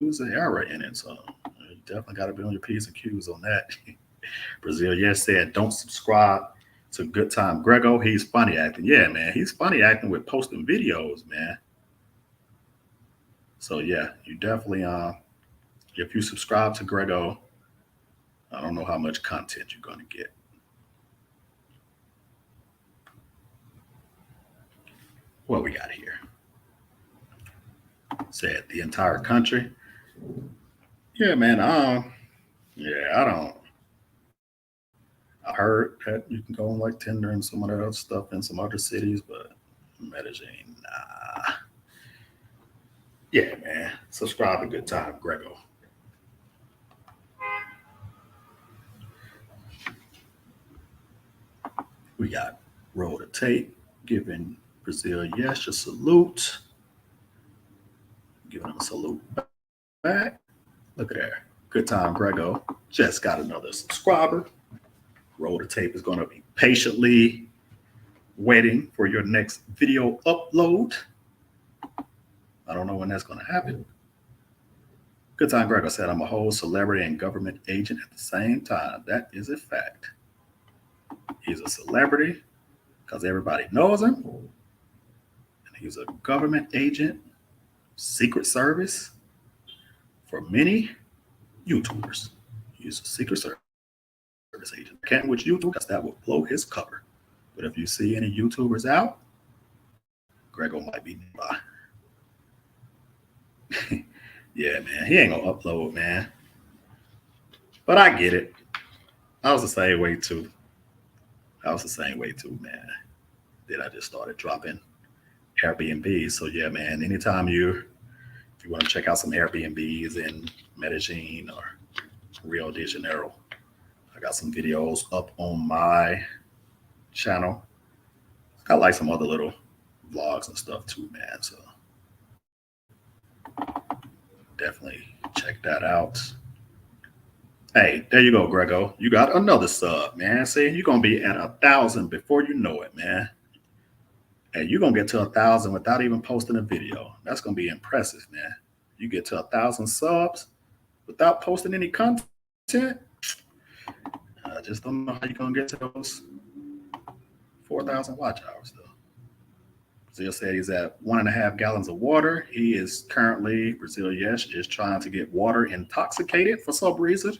Speaker 1: user error in it. So you definitely got to be on your P's and Q's on that. Brazil, yes, said, don't subscribe to Good Time Grego. He's funny acting. Yeah, man, he's funny acting with posting videos, man. So yeah, you definitely, if you subscribe to Grego, I don't know how much content you're going to get. What we got here? Said the entire country. Yeah, man. Yeah, I don't. I heard that you can go on like Tinder and some of that other stuff in some other cities, but Medellin, nah. Yeah, man. Subscribe to Good Time Grego. We got Roll the Tape giving Brazil yes a salute. Giving him a salute back. Look at there. Good Time Grego just got another subscriber. Roll the Tape is going to be patiently waiting for your next video upload. I don't know when that's going to happen. Good Time Grego said, I'm a whole celebrity and government agent at the same time. That is a fact. He's a celebrity because everybody knows him. And he's a government agent, Secret Service for many YouTubers. He's a Secret Service agent. Can't with YouTube because that will blow his cover. But if you see any YouTubers out, Grego might be nearby. Yeah, man. He ain't gonna upload, man. But I get it. I was the same way too. Man. Then I just started dropping Airbnb. So yeah, man. Anytime if you want to check out some Airbnbs in Medellin or Rio de Janeiro, I got some videos up on my channel. Got like some other little vlogs and stuff too, man. So definitely check that out. Hey, there you go, Grego. You got another sub, man. See, you're gonna be at 1,000 before you know it, man. Hey, you're gonna get to 1,000 without even posting a video. That's gonna be impressive, man. You get to 1,000 subs without posting any content. I just don't know how you're gonna get to those 4,000 watch hours though. Brazil said he's at 1.5 gallons of water. He is currently, Brazil, yes, is trying to get water intoxicated for some reason.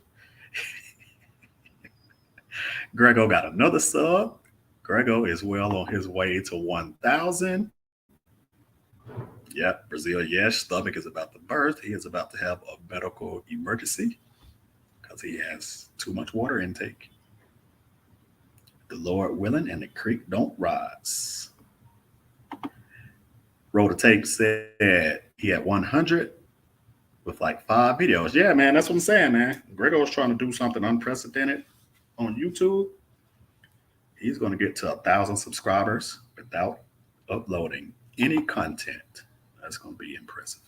Speaker 1: Grego got another sub. Grego is well on his way to 1,000. Yep, Brazil, yes, stomach is about to burst. He is about to have a medical emergency because he has too much water intake. The Lord willing and the creek don't rise. Roll the tape said he had 100 with like 5 videos. Yeah, man, that's what I'm saying, man. Grego's trying to do something unprecedented on YouTube. He's going to get to 1,000 subscribers without uploading any content. That's going to be impressive.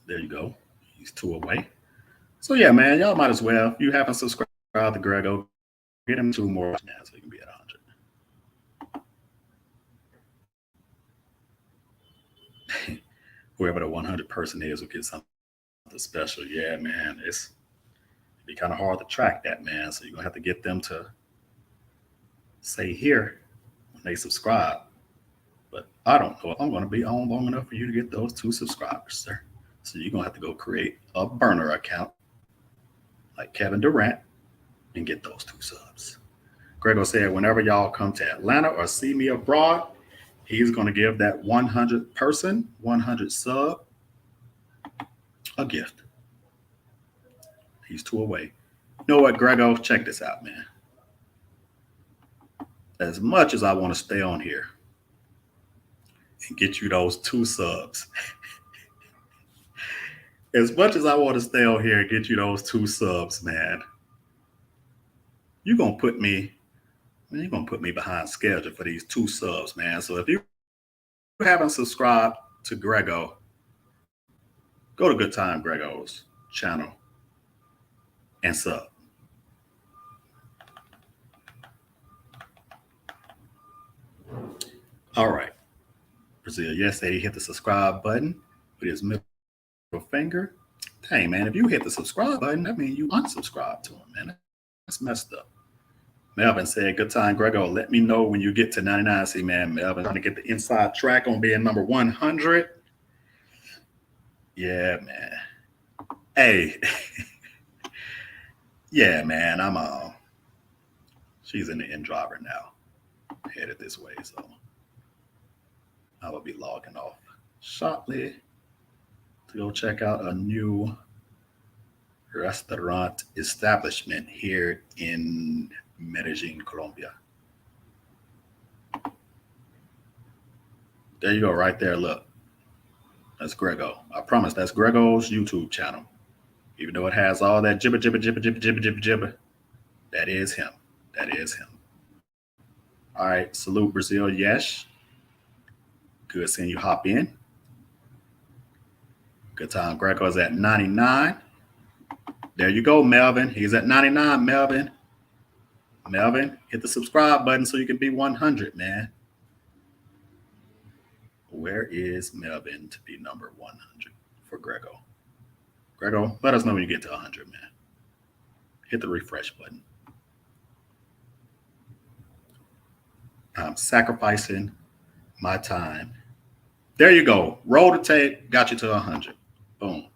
Speaker 1: There you go. He's 2 away. So yeah, man, y'all might as well. If you haven't subscribed to Grego, get him 2 more now so he can be at 100. Whoever the 100 person is will get something special. Yeah, man, it'd be kind of hard to track that, man. So you're gonna have to get them to say here when they subscribe. But I don't know if I'm gonna be on long enough for you to get those 2 subscribers, sir. So you're gonna have to go create a burner account like Kevin Durant and get those 2 subs. Grego said, whenever y'all come to Atlanta or see me abroad, he's going to give that 100 person, 100 sub, a gift. He's 2 away. You know what, Grego? Check this out, man. As much as I want to stay on here and get you those 2 subs, as much as I want to stay on here and get you those 2 subs, man, you're going to put me behind schedule for these 2 subs, man. So if you haven't subscribed to Grego, go to Good Time Grego's channel and sub. All right. Brazil, yes, said he hit the subscribe button with his middle finger. Dang, man, if you hit the subscribe button, that means you unsubscribe to him, man. That's messed up. Melvin said, good time, Grego. Let me know when you get to 99. See, man, Melvin trying to get the inside track on being number 100. Yeah, man. Hey. Yeah, man, she's in the end driver now. Headed this way, so I will be logging off shortly to go check out a new restaurant establishment here in Medellin, Colombia. There you go, right there. Look, that's Grego. I promise that's Grego's YouTube channel. Even though it has all that jibber, that is him. That is him. All right, salute Brazil, yes. Good seeing you hop in. Good time. Grego is at 99. There you go, Melvin. He's at 99, Melvin. Melvin, hit the subscribe button so you can be 100, man. Where is Melvin to be number 100 for Grego? Grego, let us know when you get to 100, man. Hit the refresh button. I'm sacrificing my time. There you go. Roll the tape. Got you to 100. Boom.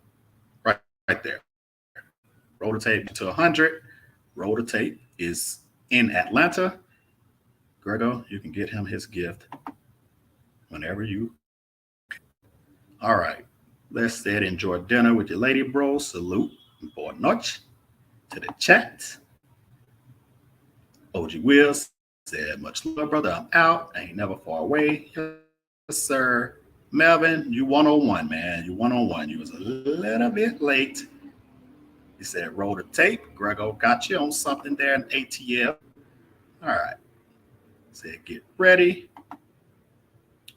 Speaker 1: Right there. Roll the tape to 100. Roll the tape is in Atlanta. Grego, you can get him his gift whenever you. All right. Let's say enjoy dinner with your lady bro. Salute. Boa noche to the chat. OG Wills said, much love, brother. I'm out. I ain't never far away. Yes, sir. Melvin, you 101, man. You 101. You was a little bit late. He said, roll the tape. Grego got you on something there in ATL. All right. Said, get ready.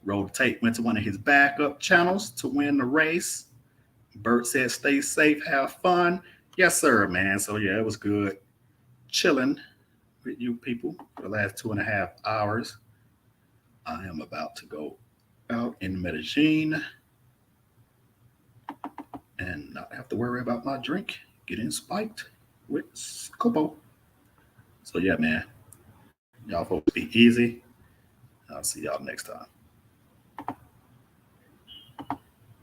Speaker 1: Roll the tape went to one of his backup channels to win the race. Bert said, stay safe, have fun. Yes, sir, man. So yeah, it was good chilling with you people for the last 2.5 hours. I am about to go out in Medellin and not have to worry about my drink getting spiked with Scopo. So yeah, man, y'all folks be easy. I'll see y'all next time.